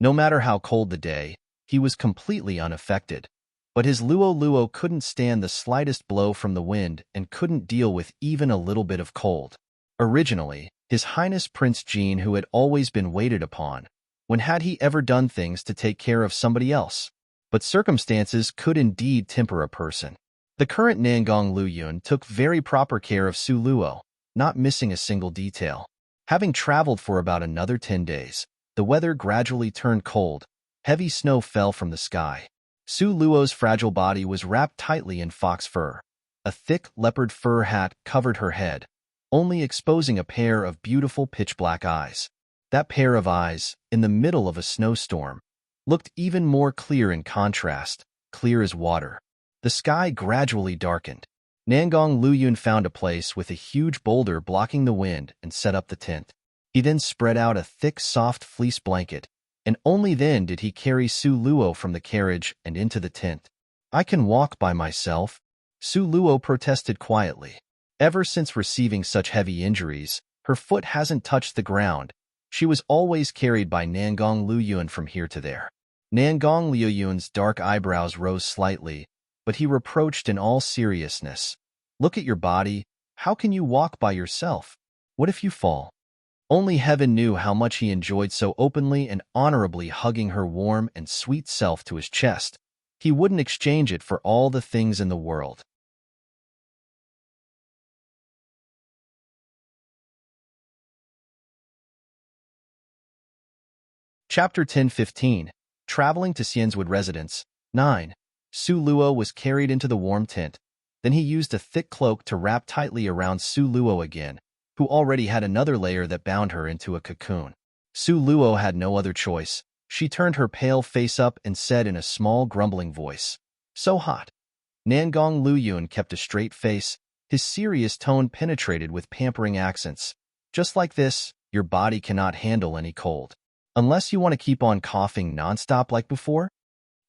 A: No matter how cold the day, he was completely unaffected. But his Luo Luo couldn't stand the slightest blow from the wind and couldn't deal with even a little bit of cold. Originally, His Highness Prince Jean, who had always been waited upon, when had he ever done things to take care of somebody else? But circumstances could indeed temper a person. The current Nangong Luyun took very proper care of Su Luo, not missing a single detail. Having traveled for about another 10 days, the weather gradually turned cold. Heavy snow fell from the sky. Su Luo's fragile body was wrapped tightly in fox fur. A thick leopard fur hat covered her head, only exposing a pair of beautiful pitch-black eyes. That pair of eyes, in the middle of a snowstorm, looked even more clear in contrast, clear as water. The sky gradually darkened. Nangong Luyun found a place with a huge boulder blocking the wind and set up the tent. He then spread out a thick, soft fleece blanket and only then did he carry Su Luo from the carriage and into the tent. "I can walk by myself," Su Luo protested quietly. Ever since receiving such heavy injuries, her foot hasn't touched the ground. She was always carried by Nangong Luyuan from here to there. Nangong Luyuan's dark eyebrows rose slightly, but he reproached in all seriousness. "Look at your body. How can you walk by yourself? What if you fall?" Only heaven knew how much he enjoyed so openly and honorably hugging her warm and sweet self to his chest. He wouldn't exchange it for all the things in the world. Chapter 10:15. Traveling to Xianzwood Residence. 9. Su Luo was carried into the warm tent. Then he used a thick cloak to wrap tightly around Su Luo again, who already had another layer that bound her into a cocoon. Su Luo had no other choice. She turned her pale face up and said in a small, grumbling voice, "So hot." Nangong Luyun kept a straight face, his serious tone penetrated with pampering accents. "Just like this, your body cannot handle any cold. Unless you want to keep on coughing nonstop like before?"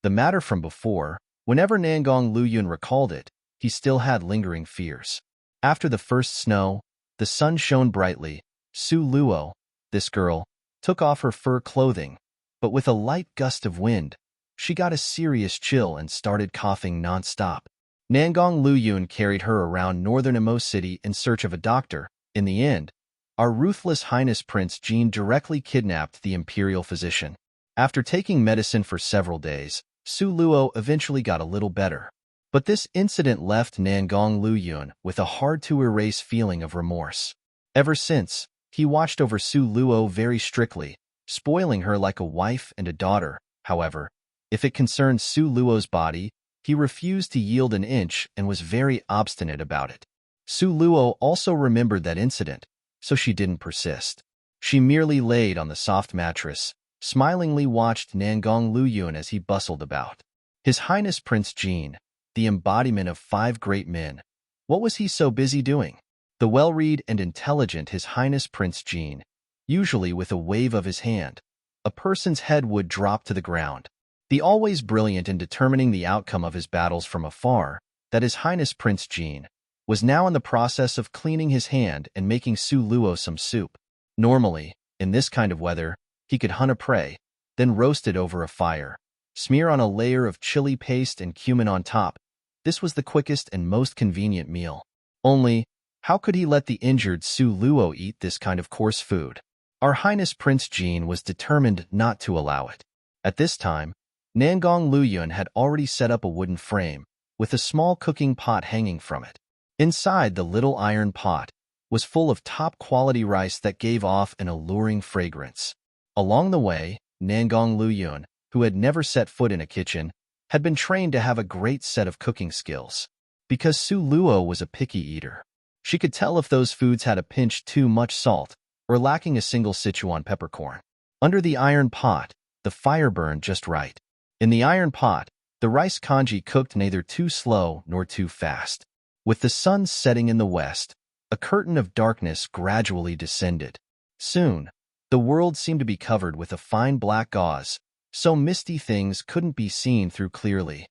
A: The matter from before, whenever Nangong Luyun recalled it, he still had lingering fears. After the first snow, the sun shone brightly. Su Luo, this girl, took off her fur clothing, but with a light gust of wind, she got a serious chill and started coughing nonstop. Nangong Luyun carried her around northern Imo City in search of a doctor. In the end, our ruthless Highness Prince Jean directly kidnapped the imperial physician. After taking medicine for several days, Su Luo eventually got a little better. But this incident left Nangong Luyun with a hard-to-erase feeling of remorse. Ever since, he watched over Su Luo very strictly, spoiling her like a wife and a daughter. However, if it concerned Su Luo's body, he refused to yield an inch and was very obstinate about it. Su Luo also remembered that incident, so she didn't persist. She merely laid on the soft mattress, smilingly watched Nangong Luyun as he bustled about. His Highness Prince Jean, the embodiment of 5 great men. What was he so busy doing? The well-read and intelligent His Highness Prince Jean, usually with a wave of his hand, a person's head would drop to the ground. The always brilliant in determining the outcome of his battles from afar, that His Highness Prince Jean, was now in the process of cleaning his hand and making Su Luo some soup. Normally, in this kind of weather, he could hunt a prey, then roast it over a fire, smear on a layer of chili paste and cumin on top. This was the quickest and most convenient meal. Only, how could he let the injured Su Luo eat this kind of coarse food? Our Highness Prince Jean was determined not to allow it. At this time, Nangong Luyun had already set up a wooden frame, with a small cooking pot hanging from it. Inside the little iron pot was full of top-quality rice that gave off an alluring fragrance. Along the way, Nangong Luyun, who had never set foot in a kitchen, had been trained to have a great set of cooking skills. Because Su Luo was a picky eater, she could tell if those foods had a pinch too much salt or lacking a single Sichuan peppercorn. Under the iron pot, the fire burned just right. In the iron pot, the rice congee cooked neither too slow nor too fast. With the sun setting in the west, a curtain of darkness gradually descended. Soon, the world seemed to be covered with a fine black gauze, so misty things couldn't be seen through clearly.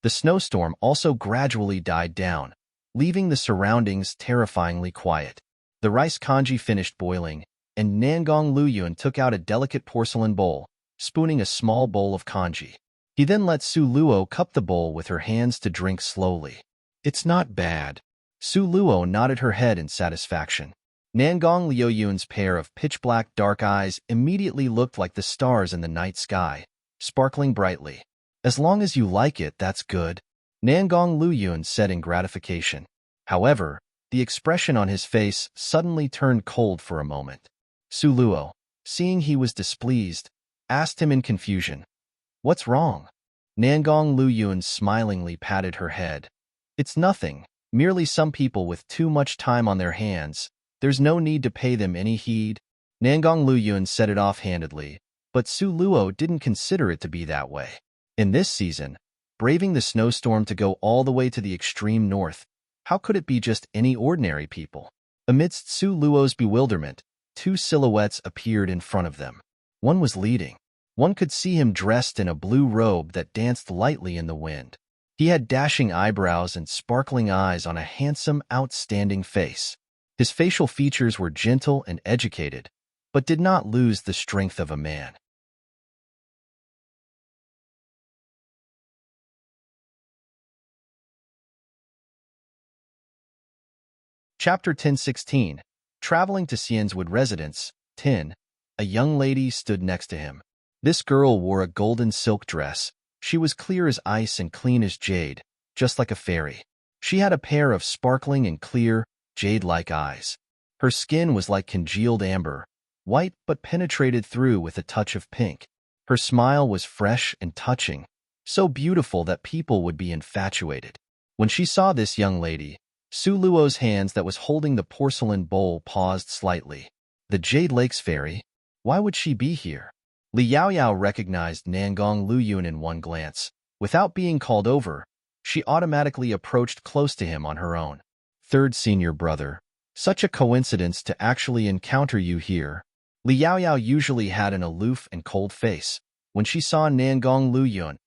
A: The snowstorm also gradually died down, leaving the surroundings terrifyingly quiet. The rice congee finished boiling, and Nangong Luyun took out a delicate porcelain bowl, spooning a small bowl of congee. He then let Su Luo cup the bowl with her hands to drink slowly. "It's not bad." Su Luo nodded her head in satisfaction. Nangong Luyun's pair of pitch-black dark eyes immediately looked like the stars in the night sky, sparkling brightly. "As long as you like it, that's good," Nangong Luyun said in gratification. However, the expression on his face suddenly turned cold for a moment. Su Luo, seeing he was displeased, asked him in confusion, "What's wrong?" Nangong Luyun smilingly patted her head. "It's nothing, merely some people with too much time on their hands. There's no need to pay them any heed." Nangong Luyun said it offhandedly, but Su Luo didn't consider it to be that way. In this season, braving the snowstorm to go all the way to the extreme north, how could it be just any ordinary people? Amidst Su Luo's bewilderment, two silhouettes appeared in front of them. One was leading. One could see him dressed in a blue robe that danced lightly in the wind. He had dashing eyebrows and sparkling eyes on a handsome, outstanding face. His facial features were gentle and educated, but did not lose the strength of a man. Chapter 1016. Traveling to Xian's residence. 10. A young lady stood next to him. This girl wore a golden silk dress. She was clear as ice and clean as jade, just like a fairy. She had a pair of sparkling and clear, jade-like eyes. Her skin was like congealed amber, white but penetrated through with a touch of pink. Her smile was fresh and touching, so beautiful that people would be infatuated. When she saw this young lady, Su Luo's hands that was holding the porcelain bowl paused slightly. The Jade Lakes Fairy? Why would she be here? Li Yaoyao recognized Nangong Luyun in one glance. Without being called over, she automatically approached close to him on her own. Third senior brother. Such a coincidence to actually encounter you here. Li Yaoyao usually had an aloof and cold face. When she saw Nangong Luyun,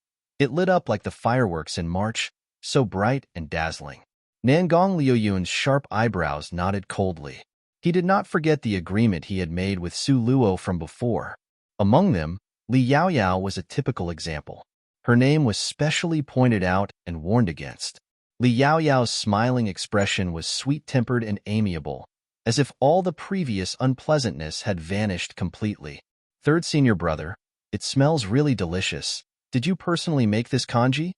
A: it lit up like the fireworks in March, so bright and dazzling. Nangong Luyun's sharp eyebrows nodded coldly. He did not forget the agreement he had made with Su Luo from before. Among them, Li Yaoyao was a typical example. Her name was specially pointed out and warned against. Li Yaoyao's smiling expression was sweet-tempered and amiable, as if all the previous unpleasantness had vanished completely. Third senior brother, it smells really delicious. Did you personally make this kanji?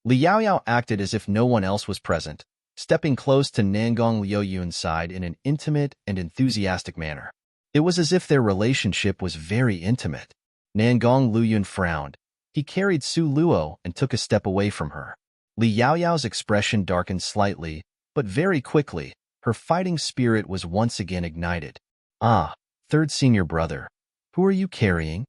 A: Li Yaoyao acted as if no one else was present, stepping close to Nangong Luyun's side in an intimate and enthusiastic manner. It was as if their relationship was very intimate. Nangong Luyun frowned. He carried Su Luo and took a step away from her. Li Yaoyao's expression darkened slightly, but very quickly, her fighting spirit was once again ignited. Ah, third senior brother, who are you carrying?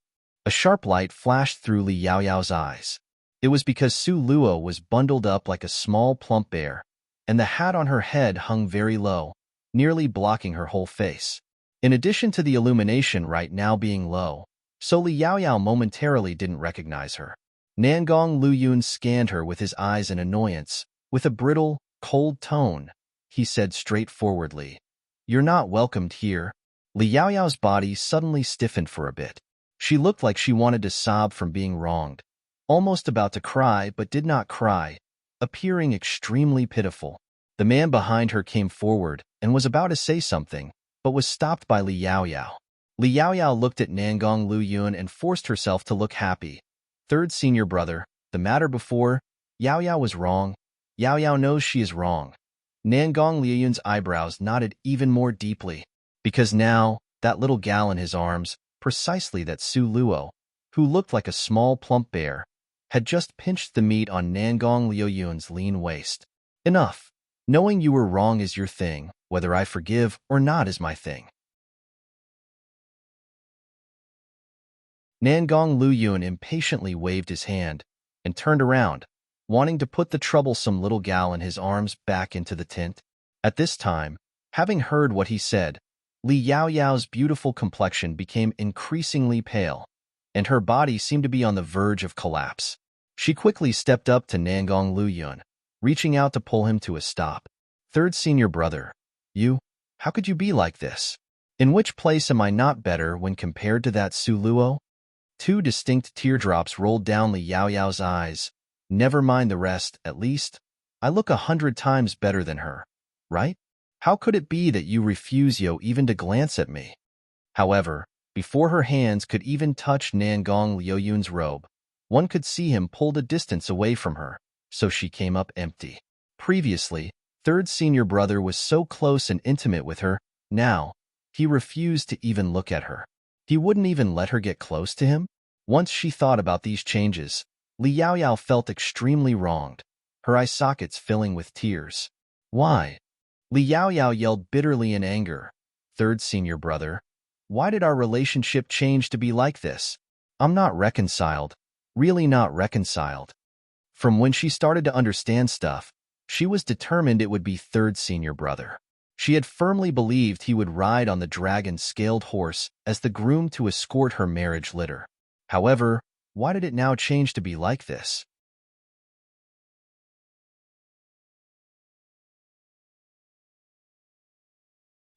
A: A sharp light flashed through Li Yaoyao's eyes. It was because Su Luo was bundled up like a small plump bear, and the hat on her head hung very low, nearly blocking her whole face. In addition to the illumination right now being low, so Li Yaoyao momentarily didn't recognize her. Nangong Luyun scanned her with his eyes in annoyance. With a brittle, cold tone, he said straightforwardly, "You're not welcomed here." Li Yaoyao's body suddenly stiffened for a bit. She looked like she wanted to sob from being wronged, almost about to cry but did not cry, appearing extremely pitiful. The man behind her came forward and was about to say something, but was stopped by Li Yaoyao. Li Yaoyao looked at Nangong Luyun and forced herself to look happy. Third senior brother, the matter before, Yaoyao was wrong. Yaoyao knows she is wrong. Nangong Luyun's eyebrows nodded even more deeply, because now, that little gal in his arms, precisely that Su Luo, who looked like a small plump bear, had just pinched the meat on Nangong Luyun's lean waist. Enough. Knowing you were wrong is your thing, whether I forgive or not is my thing. Nangong Luyun impatiently waved his hand and turned around, wanting to put the troublesome little gal in his arms back into the tent. At this time, having heard what he said, Li Yaoyao's beautiful complexion became increasingly pale, and her body seemed to be on the verge of collapse. She quickly stepped up to Nangong Luyun, reaching out to pull him to a stop. Third senior brother, how could you be like this? In which place am I not better when compared to that Su Luo? Two distinct teardrops rolled down Li Yaoyao's eyes. Never mind the rest, at least. I look 100 times better than her, right? How could it be that you refuse even to glance at me? However, before her hands could even touch Nangong Luyun's robe, one could see him pulled a distance away from her, so she came up empty. Previously, third senior brother was so close and intimate with her. Now, he refused to even look at her. He wouldn't even let her get close to him? Once she thought about these changes, Li Yaoyao felt extremely wronged, her eye sockets filling with tears. Why? Li Yaoyao yelled bitterly in anger. Third senior brother, why did our relationship change to be like this? I'm not reconciled, really not reconciled. From when she started to understand stuff, she was determined it would be third senior brother. She had firmly believed he would ride on the dragon's scaled horse as the groom to escort her marriage litter. However, why did it now change to be like this?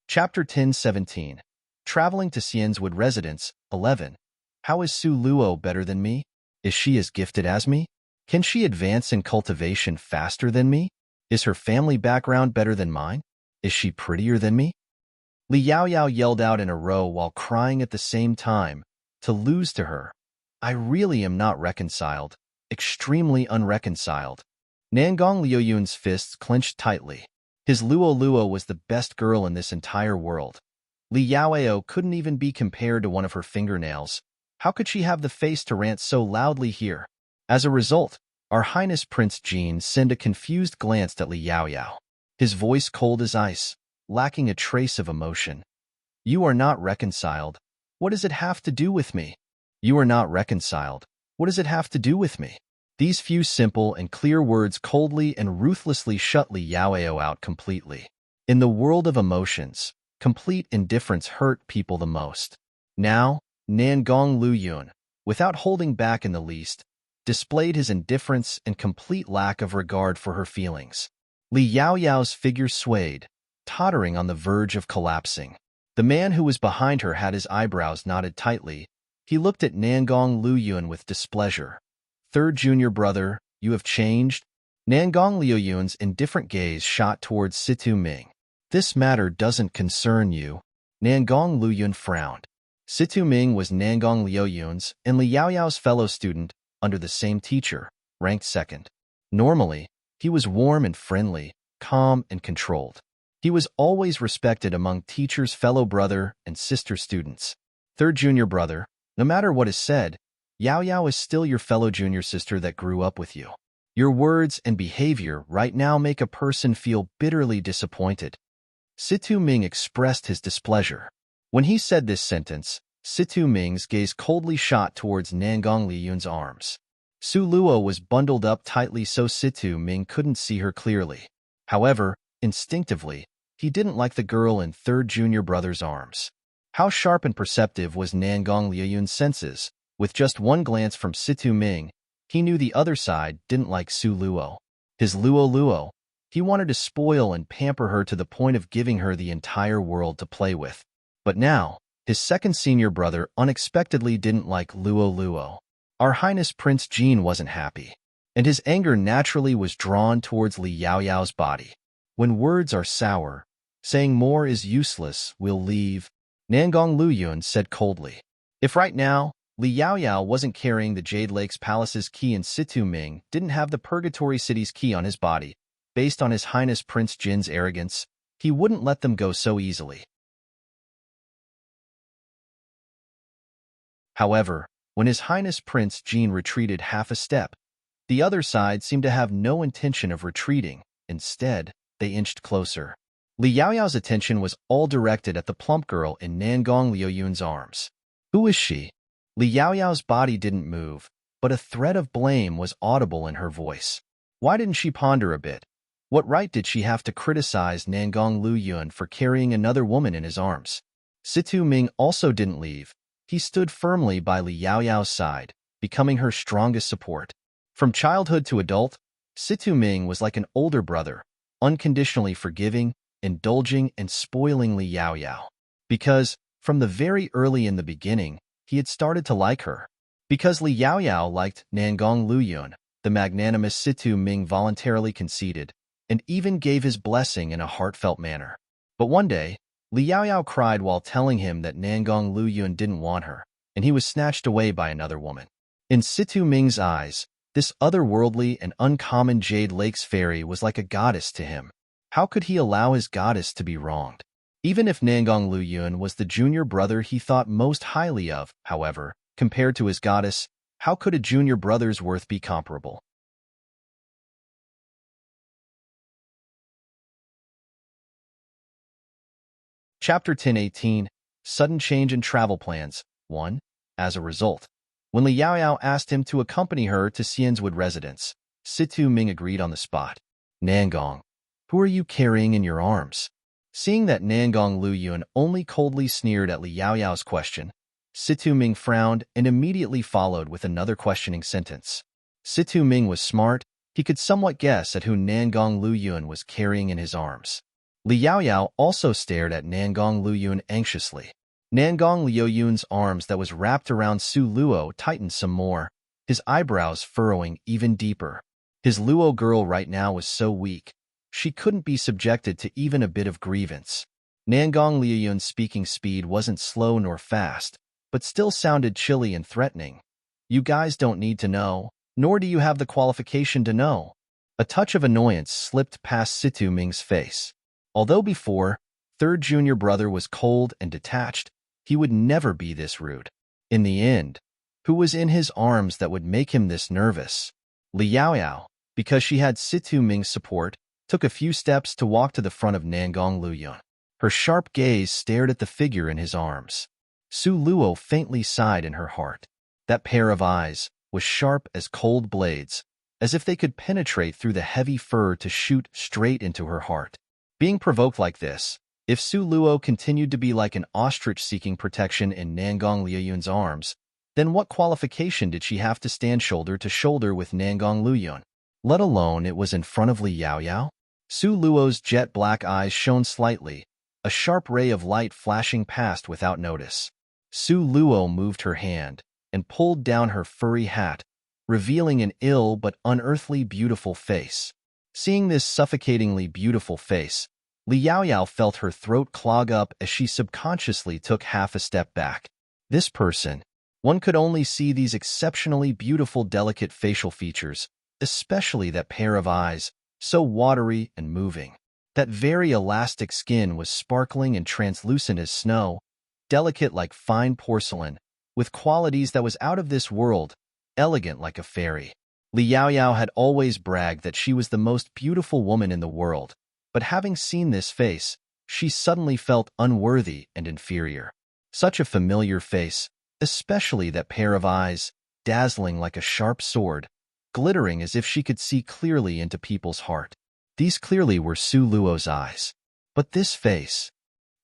A: Chapter 10:17. Traveling to Xian's residence. 11. How is Su Luo better than me? Is she as gifted as me? Can she advance in cultivation faster than me? Is her family background better than mine? Is she prettier than me? Li Yaoyao yelled out in a row while crying at the same time. To lose to her. I really am not reconciled. Extremely unreconciled. Nangong Liuyun's fists clenched tightly. His Luo Luo was the best girl in this entire world. Li Yaoyao couldn't even be compared to one of her fingernails. How could she have the face to rant so loudly here? As a result, Our Highness Prince Jean sent a confused glance at Li Yaoyao. His voice cold as ice, lacking a trace of emotion. You are not reconciled. What does it have to do with me? You are not reconciled. What does it have to do with me? These few simple and clear words coldly and ruthlessly shut Li Yaoyao out completely. In the world of emotions, complete indifference hurt people the most. Now, Nangong Luyun, without holding back in the least, displayed his indifference and complete lack of regard for her feelings. Li Yaoyao's figure swayed, tottering on the verge of collapsing. The man who was behind her had his eyebrows knotted tightly. He looked at Nangong Luyun with displeasure. Third junior brother, you have changed? Nangong Luyun's indifferent gaze shot towards Situ Ming. This matter doesn't concern you. Nangong Luyun frowned. Situ Ming was Nangong Luyun's and Li Yaoyao's fellow student, under the same teacher, ranked second. Normally, he was warm and friendly, calm and controlled. He was always respected among teachers' fellow brother and sister students. Third junior brother, no matter what is said, Yao Yao is still your fellow junior sister that grew up with you. Your words and behavior right now make a person feel bitterly disappointed. Situ Ming expressed his displeasure. When he said this sentence, Situ Ming's gaze coldly shot towards Nangong Liyun's arms. Su Luo was bundled up tightly so Situ Ming couldn't see her clearly. However, instinctively, he didn't like the girl in third junior brother's arms. How sharp and perceptive was Nangong Liyun's senses? With just one glance from Situ Ming, he knew the other side didn't like Su Luo. His Luo Luo, he wanted to spoil and pamper her to the point of giving her the entire world to play with. But now, his second senior brother unexpectedly didn't like Luo Luo. Our Highness Prince Jean wasn't happy, and his anger naturally was drawn towards Li Yaoyao's body. When words are sour, saying more is useless, we'll leave, Nangong Luyun said coldly. If right now, Li Yaoyao wasn't carrying the Jade Lake's palace's key and Situ Ming didn't have the Purgatory City's key on his body, based on His Highness Prince Jin's arrogance, he wouldn't let them go so easily. However, when His Highness Prince Jin retreated half a step, the other side seemed to have no intention of retreating. Instead, they inched closer. Li Yaoyao's attention was all directed at the plump girl in Nangong Liyun's arms. Who is she? Li Yaoyao's body didn't move, but a thread of blame was audible in her voice. Why didn't she ponder a bit? What right did she have to criticize Nangong Luyun for carrying another woman in his arms? Situ Ming also didn't leave. He stood firmly by Li Yaoyao's side, becoming her strongest support. From childhood to adult, Situ Ming was like an older brother, unconditionally forgiving, indulging, and spoiling Li Yaoyao. Because, from the very early in the beginning, he had started to like her. Because Li Yaoyao liked Nangong Luyun, the magnanimous Situ Ming voluntarily conceded, and even gave his blessing in a heartfelt manner. But one day, Li Yaoyao cried while telling him that Nangong Luyun didn't want her, and he was snatched away by another woman. In Situ Ming's eyes, this otherworldly and uncommon Jade Lake's fairy was like a goddess to him. How could he allow his goddess to be wronged? Even if Nangong Luyun was the junior brother he thought most highly of, however, compared to his goddess, how could a junior brother's worth be comparable? Chapter 10:18. Sudden Change in Travel Plans. 1. As a result, when Li Yaoyao asked him to accompany her to Xian's residence, Situ Ming agreed on the spot. Nangong, who are you carrying in your arms? Seeing that Nangong Luyun only coldly sneered at Li Yaoyao's question, Situ Ming frowned and immediately followed with another questioning sentence. Situ Ming was smart. He could somewhat guess at who Nangong Luyun was carrying in his arms. Li Yaoyao also stared at Nangong Luyun anxiously. Nangong Luyun's arms that was wrapped around Su Luo tightened some more, his eyebrows furrowing even deeper. His Luo girl right now was so weak, she couldn't be subjected to even a bit of grievance. Nangong Luyun's speaking speed wasn't slow nor fast, but still sounded chilly and threatening. You guys don't need to know, nor do you have the qualification to know. A touch of annoyance slipped past Situ Ming's face. Although before, third junior brother was cold and detached, he would never be this rude. In the end, who was in his arms that would make him this nervous? Li Yaoyao, because she had Situ Ming's support, took a few steps to walk to the front of Nangong Luyun. Her sharp gaze stared at the figure in his arms. Su Luo faintly sighed in her heart. That pair of eyes was sharp as cold blades, as if they could penetrate through the heavy fur to shoot straight into her heart. Being provoked like this, if Su Luo continued to be like an ostrich seeking protection in Nangong Luyun's arms, then what qualification did she have to stand shoulder to shoulder with Nangong Luyun? Let alone it was in front of Li Yaoyao? Su Luo's jet black eyes shone slightly, a sharp ray of light flashing past without notice. Su Luo moved her hand and pulled down her furry hat, revealing an ill but unearthly beautiful face. Seeing this suffocatingly beautiful face, Li Yaoyao felt her throat clog up as she subconsciously took half a step back. This person, one could only see these exceptionally beautiful delicate facial features, especially that pair of eyes, so watery and moving. That very elastic skin was sparkling and translucent as snow, delicate like fine porcelain, with qualities that was out of this world, elegant like a fairy. Li Yaoyao had always bragged that she was the most beautiful woman in the world, but having seen this face, she suddenly felt unworthy and inferior. Such a familiar face, especially that pair of eyes, dazzling like a sharp sword, glittering as if she could see clearly into people's heart. These clearly were Su Luo's eyes. But this face,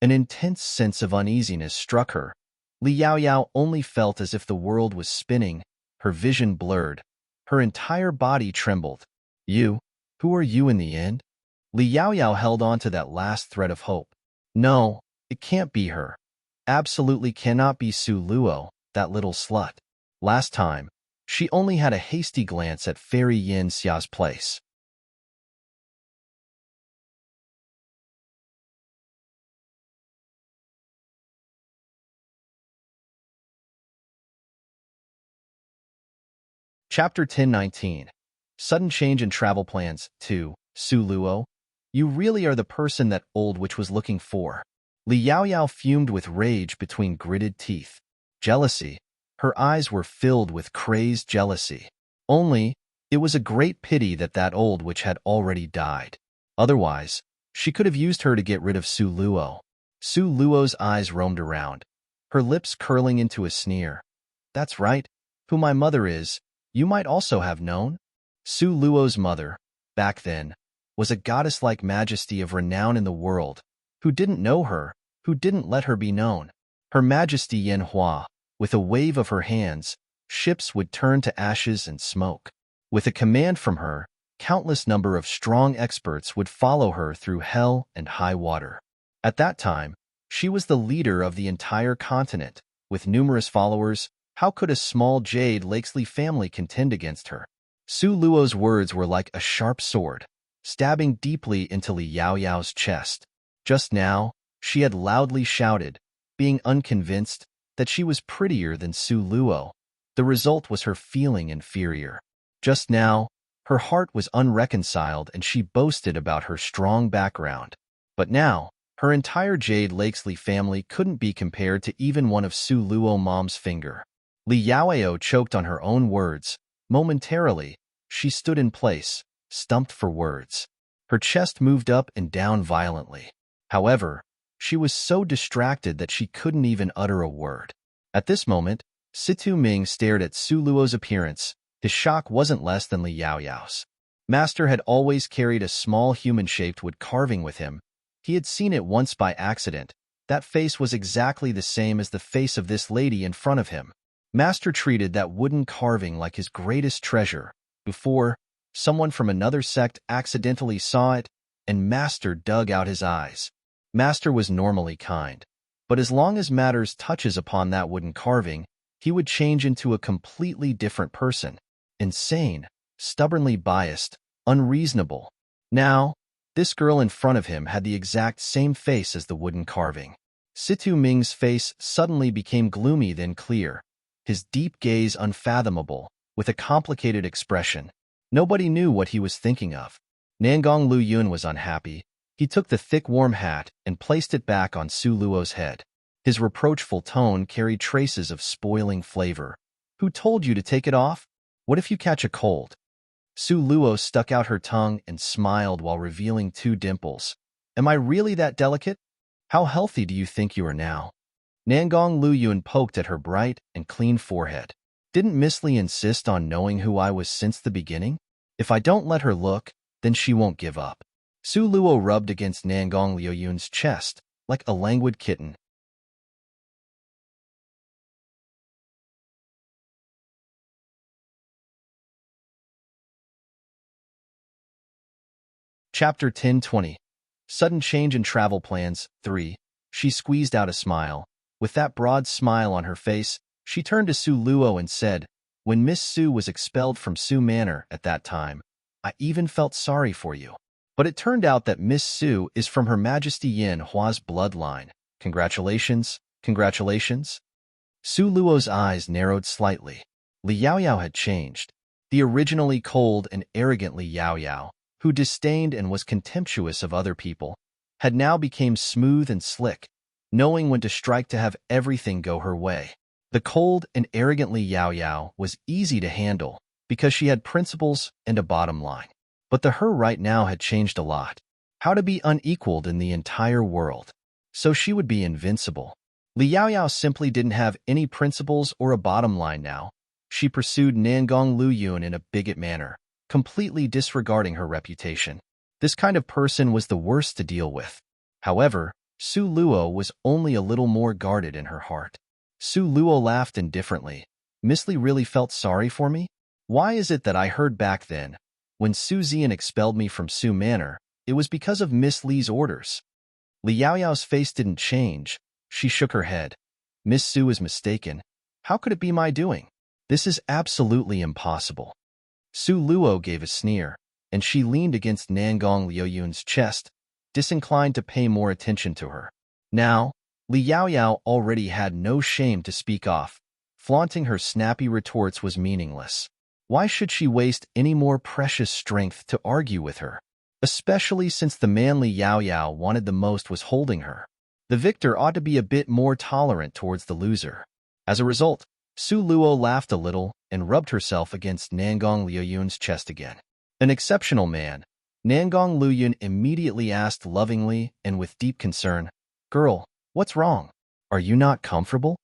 A: an intense sense of uneasiness struck her. Li Yaoyao only felt as if the world was spinning, her vision blurred, her entire body trembled. You? Who are you in the end? Li Yaoyao held on to that last thread of hope. No, it can't be her. Absolutely cannot be Su Luo, that little slut. Last time, she only had a hasty glance at Fairy Yin Xia's place. Chapter 1019. Sudden Change in Travel Plans 2. Su Luo, you really are the person that old witch was looking for. Li Yaoyao fumed with rage between gritted teeth. Jealousy. Her eyes were filled with crazed jealousy. Only, it was a great pity that that old witch had already died. Otherwise, she could have used her to get rid of Su Luo. Su Luo's eyes roamed around, her lips curling into a sneer. That's right, who my mother is, you might also have known. Su Luo's mother, back then, was a goddess-like majesty of renown in the world, who didn't know her, who didn't let her be known. Her Majesty Yen Hua, with a wave of her hands, ships would turn to ashes and smoke. With a command from her, countless number of strong experts would follow her through hell and high water. At that time, she was the leader of the entire continent. With numerous followers, how could a small Jade Lakesley family contend against her? Su Luo's words were like a sharp sword, stabbing deeply into Li Yaoyao's chest. Just now, she had loudly shouted, being unconvinced, that she was prettier than Su Luo. The result was her feeling inferior. Just now, her heart was unreconciled and she boasted about her strong background. But now, her entire Jade Lakesley family couldn't be compared to even one of Su Luo mom's finger. Li Yaoyao choked on her own words. Momentarily, she stood in place, stumped for words. Her chest moved up and down violently. However, she was so distracted that she couldn't even utter a word. At this moment, Situ Ming stared at Su Luo's appearance. His shock wasn't less than Li Yaoyao's. Master had always carried a small human-shaped wood carving with him, He had seen it once by accident. That face was exactly the same as the face of this lady in front of him. Master treated that wooden carving like his greatest treasure. Before, someone from another sect accidentally saw it, and Master dug out his eyes. Master was normally kind, but as long as Matters touches upon that wooden carving, he would change into a completely different person. Insane, stubbornly biased, unreasonable. Now, this girl in front of him had the exact same face as the wooden carving. Situ Ming's face suddenly became gloomy then clear, his deep gaze unfathomable, with a complicated expression. Nobody knew what he was thinking of. Nangong Lu Yun was unhappy. He took the thick warm hat and placed it back on Su Luo's head. His reproachful tone carried traces of spoiling flavor. Who told you to take it off? What if you catch a cold? Su Luo stuck out her tongue and smiled while revealing 2 dimples. Am I really that delicate? How healthy do you think you are now? Nangong Lu Yun poked at her bright and clean forehead. Didn't Miss Li insist on knowing who I was since the beginning? If I don't let her look, then she won't give up. Su Luo rubbed against Nangong Liu Yun's chest like a languid kitten. Chapter 10:20. Sudden change in travel plans. 3. She squeezed out a smile. With that broad smile on her face, she turned to Su Luo and said, "When Miss Su was expelled from Su Manor at that time, I even felt sorry for you. But it turned out that Miss Su is from Her Majesty Yin Hua's bloodline. Congratulations, congratulations." Su Luo's eyes narrowed slightly. Li Yaoyao had changed. The originally cold and arrogant Li Yaoyao, who disdained and was contemptuous of other people, had now become smooth and slick, knowing when to strike to have everything go her way. The cold and arrogant Li Yaoyao was easy to handle because she had principles and a bottom line. But the her right now had changed a lot. How to be unequaled in the entire world. So she would be invincible. Li Yaoyao simply didn't have any principles or a bottom line now. She pursued Nangong Lu Yun in a bigot manner, completely disregarding her reputation. This kind of person was the worst to deal with. However, Su Luo was only a little more guarded in her heart. Su Luo laughed indifferently. Miss Li really felt sorry for me? Why is it that I heard back then, when Su Zian expelled me from Su Manor, it was because of Miss Li's orders? Li Yaoyao's face didn't change. She shook her head. Miss Su is mistaken. How could it be my doing? This is absolutely impossible. Su Luo gave a sneer, and she leaned against Nangong Liu Yun's chest, disinclined to pay more attention to her. Now, Li Yaoyao already had no shame to speak off. Flaunting her snappy retorts was meaningless. Why should she waste any more precious strength to argue with her? Especially since the man Li Yaoyao wanted the most was holding her. The victor ought to be a bit more tolerant towards the loser. As a result, Su Luo laughed a little and rubbed herself against Nangong Liu Yun's chest again. An exceptional man, Nangong Lu Yun immediately asked lovingly and with deep concern, "Girl, what's wrong? Are you not comfortable?"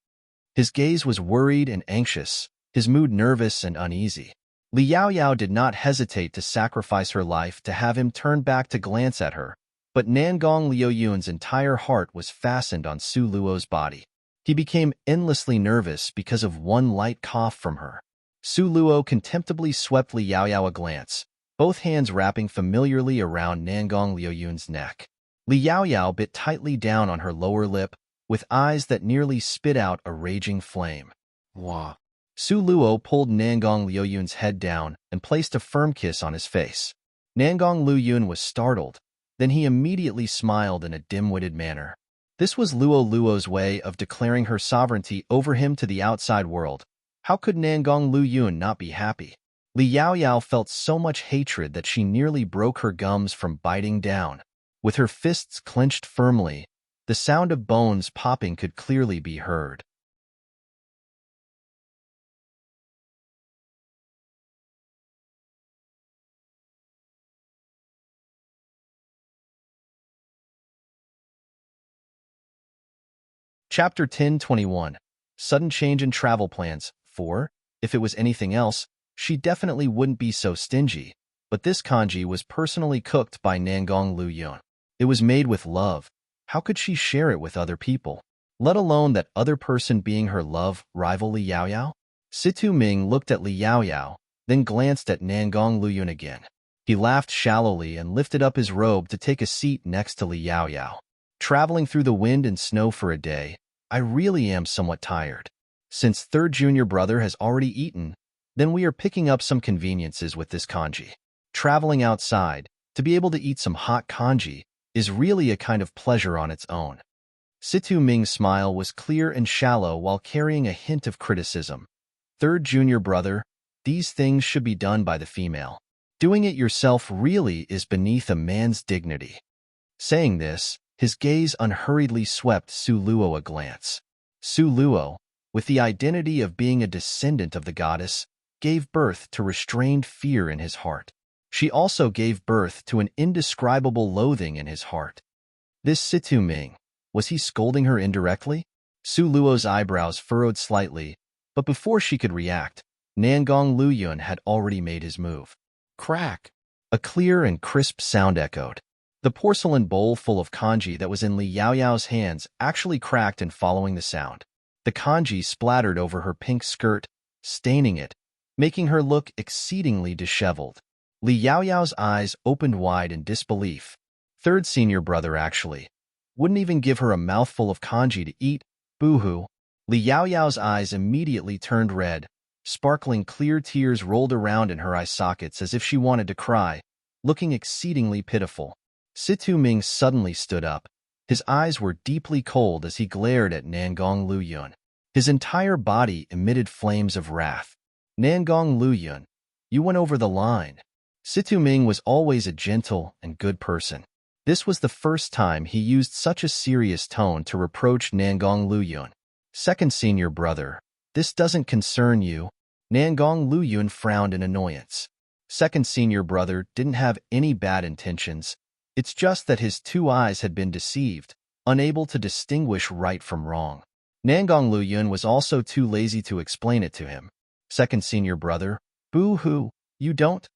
A: His gaze was worried and anxious, his mood nervous and uneasy. Li Yaoyao did not hesitate to sacrifice her life to have him turn back to glance at her, but Nangong Liu Yun's entire heart was fastened on Su Luo's body. He became endlessly nervous because of one light cough from her. Su Luo contemptibly swept Li Yaoyao a glance, both hands wrapping familiarly around Nangong Liu Yun's neck. Li Yaoyao bit tightly down on her lower lip, with eyes that nearly spit out a raging flame. Wah. Su Luo pulled Nangong Liu Yun's head down and placed a firm kiss on his face. Nangong Liu Yun was startled, then he immediately smiled in a dim-witted manner. This was Luo Luo's way of declaring her sovereignty over him to the outside world. How could Nangong Liu Yun not be happy? Li Yaoyao felt so much hatred that she nearly broke her gums from biting down. With her fists clenched firmly, the sound of bones popping could clearly be heard. Chapter 10:21. Sudden change in travel plans. 4. If it was anything else, she definitely wouldn't be so stingy, but this congee was personally cooked by Nangong Lu Yun. It was made with love. How could she share it with other people? Let alone that other person being her love rival Li Yaoyao? Situ Ming looked at Li Yaoyao, then glanced at Nangong Luyun again. He laughed shallowly and lifted up his robe to take a seat next to Li Yaoyao. Traveling through the wind and snow for a day, I really am somewhat tired. Since third junior brother has already eaten, then we are picking up some conveniences with this kanji. Traveling outside, to be able to eat some hot kanji, is really a kind of pleasure on its own. Situ Ming's smile was clear and shallow while carrying a hint of criticism. Third junior brother, these things should be done by the female. Doing it yourself really is beneath a man's dignity. Saying this, his gaze unhurriedly swept Su Luo a glance. Su Luo, with the identity of being a descendant of the goddess, gave birth to restrained fear in his heart. She also gave birth to an indescribable loathing in his heart. This Situ Ming, was he scolding her indirectly? Su Luo's eyebrows furrowed slightly, but before she could react, Nangong Luyun had already made his move. Crack! A clear and crisp sound echoed. The porcelain bowl full of kanji that was in Li Yaoyao's hands actually cracked in following the sound. The kanji splattered over her pink skirt, staining it, making her look exceedingly disheveled. Li Yaoyao's eyes opened wide in disbelief. Third senior brother, actually. Wouldn't even give her a mouthful of kanji to eat, boo-hoo. Li Yaoyao's eyes immediately turned red. Sparkling clear tears rolled around in her eye sockets as if she wanted to cry, looking exceedingly pitiful. Situ Ming suddenly stood up. His eyes were deeply cold as he glared at Nangong Luyun. His entire body emitted flames of wrath. Nangong Luyun, you went over the line. Situ Ming was always a gentle and good person. This was the first time he used such a serious tone to reproach Nangong Luyun. Second senior brother, this doesn't concern you. Nangong Luyun frowned in annoyance. Second senior brother didn't have any bad intentions. It's just that his two eyes had been deceived, unable to distinguish right from wrong. Nangong Luyun was also too lazy to explain it to him. Second senior brother, boo-hoo, you don't?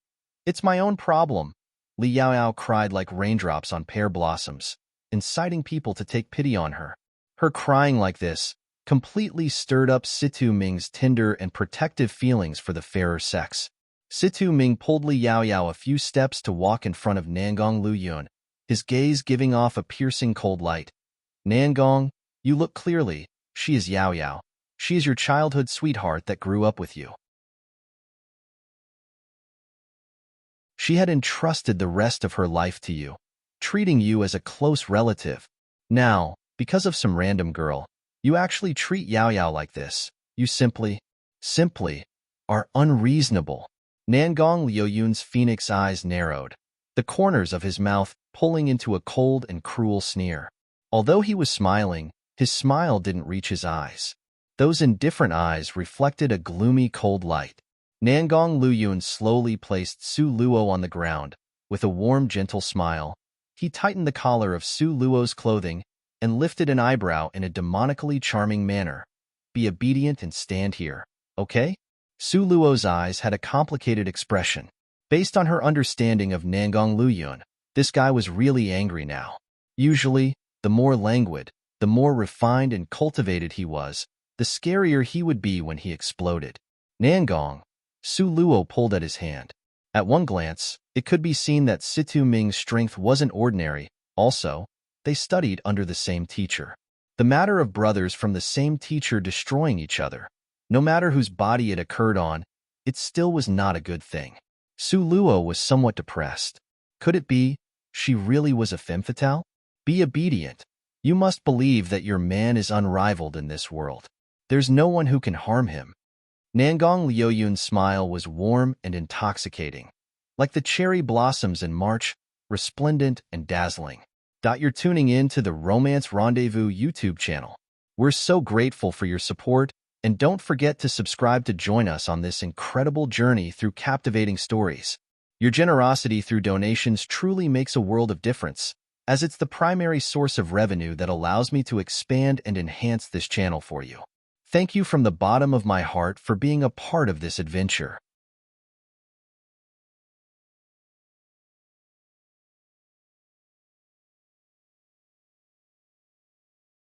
A: It's my own problem. Li Yaoyao cried like raindrops on pear blossoms, inciting people to take pity on her. Her crying like this completely stirred up Situ Ming's tender and protective feelings for the fairer sex. Situ Ming pulled Li Yaoyao a few steps to walk in front of Nangong Luyun, his gaze giving off a piercing cold light. Nangong, you look clearly. She is Yaoyao. She is your childhood sweetheart that grew up with you. She had entrusted the rest of her life to you, treating you as a close relative. Now, because of some random girl, you actually treat Yaoyao like this. You simply are unreasonable. Nangong Luyun's phoenix eyes narrowed, the corners of his mouth pulling into a cold and cruel sneer. Although he was smiling, his smile didn't reach his eyes. Those indifferent eyes reflected a gloomy cold light. Nangong Luyun slowly placed Su Luo on the ground. With a warm, gentle smile, he tightened the collar of Su Luo's clothing and lifted an eyebrow in a demonically charming manner. Be obedient and stand here, okay? Su Luo's eyes had a complicated expression. Based on her understanding of Nangong Luyun, this guy was really angry now. Usually, the more languid, the more refined and cultivated he was, the scarier he would be when he exploded. Nangong, Su Luo pulled at his hand. At one glance, it could be seen that Situ Ming's strength wasn't ordinary. Also, they studied under the same teacher. The matter of brothers from the same teacher destroying each other, no matter whose body it occurred on, it still was not a good thing. Su Luo was somewhat depressed. Could it be she really was a femme fatale? Be obedient. You must believe that your man is unrivaled in this world. There's no one who can harm him. Nangong Luyun's smile was warm and intoxicating, like the cherry blossoms in March, resplendent and dazzling. You're tuning in to the Romance Rendezvous YouTube channel. We're so grateful for your support, and don't forget to subscribe to join us on this incredible journey through captivating stories. Your generosity through donations truly makes a world of difference, as it's the primary source of revenue that allows me to expand and enhance this channel for you. Thank you from the bottom of my heart for being a part of this adventure.